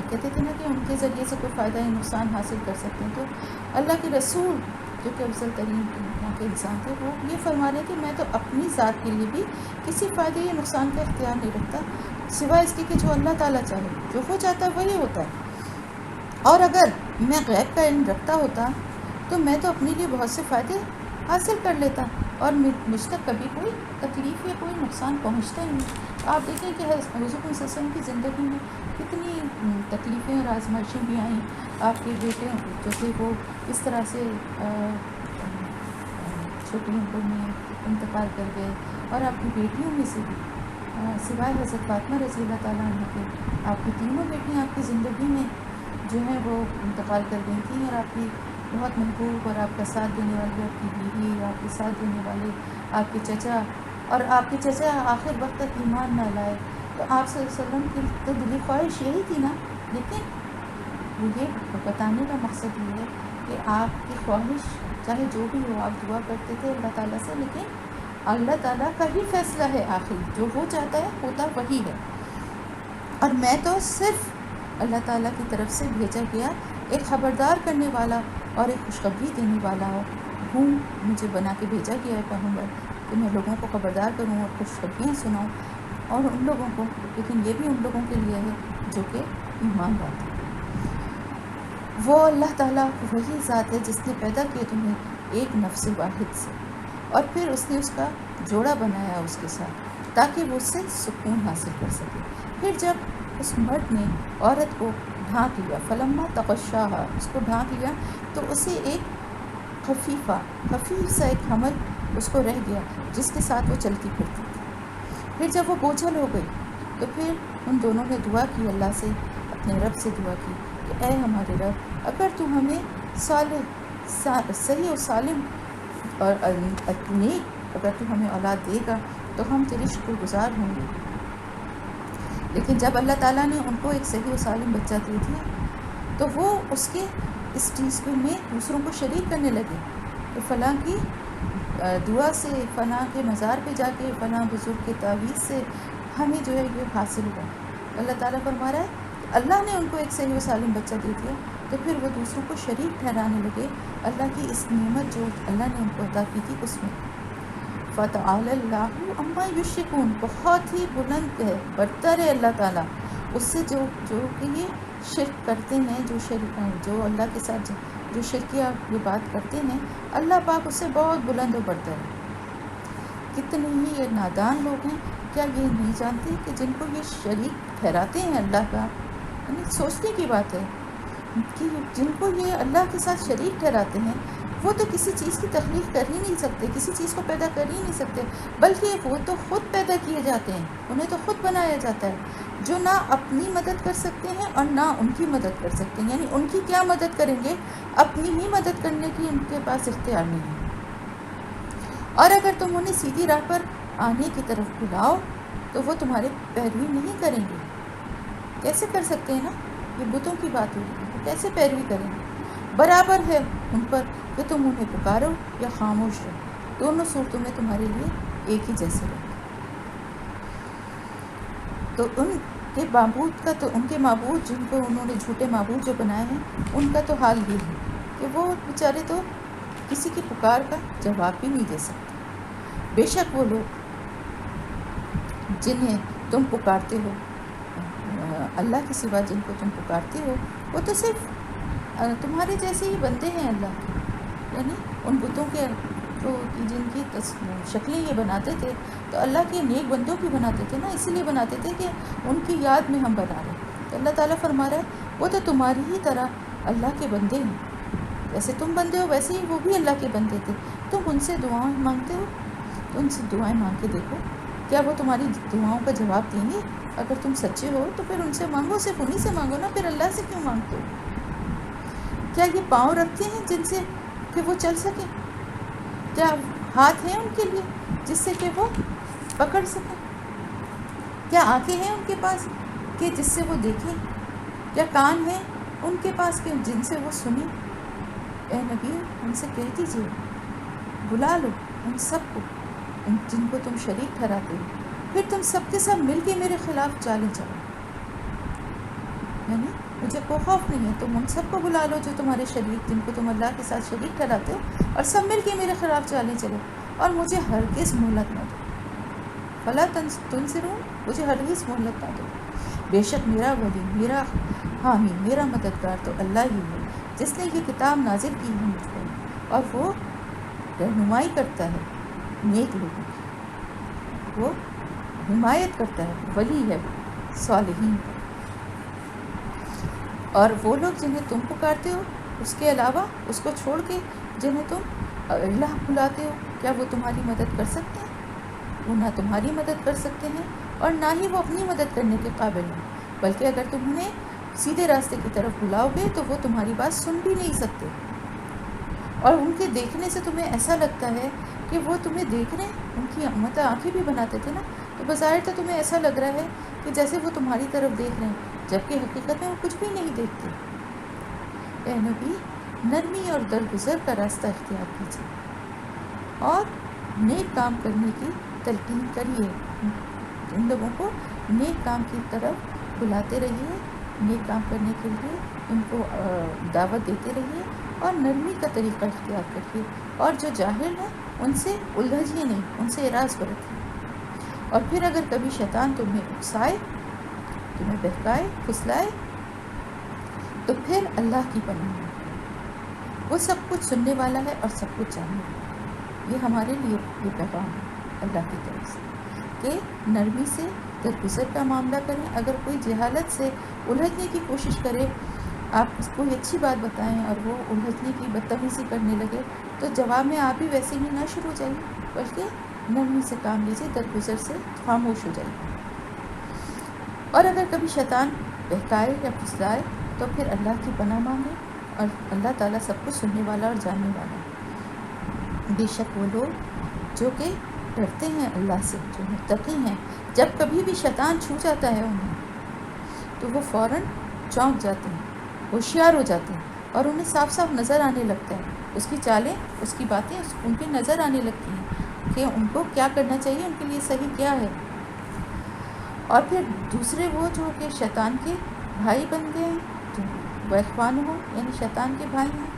کہتے تھے نا کہ ان کے ذریعے سے کوئی فائدہ یا نقصان حاصل کر سکتے ہیں. تو اللہ کے رسول جو کہ افضل ترین یہاں کے انسان تھے وہ یہ فرما رہے ہیں کہ میں تو اپنی ذات کے لیے بھی کسی فائدے یا نقصان کا اختیار نہیں رکھتا سوائے اس کے کہ جو اللہ تعالیٰ چاہے. جو وہ چاہتا ہے وہی ہوتا ہے. اور اگر میں غیب کا علم رکھتا ہوتا تو میں تو اپنے لیے بہت سے فائدے حاصل کر لیتا اور مجھ تک کبھی کوئی تکلیف یا کوئی نقصان پہنچتا ہی نہیں. آپ دیکھیں کہ حضور صلی اللہ علیہ وسلم کی زندگی میں کتنی تکلیفیں اور آزمائشیں بھی آئیں. آپ کے بیٹے جو تھے وہ اس طرح سے چھوٹی عمر میں انتقال کر گئے، اور آپ کی بیٹیوں میں سے بھی سوائے حضرت فاطمہ رضی اللہ تعالیٰ عنہ کے آپ کی تینوں بیٹیاں آپ کی زندگی میں جو ہیں وہ انتقال کر گئی تھیں. اور آپ کی بہت محبوب اور آپ کا ساتھ دینے والی آپ کی بیوی، آپ کے ساتھ دینے والے آپ کے چچا، اور آپ کے چچا آخر وقت تک ایمان نہ لائے. تو آپ صلی اللہ علیہ وسلم کی تو دلی خواہش یہی تھی نا. لیکن وہ یہ بتانے کا مقصد یہ ہے کہ آپ کی خواہش چاہے جو بھی ہو آپ دعا کرتے تھے اللہ تعالیٰ سے، لیکن اللہ تعالیٰ کا ہی فیصلہ ہے آخر. جو وہ چاہتا ہے ہوتا وہی ہے. اور میں تو صرف اللہ تعالیٰ کی طرف سے بھیجا گیا ایک خبردار کرنے والا اور ایک خوشخبری دینے والا ہوں. مجھے بنا کے بھیجا گیا ہے پیغمبر کہ میں لوگوں کو خبردار کروں اور خوشخبریاں سناؤں، اور ان لوگوں کو، لیکن یہ بھی ان لوگوں کے لیے ہے جو کہ ایمان لاتے ہیں. وہ اللہ تعالیٰ وہی ذات ہے جس نے پیدا کیا تمہیں ایک نفس واحد سے، اور پھر اس نے اس کا جوڑا بنایا اس کے ساتھ تاکہ وہ اس سے سکون حاصل کر سکے. پھر جب اس مرد نے عورت کو ڈھانک لیا، فلما تغشاہا، اس کو ڈھانک لیا، تو اسے ایک خفیف سا ایک حمل اس کو رہ گیا جس کے ساتھ وہ چلتی پھرتی تھی. پھر جب وہ بوجھل ہو گئی تو پھر ان دونوں نے دعا کی، اللہ سے، اپنے رب سے دعا کی کہ اے ہمارے رب، اگر تو ہمیں صحیح و سالم اور نیک اگر تو ہمیں اولاد دے گا تو ہم تیری شکر گزار ہوں گے. لیکن جب اللہ تعالیٰ نے ان کو ایک صحیح و سالم بچہ دے دیا تو وہ اس کے اس چیز میں دوسروں کو شریک کرنے لگے کہ فلاں کی دعا سے، فلاں کے مزار پہ جا کے، فلاں بزرگ کے تعویذ سے ہمیں جو ہے یہ حاصل ہوا. اللہ تعالیٰ فرما رہا ہے کہ اللہ نے ان کو ایک صحیح و سالم بچہ دے دیا تو پھر وہ دوسروں کو شریک ٹھہرانے لگے اللہ کی اس نعمت جو اللہ نے ان کو عطا کی تھی اس میں. فتعالی اللہ عما یشرکون، بہت ہی بلند ہے، برتر ہے اللہ تعالیٰ اس سے جو کہ یہ شرک کرتے ہیں، جو اللہ کے ساتھ جو شرکیہ یہ بات کرتے ہیں، اللہ پاک اس سے بہت بلند و برتر ہے. کتنے ہی یہ نادان لوگ ہیں، کیا یہ نہیں جانتے کہ جن کو یہ شریک ٹھہراتے ہیں اللہ کا، یعنی سوچنے کی بات ہے کہ جن کو یہ اللہ کے ساتھ شریک ٹھہراتے ہیں وہ تو کسی چیز کی تخلیق کر ہی نہیں سکتے، کسی چیز کو پیدا کر ہی نہیں سکتے، بلکہ وہ تو خود پیدا کیے جاتے ہیں، انہیں تو خود بنایا جاتا ہے، جو نہ اپنی مدد کر سکتے ہیں اور نہ ان کی مدد کر سکتے ہیں. یعنی ان کی کیا مدد کریں گے، اپنی ہی مدد کرنے کی ان کے پاس اختیار نہیں ہے. اور اگر تم انہیں سیدھی راہ پر آنے کی طرف بلاؤ تو وہ تمہارے پیروی نہیں کریں گے. کیسے کر سکتے ہیں نا، یہ بتوں کی بات ہوگی، وہ کیسے پیروی کریں گے. برابر ہے ان پر کہ تم انہیں پکارو یا خاموش رہو، دونوں صورتوں میں تمہارے لیے ایک ہی جیسے رہے. تو ان کے معبود جن کو انہوں نے جھوٹے معبود جو بنائے ہیں، ان کا تو حال یہ ہے کہ وہ بیچارے تو کسی کی پکار کا جواب بھی نہیں دے سکتے. بے شک وہ لوگ جنہیں تم پکارتے ہو، اللہ کے سوا جن کو تم پکارتے ہو، وہ تو صرف تمہارے جیسے ہی بندے ہیں اللہ کے. یعنی ان بتوں کے کو جن کی شکلیں یہ بناتے تھے تو اللہ کے نیک بندوں کی بناتے تھے نا، اسی لیے بناتے تھے کہ ان کی یاد میں ہم بنا رہے ہیں. تو اللہ تعالیٰ فرما رہا ہے وہ تو تمہاری ہی طرح اللہ کے بندے ہیں، جیسے تم بندے ہو ویسے ہی وہ بھی اللہ کے بندے تھے. تم ان سے دعائیں مانگتے ہو تو ان سے دعائیں مانگ کے دیکھو، کیا وہ تمہاری دعاؤں کا جواب دیں گے؟ اگر تم سچے ہو تو پھر ان سے مانگو، صرف انہیں سے مانگو نا، پھر اللہ سے کیوں مانگتے ہو؟ کیا یہ پاؤں رکھتے ہیں جن سے کہ وہ چل سکیں؟ کیا ہاتھ ہیں ان کے لیے جس سے کہ وہ پکڑ سکیں؟ کیا آنکھیں ہیں ان کے پاس کہ جس سے وہ دیکھیں؟ کیا کان ہیں ان کے پاس کہ جن سے وہ سنیں؟ اے نبی ان سے کہہ دیجیے بلا لو ان سب کو جن کو تم شریک ٹھہراتے ہو، پھر تم سب کے سب مل کے میرے خلاف چالیں چلو. یعنی مجھے کوئی خوف نہیں ہے، تم ان سب کو بلا لو جو تمہارے شریک، جن کو تم اللہ کے ساتھ شریک ٹھہراتے ہو، اور سب مل کے میرے خلاف چالیں چلو، اور مجھے ہرگز مہلت نہ دو. فلا تنصرون، مجھے ہرگز مہلت نہ دو. بے شک میرا ولی، میرا حامی، میرا مددگار تو اللہ ہی ہے جس نے یہ کتاب نازل کی ہے مجھ پر، اور وہ رہنمائی کرتا ہے نیک لوگوں کی، وہ حمایت کرتا ہے، ولی ہے صالحین پر. اور وہ لوگ جنہیں تم پکارتے ہو اس کے علاوہ، اس کو چھوڑ کے جنہیں تم الہ بلاتے ہو، کیا وہ تمہاری مدد کر سکتے ہیں؟ وہ نہ تمہاری مدد کر سکتے ہیں اور نہ ہی وہ اپنی مدد کرنے کے قابل ہیں، بلکہ اگر تم انہیں سیدھے راستے کی طرف بلاؤ گے تو وہ تمہاری بات سن بھی نہیں سکتے. اور ان کے دیکھنے سے تمہیں ایسا لگتا ہے کہ وہ تمہیں دیکھ رہے ہیں، ان کی آنکھیں بھی بناتے تھے نا، تو بظاہر تو تمہیں ایسا لگ رہا ہے کہ جیسے وہ تمہاری طرف دیکھ رہے ہیں، جبکہ حقیقت میں وہ کچھ بھی نہیں دیکھتے. اے نبی نرمی اور درگزر کا راستہ اختیار کیجیے اور نیک کام کرنے کی تلقین کریے. ان لوگوں کو نیک کام کی طرف بلاتے رہیے، نیک کام کرنے کے لیے ان کو دعوت دیتے رہیے، اور نرمی کا طریقہ اختیار کریے، اور جو جاہل ہیں ان سے الجھیے نہیں، ان سے اعراض برتیے. اور پھر اگر کبھی شیطان تمہیں اکسائے، تمہیں بہکائے، پھسلائے، تو پھر اللہ کی پناہ میں، وہ سب کچھ سننے والا ہے اور سب کچھ جاننے والا ہے. یہ ہمارے لیے یہ پیغام ہے اللہ کی طرف سے کہ نرمی سے درگزر کا معاملہ کریں. اگر کوئی جہالت سے الجھنے کی کوشش کرے، آپ اس کو اچھی بات بتائیں اور وہ الجھنے کی بدتمیزی کرنے لگے، تو جواب میں آپ بھی ویسے ہی نہ شروع ہو جائیے، بلکہ نرمی سے کام لیجیے، درگزر سے خاموش ہو جائیے. اور اگر کبھی شیطان بہکائے یا پھسلائے تو پھر اللہ کی پناہ مانگے، اور اللہ تعالیٰ سب کچھ سننے والا اور جاننے والا ہے. بے شک وہ لوگ جو کہ ڈرتے ہیں اللہ سے، جو متقی ہیں، جب کبھی بھی شیطان چھو جاتا ہے انہیں تو وہ فوراً چونک جاتے ہیں، ہوشیار ہو جاتے ہیں، اور انہیں صاف صاف نظر آنے لگتا ہے، اس کی چالیں، اس کی باتیں ان پہ نظر آنے لگتی ہیں کہ ان کو کیا کرنا چاہیے، ان کے لیے صحیح کیا ہے. اور پھر دوسرے وہ جو کہ شیطان کے بھائی بن گئے ہیں، جو وہ اخوان ہو یعنی شیطان کے بھائی ہیں،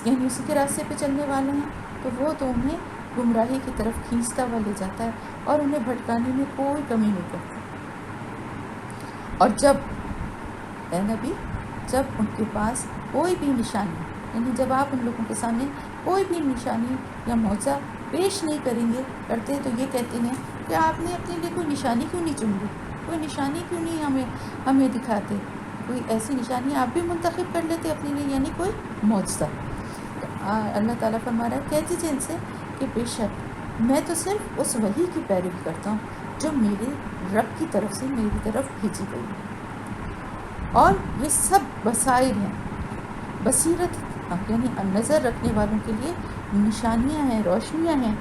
یعنی اسی کے راستے پہ چلنے والے ہیں، تو وہ تو انہیں گمراہی کی طرف کھینچتا ہوا لے جاتا ہے اور انہیں بھٹکانے میں کوئی کمی نہیں کرتا. اور جب اے نبی، جب ان کے پاس کوئی بھی نشانی، یعنی جب آپ ان لوگوں کے سامنے کوئی بھی نشانی یا معجزہ پیش نہیں کرتے تو یہ کہتے ہیں کہ آپ نے اپنے لیے کوئی نشانی کیوں نہیں چن لی، کوئی نشانی کیوں نہیں ہمیں دکھاتے، کوئی ایسی نشانی آپ بھی منتخب کر لیتے اپنے لیے، یعنی کوئی معجزہ. تو اللہ تعالیٰ فرما رہا ہے کہہ دیجیے ان سے کہ بے شک میں تو صرف اس وحی کی پیروی کرتا ہوں جو میرے رب کی طرف سے میری طرف بھیجی گئی ہے، اور یہ سب بصائر ہیں، بصیرت یعنی نظر رکھنے والوں کے لیے نشانیاں ہیں، روشنیاں ہیں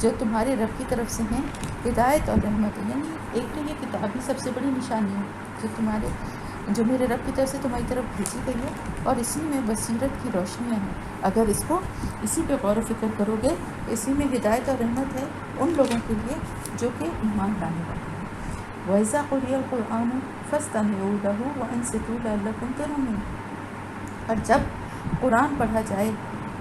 جو تمہارے رب کی طرف سے ہیں، ہدایت اور رحمت ہے. یعنی ایک تو یہ کتاب ہی سب سے بڑی نشانی ہے جو میرے رب کی طرف سے تمہاری طرف بھیجی گئی ہے، اور اسی میں بصیرت کی روشنیاں ہیں. اگر اسی پہ غور و فکر کرو گے، اسی میں ہدایت اور رحمت ہے ان لوگوں کے لیے جو کہ ایمان لانے والے ہیں. وَإِذَا قُرِئَ الْقُرْآنُ فَاسْتَمِعُوا لَهُ وَأَنصِتُوا لَعَلَّكُمْ تُرْحَمُونَ. اور جب قرآن پڑھا جائے،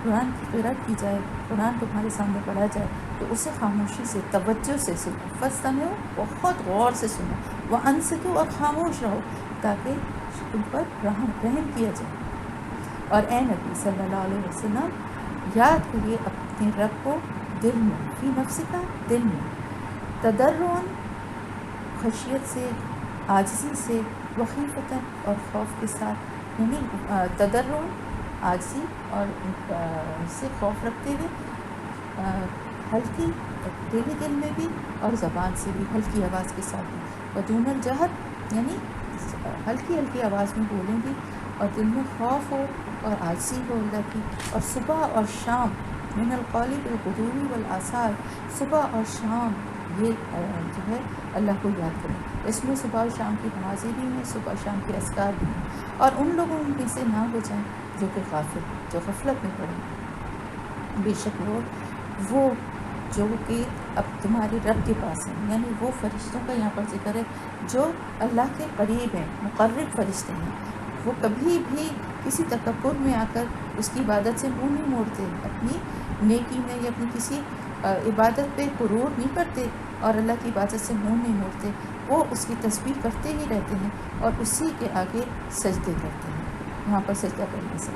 قرآن کی قرأت کی جائے، قرآن تمہارے سامنے پڑھا جائے تو اسے خاموشی سے، توجہ سے سنو. فَاسْتَمِعُوا، بہت غور سے سنو. وَأَنصِتُوا، اور خاموش رہو تاکہ تم پر رحم کیا جائے. اور اے نبی صلی اللہ علیہ وسلم یاد کریے اپنے رب کو دل میں، فی نفس کا دل میں، تضرعاً خشیت سے، عاجزی سے، وخیفتاً اور خوف کے ساتھ، یعنی تضرعاً عاجزی اور سے خوف رکھتے ہوئے، ہلکی دلی دل میں بھی اور زبان سے بھی ہلکی آواز کے ساتھ بھی، ودون الجہر یعنی ہلکی ہلکی آواز میں بولیں گی اور دل میں خوف ہو اور عاجزی ہو اللہ کی، اور صبح اور شام، من القول بالغدو والآصال، صبح اور شام یہ جو ہے اللہ کو یاد کریں۔ اس میں صبح اور شام کی نمازیں بھی ہیں، صبح شام کے اذکار بھی ہیں، اور ان لوگوں میں سے نہ ہو جائیں جو کہ غافل، جو غفلت میں پڑیں۔ بے شک وہ جو کہ اب تمہارے رب کے پاس ہیں، یعنی وہ فرشتوں کا یہاں پر ذکر ہے جو اللہ کے قریب ہیں، مقرب فرشتے ہیں، وہ کبھی بھی کسی تکبر میں آ کر اس کی عبادت سے منہ نہیں موڑتے، اپنی نیکی میں یا اپنی کسی عبادت پہ غرور نہیں کرتے اور اللہ کی عبادت سے منہ نہیں موڑتے، وہ اس کی تسبیح کرتے ہی رہتے ہیں اور اسی کے آگے سجدے کرتے ہیں، وہاں پر سجدہ کرنے سے۔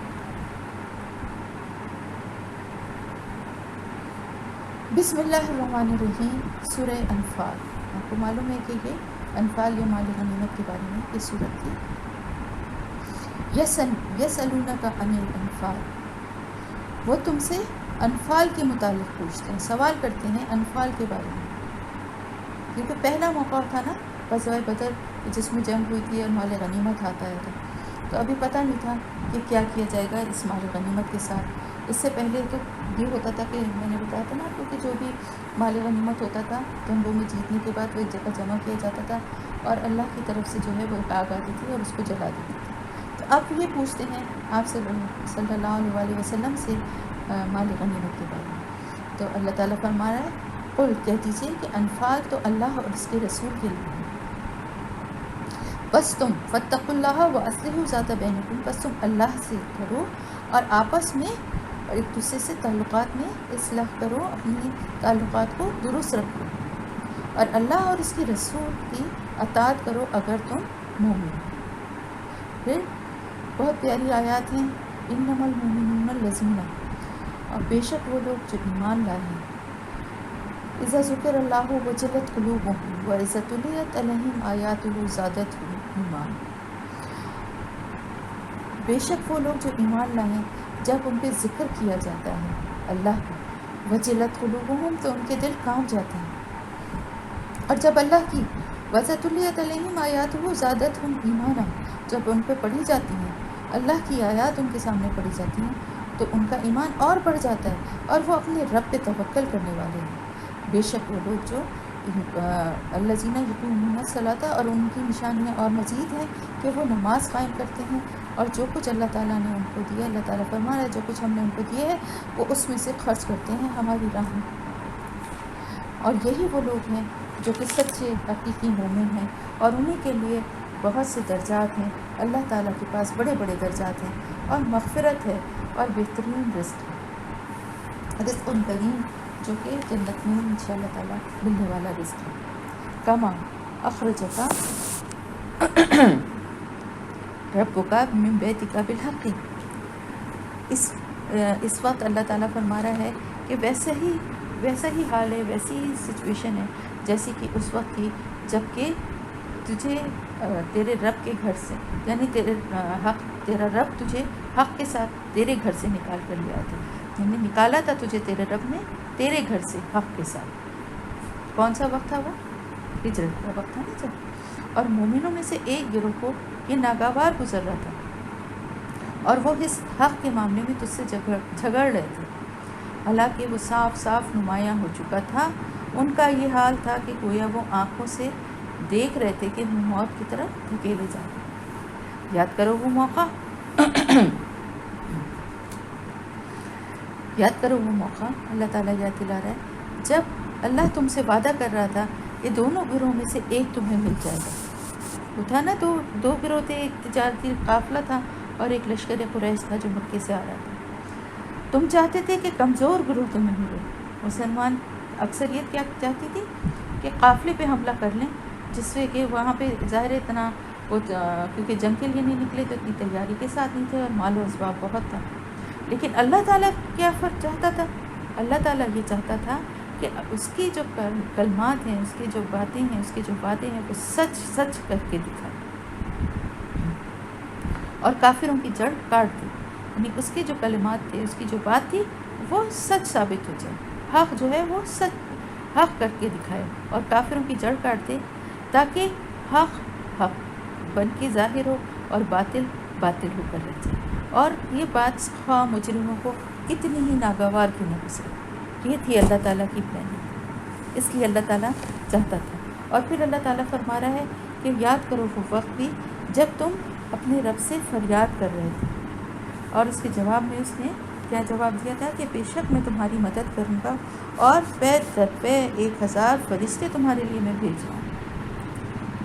بسم اللہ الرحمن الرحیم، سورہ انفال۔ آپ کو معلوم ہے کہ یہ انفال یا مال غنیمت کے بارے میں یہ سورت تھی۔ یسألونک عن الانفال، وہ تم سے انفال کے متعلق پوچھتے ہیں، سوال کرتے ہیں انفال کے بارے میں، کیونکہ پہلا موقع تھا نا غزوہ بدر جس میں جنگ ہوئی تھی اور مال غنیمت ہاتھ آیا تھا، تو ابھی پتہ نہیں تھا کہ کیا کیا جائے گا اس مال غنیمت کے ساتھ۔ اس سے پہلے تو یہ ہوتا تھا کہ میں نے بتایا تھا نا آپ کو کہ جو بھی مال غنیمت ہوتا تھا جنگوں میں جیتنے کے بعد وہ ایک جگہ جمع کیا جاتا تھا اور اللہ کی طرف سے جو ہے وہ آگ آتی تھی اور اس کو جلا دیتی تھی۔ تو اب یہ پوچھتے ہیں آپ صلی اللہ علیہ وسلم سے مال غنیمت کے بارے میں، تو اللہ تعالیٰ فرما رہا ہے قل، کہہ دیجیے کہ انفال تو اللہ اور اس کے رسول کے لیے ہے، بس تم فاتقوا اللہ واصلحوا ذات بینکم، بس تم اللہ سے کرو اور آپس میں ایک دوسرے سے تعلقات میں اصلاح کرو، اپنی تعلقات کو درست رکھو، اور اللہ اور اس کی رسول کی اطاعت کرو اگر تم مومن ہو۔ پھر بہت پیاری آیات ہیں، انما المؤمنون الذین، اور بے شک وہ لوگ جو ایمان لائے ہیں، اذا ذکر اللہ وجلت قلوبهم واذا تلیت علیہم آیاتہ زادتہم ایمانا، بے شک وہ لوگ جو ایمان لائے ہیں جب ان پہ ذکر کیا جاتا ہے اللہ کا، وجلت قلوبهم تو ان کے دل کانپ جاتے ہیں، اور جب اللہ کی وَإِذَا تُلِيَتْ عَلَيْهِمْ آيَاتُهُ زَادَتْهُمْ إِيمَانًا، جب ان پہ پڑھی جاتی ہیں اللہ کی آیات، ان کے سامنے پڑھی جاتی ہیں تو ان کا ایمان اور بڑھ جاتا ہے اور وہ اپنے رب پہ توکل کرنے والے ہیں۔ بے شک وہ لوگ جو الذین یقیمون الصلاۃ، اور ان کی نشانیاں اور مزید ہیں کہ وہ نماز قائم کرتے ہیں، اور جو کچھ اللہ تعالیٰ نے ان کو دیا، اللہ تعالیٰ فرما رہا ہے جو کچھ ہم نے ان کو دیا ہے وہ اس میں سے خرچ کرتے ہیں ہماری راہ میں، اور یہی وہ لوگ ہیں جو کہ سچے حقیقی مومن ہیں، اور انہی کے لیے بہت سے درجات ہیں، اللہ تعالیٰ کے پاس بڑے بڑے درجات ہیں اور مغفرت ہے اور بہترین رزق ہے، رزق کریم جو کہ جنت میں انشاءاللہ تعالیٰ ملنے والا رزق ہے۔ کما اخرجک ربک من بیتک بالحق، اس وقت اللہ تعالیٰ فرما رہا ہے کہ ویسا ہی حال ہے، ویسی ہی سچویشن ہے جیسی کہ اس وقت تھی جب کہ تجھے تیرے رب کے گھر سے، یعنی تیرا رب تجھے حق کے ساتھ تیرے گھر سے نکال کر لیا تھا، یعنی نکالا تھا تجھے تیرے رب نے تیرے گھر سے حق کے ساتھ۔ کون سا وقت تھا وہ؟ ہجرت کا وقت تھا نا جب، اور مومنوں میں سے ایک گروہ کو یہ ناگوار گزر رہا تھا اور وہ اس حق کے معاملے میں تجھ سے جھگڑ رہے تھے، حالانکہ وہ صاف صاف نمایاں ہو چکا تھا۔ ان کا یہ حال تھا کہ گویا وہ آنکھوں سے دیکھ رہے تھے کہ وہ موت کی طرف دھکیلے جا رہے ہیں۔ یاد کرو وہ موقع، یاد کرو وہ موقع، اللہ تعالیٰ یاد دلا رہا ہے جب اللہ تم سے وعدہ کر رہا تھا کہ دونوں گروہ میں سے ایک تمہیں مل جائے گا۔ وہ تھا نا دو گروہ تھے، ایک تجارتی قافلہ تھا اور ایک لشکر قریش تھا جو مکے سے آ رہا تھا۔ تم چاہتے تھے کہ کمزور گروہ تمہیں ملے، مسلمان اکثریت کیا چاہتی تھی کہ قافلے پہ حملہ کر لیں، جس سے کہ وہاں پہ ظاہر اتنا وہ کیونکہ جنگ کے لیے نہیں نکلے تو اتنی تیاری کے ساتھ نہیں تھے اور مال و اسباب بہت تھا، لیکن اللہ تعالیٰ کیا فرق چاہتا تھا اللہ تعالیٰ یہ چاہتا تھا کہ اس کی جو کلمات ہیں، اس کی جو باتیں ہیں، اس کے جو وعدے ہیں، وہ سچ سچ کر کے دکھائے اور کافروں کی جڑ کاٹ دی. یعنی اس کے جو کلمات تھے، اس کی جو بات تھی، وہ سچ ثابت ہو جائے. حق جو ہے وہ سچ حق کر کے دکھائے اور کافروں کی جڑ کاٹ دے، تاکہ حق حق بن کے ظاہر ہو اور باطل باطل ہو کر رہ جائے. اور یہ بات خواہ مجرموں کو کتنی ہی ناگوار کیوں نہ گزرے. یہ تھی اللہ تعالیٰ کی پلاننگ، اس لیے اللہ تعالیٰ چاہتا تھا. اور پھر اللہ تعالیٰ فرما رہا ہے کہ یاد کرو وہ وقت بھی جب تم اپنے رب سے فریاد کر رہے تھے. اور اس کے جواب میں اس نے کیا جواب دیا تھا کہ بے شک میں تمہاری مدد کروں گا اور پے در پے 1000 فرشتے تمہارے لیے میں بھیج رہا ہوں.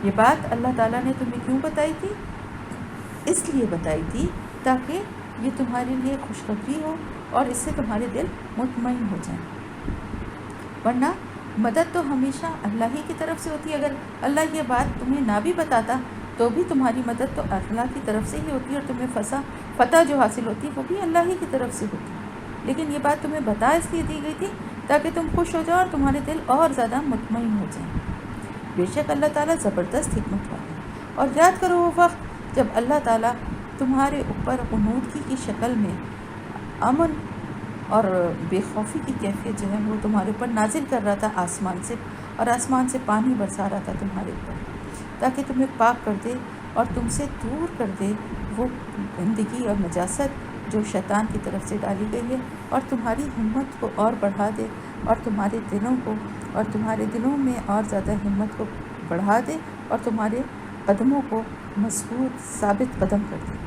یہ بات اللہ تعالیٰ نے تمہیں کیوں بتائی تھی؟ اس لیے بتائی تھی تاکہ یہ تمہارے لیے خوشخبری ہو اور اس سے تمہارے دل مطمئن ہو جائیں. ورنہ مدد تو ہمیشہ اللہ ہی کی طرف سے ہوتی ہے. اگر اللہ یہ بات تمہیں نہ بھی بتاتا تو بھی تمہاری مدد تو اللہ کی طرف سے ہی ہوتی ہے، اور تمہیں فتح جو حاصل ہوتی ہے وہ بھی اللہ ہی کی طرف سے ہوتی ہے. لیکن یہ بات تمہیں بتا اس لیے دی گئی تھی تاکہ تم خوش ہو جاؤ اور تمہارے دل اور زیادہ مطمئن ہو جائیں. بے شک اللہ تعالیٰ زبردست حکمت والا ہے. اور یاد کرو وہ وقت جب اللہ تعالیٰ تمہارے اوپر قنوتگی کی شکل میں امن اور بے خوفی کی کیفیت جو ہے وہ تمہارے اوپر نازل کر رہا تھا آسمان سے، اور آسمان سے پانی برسا رہا تھا تمہارے اوپر، تاکہ تمہیں پاک کر دے اور تم سے دور کر دے وہ گندگی اور نجاست جو شیطان کی طرف سے ڈالی گئی ہے، اور تمہاری ہمت کو اور بڑھا دے، اور تمہارے دلوں میں اور زیادہ ہمت کو بڑھا دے، اور تمہارے قدموں کو مضبوط ثابت قدم کر دے.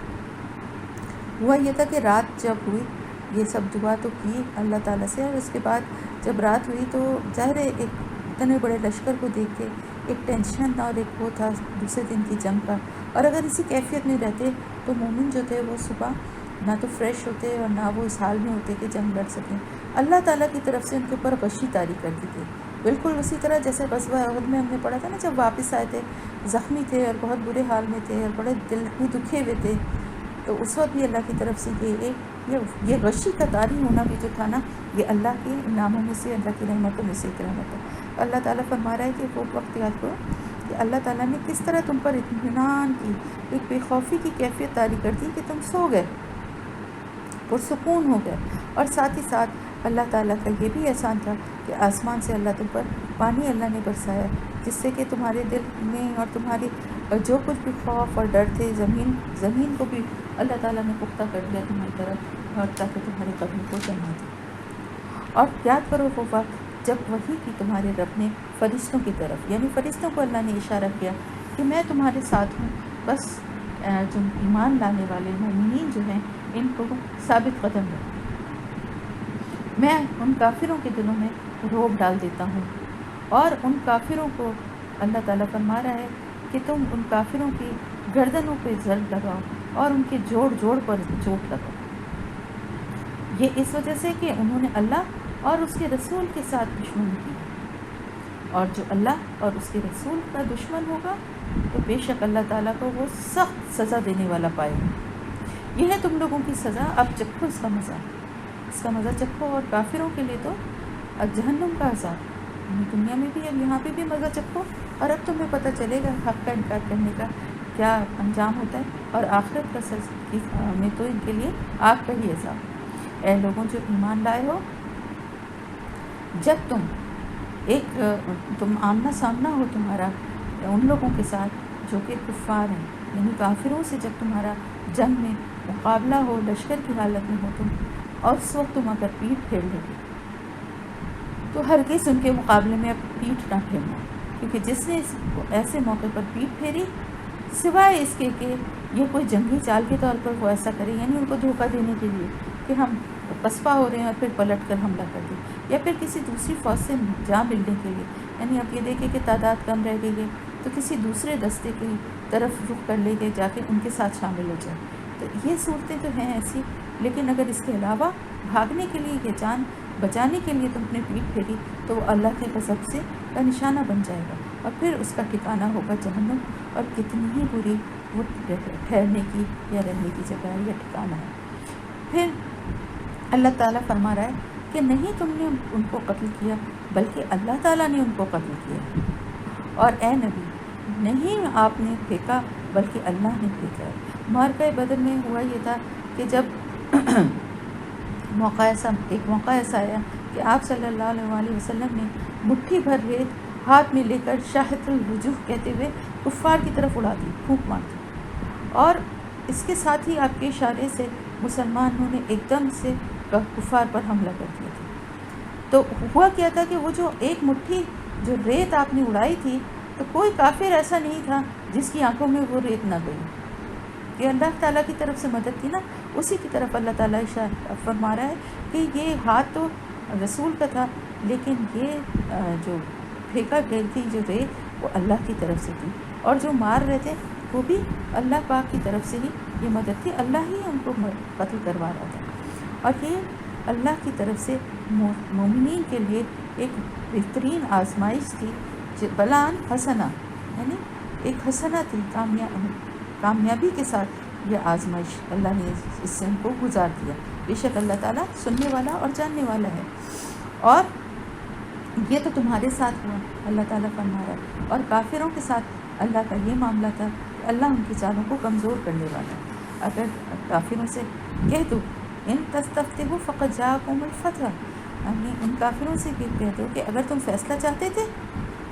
ہوا یہ تھا کہ رات جب ہوئی، یہ سب دعا تو کی اللہ تعالیٰ سے، اور اس کے بعد جب رات ہوئی تو ظاہر ہے ایک اتنے بڑے لشکر کو دیکھ کے ایک ٹینشن تھا اور ایک وہ تھا دوسرے دن کی جنگ کا. اور اگر اسی کیفیت میں رہتے تو مومن جو تھے وہ صبح نہ تو فریش ہوتے اور نہ وہ اس حال میں ہوتے کہ جنگ لڑ سکیں. اللہ تعالیٰ کی طرف سے ان کے اوپر غشی طاری کر دی تھی، بالکل اسی طرح جیسے غزوہ احد میں ہم نے پڑھا تھا نا، جب واپس آئے تھے زخمی تھے اور بہت برے حال میں تھے اور بڑے دل میں دکھے ہوئے تھے، تو اس وقت بھی اللہ کی طرف سے یہ غشی کا طاری ہونا بھی جو تھا نا، یہ اللہ کے انعاموں میں سے، اللہ کی رحمتوں میں سے ایک رحمت ہے. اللہ تعالیٰ فرما رہا ہے کہ وہ وقت یاد کرو کہ اللہ تعالیٰ نے کس طرح تم پر اطمینان کی، ایک بے خوفی کی کیفیت طاری کر دی کہ تم سو گئے، پرسکون ہو گئے. اور ساتھ ہی ساتھ اللہ تعالیٰ کا یہ بھی احسان تھا کہ آسمان سے اللہ تم پر پانی اللہ نے برسایا، جس سے کہ تمہارے دل میں اور تمہاری جو کچھ بھی خوف اور ڈر تھے، زمین کو بھی اللہ تعالیٰ نے پختہ کر دیا تمہاری طرف، اور تاکہ تمہارے قدم کو جما دے. اور یاد کرو وہ وقت جب وہی کی تمہارے رب نے فرشتوں کی طرف، یعنی فرشتوں کو اللہ نے اشارہ کیا کہ میں تمہارے ساتھ ہوں، بس جو ایمان لانے والے مومنین جو ہیں ان کو ثابت قدم رکھو. میں ان کافروں کے دلوں میں رعب ڈال دیتا ہوں، اور ان کافروں کو اللہ تعالیٰ فرما رہا ہے کہ تم ان کافروں کی گردنوں پہ ضرب لگاؤ اور ان کے جوڑ جوڑ پر چوٹ لگاؤ. یہ اس وجہ سے کہ انہوں نے اللہ اور اس کے رسول کے ساتھ دشمنی کی، اور جو اللہ اور اس کے رسول کا دشمن ہوگا تو بے شک اللہ تعالیٰ کو وہ سخت سزا دینے والا پائے گا. یہ ہے تم لوگوں کی سزا، اب چکھو اس کا مزہ چکھو. اور کافروں کے لیے تو اب جہنم کا عذاب، دنیا میں بھی اب یہاں پہ بھی مزہ چکھو، اور اب تمہیں پتہ چلے گا حق کا انکار کرنے کا کیا انجام ہوتا ہے، اور آخرت کا میں تو ان کے لیے آگ کا ہی عذاب. اے لوگوں جو ایمان لائے ہو، جب تم آمنا سامنا ہو تمہارا ان لوگوں کے ساتھ جو کہ کفار ہیں، یعنی کافروں سے جب تمہارا جنگ میں مقابلہ ہو، لشکر کی حالت میں ہو تم، اور اس وقت تم اگر پیٹھ پھیر لو گے تو ہرگز ان کے مقابلے میں اب پیٹھ نہ پھیرنا، کیونکہ جس نے ایسے موقع پر پیٹھ پھیری سوائے اس کے کہ یہ کوئی جنگی چال کے طور پر وہ ایسا کرے، یعنی ان کو دھوکہ دینے کے لیے کہ ہم پسپا ہو رہے ہیں اور پھر پلٹ کر حملہ کر دیں، یا پھر کسی دوسری فوج سے جا ملنے کے لیے، یعنی آپ یہ دیکھیں کہ تعداد کم رہ گئی ہے تو کسی دوسرے دستے کی طرف رخ کر لے گئے، جا کے ان کے ساتھ شامل ہو جائے. تو یہ صورتیں تو ہیں ایسی، لیکن اگر اس کے علاوہ بھاگنے کے لیے یا جان بچانے کے لیے تم نے پیٹھ پھیری تو وہ اللہ کے غضب سے کا نشانہ بن جائے گا، اور پھر اس کا ٹھکانہ ہوگا جہنم، اور کتنی ہی بری وہ ٹھہرنے کی یا رہنے کی جگہ یا ٹھکانہ ہے. پھر اللہ تعالیٰ فرما رہا ہے کہ نہیں تم نے ان کو قتل کیا بلکہ اللہ تعالیٰ نے ان کو قتل کیا، اور اے نبی نہیں آپ نے پھینکا بلکہ اللہ نے پھینکا ہے۔ معرکہ بدر میں ہوا یہ تھا کہ جب ایک موقع ایسا آیا کہ آپ صلی اللہ علیہ وسلم نے مٹھی بھر ریت ہاتھ میں لے کر شاہد الوجوہ کہتے ہوئے کفار کی طرف اڑا دی، پھونک مار دی، اور اس کے ساتھ ہی آپ کے اشارے سے مسلمانوں نے ایک دم سے کفار پر حملہ کر دیا تھا۔ تو ہوا کیا تھا کہ وہ جو ایک مٹھی جو ریت آپ نے اڑائی تھی، تو کوئی کافر ایسا نہیں تھا جس کی آنکھوں میں وہ ریت نہ گئی، کہ اللہ تعالیٰ کی طرف سے مدد تھی نا، اسی کی طرف اللہ تعالیٰ فرما رہا ہے کہ یہ ہاتھ تو رسول کا تھا، لیکن یہ جو پھینکا گئی تھی جو ریت وہ اللہ کی طرف سے تھی، اور جو مار رہے تھے وہ بھی اللہ پاک کی طرف سے ہی یہ مدد تھی، اللہ ہی ان کو قتل کروا رہا تھا۔ اور یہ اللہ کی طرف سے مومنین کے لیے ایک بہترین آزمائش تھی، بلان حسنہ، یعنی ایک حسنہ تھی، کامیابی کے ساتھ یہ آزمائش اللہ نے اس سے ان کو گزار دیا۔ بے شک اللہ تعالیٰ سننے والا اور جاننے والا ہے، اور یہ تو تمہارے ساتھ ہوا، اللہ تعالیٰ فرما رہا ہے، اور کافروں کے ساتھ اللہ کا یہ معاملہ تھا کہ اللہ ان کی چالوں کو کمزور کرنے والا ہے۔ اگر کافروں سے کہہ دو ان تستفتحوا فقد جاءکم الفتح، یعنی ان کافروں سے کہہ دو کہ اگر تم فیصلہ چاہتے تھے،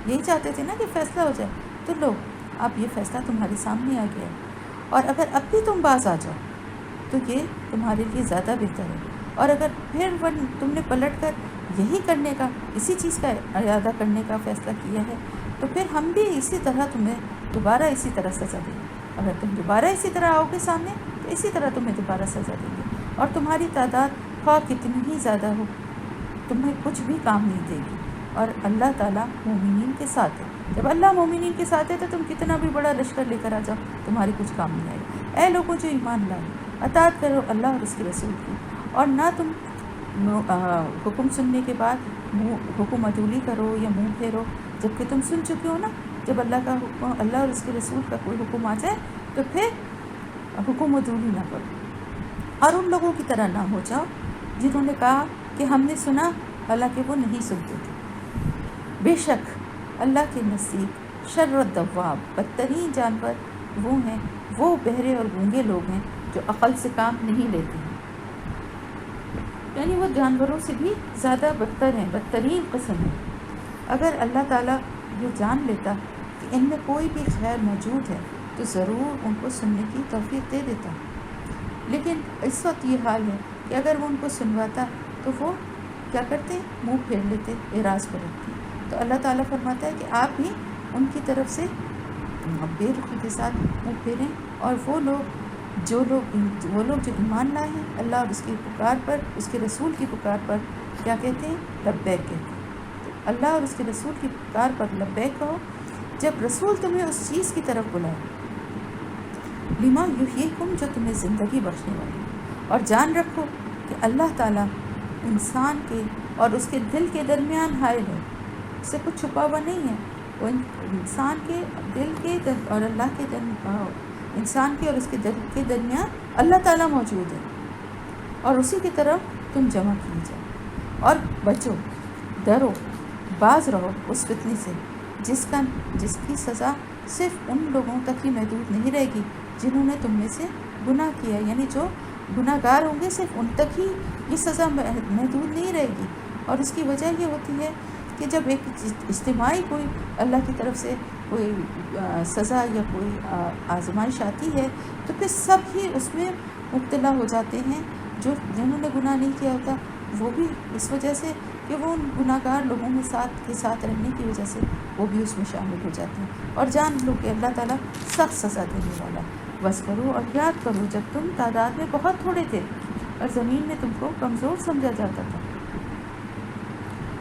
یہی چاہتے تھے نا کہ فیصلہ ہو جائے، تو لو اب یہ فیصلہ تمہارے سامنے آ گیا ہے، اور اگر اب بھی تم باز آ جاؤ تو یہ تمہارے لیے زیادہ بہتر ہے، اور اگر پھر تم نے پلٹ کر یہی کرنے کا، اسی چیز کا ارادہ کرنے کا فیصلہ کیا ہے، تو پھر ہم بھی اسی طرح تمہیں دوبارہ اسی طرح سزا دیں گے۔ اگر تم دوبارہ اسی طرح آؤ گے سامنے تو اسی طرح تمہیں دوبارہ سزا دیں گے، اور تمہاری تعداد خواہ کتنی ہی زیادہ ہو تمہیں کچھ بھی کام نہیں دے گی، اور اللہ تعالیٰ مومنین کے ساتھ ہے۔ جب اللہ مومنین کے ساتھ ہے تو تم کتنا بھی بڑا لشکر لے کر آ جاؤ، تمہاری کچھ کام نہیں آئے گا۔ اے لوگوں جو ایمان لائے، اطاعت کرو اللہ اور اس کے رسول کی، اور نہ تم حکم سننے کے بعد حکم عدولی کرو یا منہ پھیرو، جبکہ تم سن چکے ہو نا۔ جب اللہ کا حکم، اللہ اور اس کے رسول کا کوئی حکم آ جائے تو پھر حکم عدولی نہ کرو، اور ان لوگوں کی طرح نہ ہو جاؤ جنہوں نے کہا کہ ہم نے سنا حالانکہ وہ نہیں سنتے تھے۔ بے شک اللہ کے نزدیک شر الدواب، بدترین جانور وہ ہیں، وہ بہرے اور گونگے لوگ ہیں جو عقل سے کام نہیں لیتے ہیں، یعنی وہ جانوروں سے بھی زیادہ بدتر ہیں، بدترین قسم ہے۔ اگر اللہ تعالیٰ یہ جان لیتا کہ ان میں کوئی بھی خیر موجود ہے تو ضرور ان کو سننے کی توفیق دے دیتا، لیکن اس وقت یہ حال ہے کہ اگر وہ ان کو سنواتا تو وہ کیا کرتے، منہ پھیر لیتے، اعراض پر رکھتے۔ تو اللہ تعالیٰ فرماتا ہے کہ آپ بھی ان کی طرف سے بے رخی کے ساتھ منہ پھیریں، اور وہ لوگ جو ایمان لائے ہیں اللہ اور اس کی پکار پر، اس کے رسول کی پکار پر کیا کہتے ہیں، لبیک کہتے ہیں۔ تو اللہ اور اس کے رسول کی پکار پر لبیک کہو جب رسول تمہیں اس چیز کی طرف بلائے، لما یحییکم، جو تمہیں زندگی بخشنے والی، اور جان رکھو کہ اللہ تعالیٰ انسان کے اور اس کے دل کے درمیان حائل ہے، اس سے کچھ چھپا ہوا نہیں ہے۔ وہ انسان کے دل کے اور اللہ کے انسان کے اور اس کے دل کے درمیان اللہ تعالیٰ موجود ہے، اور اسی کی طرف تم جمع کیے جاؤ، اور بچو، ڈرو، باز رہو اس فتنے سے جس کی سزا صرف ان لوگوں تک ہی محدود نہیں رہے گی جنہوں نے تم میں سے گناہ کیا، یعنی جو گناہ گار ہوں گے صرف ان تک ہی یہ سزا محدود نہیں رہے گی۔ اور اس کی وجہ یہ ہوتی ہے کہ جب ایک اجتماعی کوئی اللہ کی طرف سے کوئی سزا یا کوئی آزمائش آتی ہے تو پھر سب ہی اس میں مبتلا ہو جاتے ہیں، جنہوں نے گناہ نہیں کیا ہوتا وہ بھی، اس وجہ سے کہ وہ ان گناہ گار لوگوں میں کے ساتھ رہنے کی وجہ سے وہ بھی اس میں شامل ہو جاتے ہیں۔ اور جان لو کہ اللہ تعالیٰ سخت سزا دینے والا۔ بس کرو اور یاد کرو جب تم تعداد میں بہت تھوڑے تھے اور زمین میں تم کو کمزور سمجھا جاتا تھا،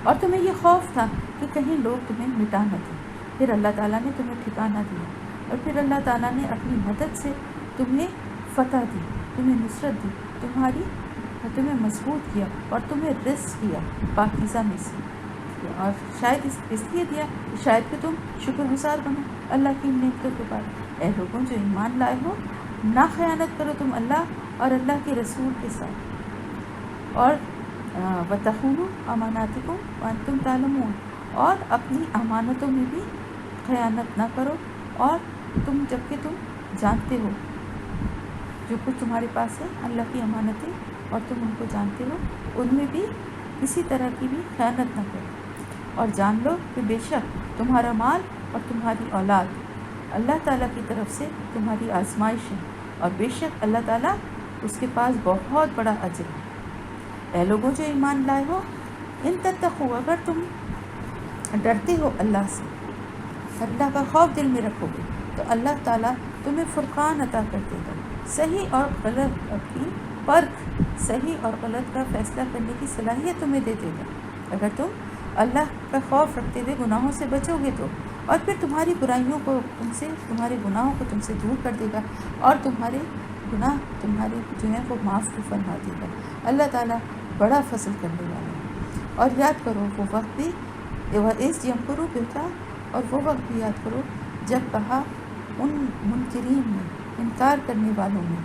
اور تمہیں یہ خوف تھا کہ کہیں لوگ تمہیں مٹا نہ دیں، پھر اللہ تعالیٰ نے تمہیں ٹھکانہ دیا، اور پھر اللہ تعالیٰ نے اپنی مدد سے تمہیں فتح دی، تمہیں نصرت دی، تمہیں مضبوط کیا، اور تمہیں رزق دیا پاکیزہ میں سے، اور شاید اس لیے دیا کہ شاید کہ تم شکر گزار بنو اللہ کی نعمتوں کے بعد۔ اے لوگوں جو ایمان لائے ہو، نہ خیانت کرو تم اللہ اور اللہ کے رسول کے ساتھ، اور وَتَخُونُوا أَمَانَاتِكُمْ وَأَنْتُمْ تَعْلَمُونَ، اور اپنی امانتوں میں بھی خیانت نہ کرو، اور تم جبکہ تم جانتے ہو جو کچھ تمہارے پاس ہے اللہ کی امانتیں، اور تم ان کو جانتے ہو، ان میں بھی کسی طرح کی بھی خیانت نہ کرو، اور جان لو کہ بے شک تمہارا مال اور تمہاری اولاد اللہ تعالیٰ کی طرف سے تمہاری آزمائش ہے، اور بے شک اللہ تعالیٰ اس کے پاس بہت بڑا اجر ہے۔ اے لوگوں جو ایمان لائے ہو، ان تتقوا، اگر تم ڈرتے ہو اللہ سے، اللہ کا خوف دل میں رکھو گے، تو اللہ تعالیٰ تمہیں فرقان عطا کر دے گا، صحیح اور غلط کی پرکھ، صحیح اور غلط کا فیصلہ کرنے کی صلاحیت تمہیں دے دے گا، اگر تم اللہ کا خوف رکھتے ہوئے گناہوں سے بچو گے تو، اور پھر تمہاری برائیوں کو تمہارے گناہوں کو تم سے دور کر دے گا، اور تمہارے گناہ تمہارے جو ہیں وہ معاف بھی فرما دے گا۔ اللہ تعالیٰ بڑا فضل کرنے والا ہے۔ اور یاد کرو وہ وقت بھی، اس یمکروا بک، اور وہ وقت بھی یاد کرو جب کہا ان منکرین نے، انکار کرنے والوں نے،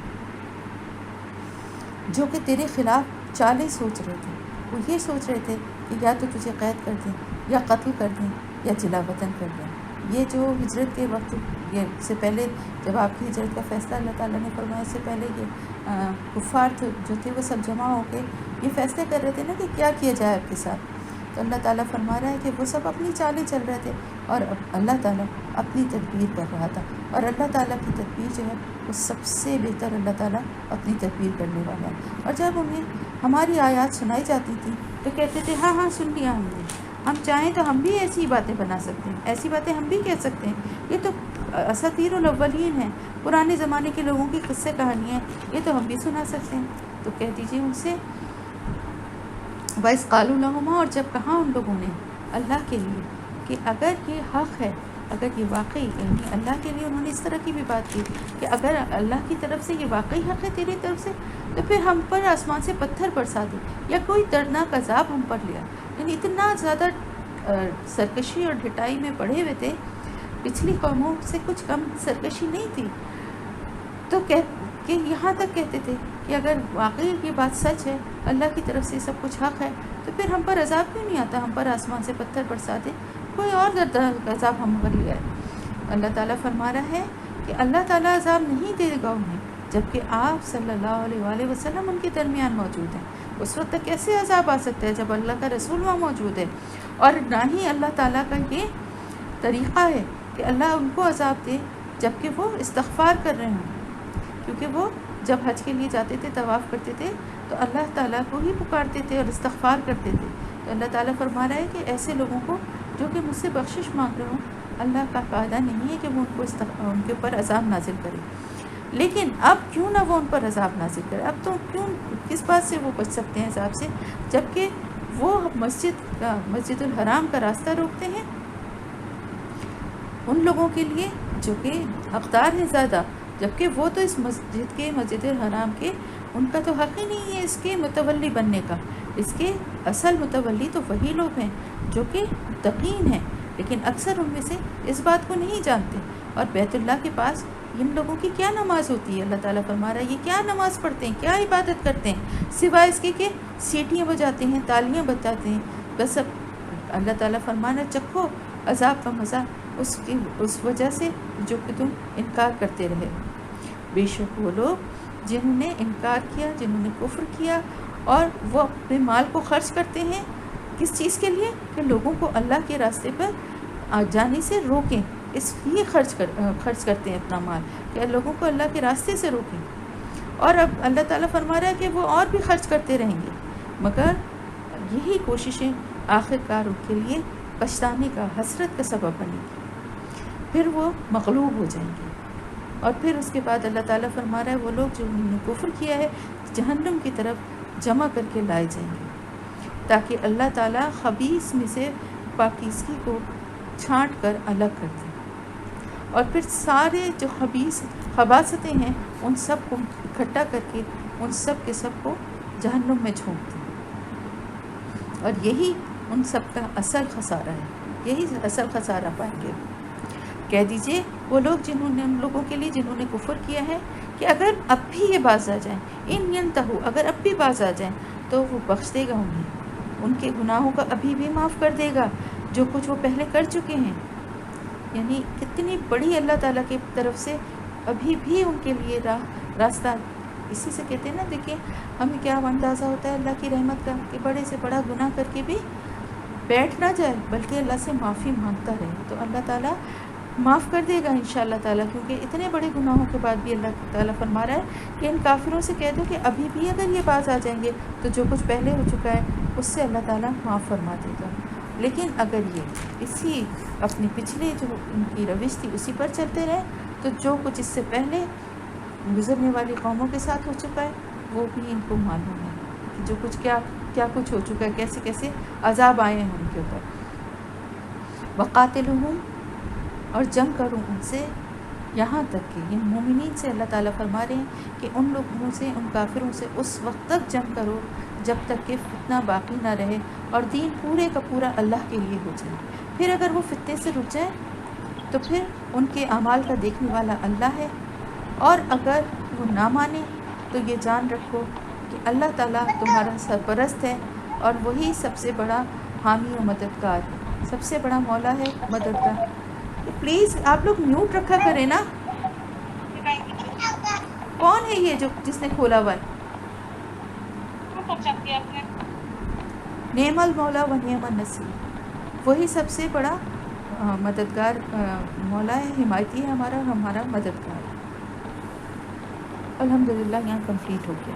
جو کہ تیرے خلاف چالیں سوچ رہے تھے، وہ یہ سوچ رہے تھے کہ یا تو تجھے قید کر دیں، یا قتل کر دیں، یا جلا وطن کر دیں۔ یہ جو ہجرت کے وقت، یہ سے پہلے جب آپ کی ہجرت کا فیصلہ اللہ تعالیٰ نے فرمایا، اس سے پہلے یہ کفار جو تھے وہ سب جمع ہو کے یہ فیصلے کر رہے تھے نا کہ کیا کیا جائے آپ کے ساتھ، تو اللہ تعالیٰ فرما رہا ہے کہ وہ سب اپنی چالیں چل رہے تھے، اور اللہ تعالیٰ اپنی تدبیر کر رہا تھا، اور اللہ تعالیٰ کی تدبیر جو ہے وہ سب سے بہتر اللہ تعالیٰ اپنی تدبیر کرنے والا ہے۔ اور جب انہیں ہماری آیات سنائی جاتی تھی تو کہتے تھے ہاں ہاں سن لیا ہم نے، ہم چاہیں تو ہم بھی ایسی باتیں بنا سکتے ہیں، ایسی باتیں ہم بھی کہہ سکتے ہیں، یہ تو اساطیر الاولین ہیں، پرانے زمانے کے لوگوں کی قصے کہانیاں ہیں، یہ تو ہم بھی سنا سکتے ہیں۔ تو کہہ دیجیے ان سے وَإِذْ قَالُوا لَهُمَا، اور جب کہا ان لوگوں نے اللہ کے لیے کہ اگر یہ حق ہے، اگر یہ واقعی، یعنی اللہ کے لیے انہوں نے اس طرح کی بھی بات کی کہ اگر اللہ کی طرف سے یہ واقعی حق ہے تیری طرف سے، تو پھر ہم پر آسمان سے پتھر برسا دے، یا کوئی دردناک عذاب ہم پر لیا۔ یعنی اتنا زیادہ سرکشی اور ڈھٹائی میں پڑے ہوئے تھے، پچھلی قوموں سے کچھ کم سرکشی نہیں تھی، تو کہ یہاں تک کہتے تھے کہ اگر واقعی یہ بات سچ ہے، اللہ کی طرف سے سب کچھ حق ہے، تو پھر ہم پر عذاب کیوں نہیں آتا، ہم پر آسمان سے پتھر برسا دے، کوئی اور دردناک عذاب ہم پر لیا ہے۔ اللہ تعالیٰ فرما رہا ہے کہ اللہ تعالیٰ عذاب نہیں دے گا انہیں، جبکہ آپ صلی اللہ علیہ وآلہ وسلم ان کے درمیان موجود ہیں۔ اس وقت تک کیسے عذاب آ سکتا ہے جب اللہ کا رسول وہاں موجود ہے؟ اور نہ ہی اللہ تعالیٰ کا یہ طریقہ ہے کہ اللہ ان کو عذاب دے جبکہ وہ استغفار کر رہے ہوں، کیونکہ وہ جب حج کے لیے جاتے تھے، طواف کرتے تھے، تو اللہ تعالیٰ کو ہی پکارتے تھے اور استغفار کرتے تھے۔ تو اللہ تعالیٰ فرما رہا ہے کہ ایسے لوگوں کو جو کہ مجھ سے بخشش مانگ رہے ہوں، اللہ کا قاعدہ نہیں ہے کہ وہ ان کے اوپر عذاب نازل کرے، لیکن اب کیوں نہ وہ ان پر عذاب نازل کرے؟ اب تو کس بات سے وہ بچ سکتے ہیں عذاب سے، جبکہ وہ مسجد الحرام کا راستہ روکتے ہیں ان لوگوں کے لیے جو کہ حقدار ہیں زیادہ، جبکہ وہ تو اس مسجد الحرام کے، ان کا تو حق ہی نہیں ہے اس کے متولی بننے کا۔ اس کے اصل متولی تو وہی لوگ ہیں جو کہ متقین ہیں، لیکن اکثر ان میں سے اس بات کو نہیں جانتے۔ اور بیت اللہ کے پاس ان لوگوں کی کیا نماز ہوتی ہے؟ اللہ تعالیٰ فرما رہا ہے یہ کیا نماز پڑھتے ہیں، کیا عبادت کرتے ہیں، سوائے اس کے کہ سیٹیاں بجاتے ہیں، تالیاں بجاتے ہیں، بس اب اللہ تعالیٰ فرمانا چکھو عذاب کا مزہ اس وجہ سے جو کہ تم انکار کرتے رہے۔ بے شک وہ لوگ جنہوں نے انکار کیا، جنہوں نے کفر کیا، اور وہ اپنے مال کو خرچ کرتے ہیں کس چیز کے لیے؟ کہ لوگوں کو اللہ کے راستے پر جانے سے روکیں، اس لیے خرچ کرتے ہیں اپنا مال کہ لوگوں کو اللہ کے راستے سے روکیں۔ اور اب اللہ تعالیٰ فرما رہا ہے کہ وہ اور بھی خرچ کرتے رہیں گے، مگر یہی کوششیں آخر کار ان کے لیے پچھتانے کا، حسرت کا سبب بنے گی، پھر وہ مغلوب ہو جائیں گے۔ اور پھر اس کے بعد اللہ تعالیٰ فرما رہا ہے وہ لوگ جو انہوں نے کفر کیا ہے جہنم کی طرف جمع کر کے لائے جائیں گے، تاکہ اللہ تعالیٰ خبیث میں سے پاکیزگی کو چھانٹ کر الگ کر دیں، اور پھر سارے جو خباثتیں ہیں ان سب کو اکٹھا کر کے ان سب کے سب کو جہنم میں جھونک دیں۔ اور یہی ان سب کا اصل خسارہ ہے، یہی اصل خسارہ پائیں گے۔ کہہ دیجئے وہ لوگ ان لوگوں کے لیے جنہوں نے کفر کیا ہے کہ اگر اب بھی یہ باز آ جائیں، ان ینتہو، اگر اب بھی باز آ جائیں، تو وہ بخش دے گا انہیں، ان کے گناہوں کا ابھی بھی معاف کر دے گا جو کچھ وہ پہلے کر چکے ہیں. یعنی کتنی بڑی اللہ تعالیٰ کی طرف سے ابھی بھی ان کے لیے راستہ. اسی سے کہتے ہیں نا، دیکھیں ہمیں کیا اندازہ ہوتا ہے اللہ کی رحمت کا، کہ بڑے سے بڑا گناہ کر کے بھی بیٹھ نہ جائے بلکہ اللہ سے معافی مانگتا رہے، تو اللہ تعالیٰ معاف کر دے گا انشاءاللہ تعالیٰ. کیونکہ اتنے بڑے گناہوں کے بعد بھی اللہ تعالیٰ فرما رہا ہے کہ ان کافروں سے کہہ دو کہ ابھی بھی اگر یہ باز آ جائیں گے تو جو کچھ پہلے ہو چکا ہے اس سے اللہ تعالیٰ معاف فرما دے گا. لیکن اگر یہ اسی اپنی پچھلے جو ان کی روش تھی اسی پر چلتے رہے تو جو کچھ اس سے پہلے گزرنے والی قوموں کے ساتھ ہو چکا ہے وہ بھی ان کو معلوم ہے کہ جو کچھ کیا کچھ ہو چکا ہے، کیسے کیسے عذاب آئے ہیں ان کے اوپر. وقاتلہم، اور جنگ کروں ان سے، یہاں تک کہ ان مومنین سے اللہ تعالیٰ فرما رہے ہیں کہ ان لوگوں سے، ان کافروں سے اس وقت تک جنگ کرو جب تک کہ فتنہ باقی نہ رہے اور دین پورے کا پورا اللہ کے لیے ہو جائے. پھر اگر وہ فتنے سے رک جائیں تو پھر ان کے اعمال کا دیکھنے والا اللہ ہے، اور اگر وہ نہ مانے تو یہ جان رکھو کہ اللہ تعالیٰ تمہارا سرپرست ہے اور وہی سب سے بڑا حامی و مددگار ہے، سب سے بڑا مولا ہے، مددگار. پلیز آپ لوگ میوٹ رکھا کریں نا. کون ہے یہ جس نے کھولا ہوا ہے؟ نعم المولا و نعم النصیر، وہی سب سے بڑا مددگار مولا ہے، حمایتی ہے ہمارا مددگار. الحمدللہ یہاں کمپلیٹ ہو گیا.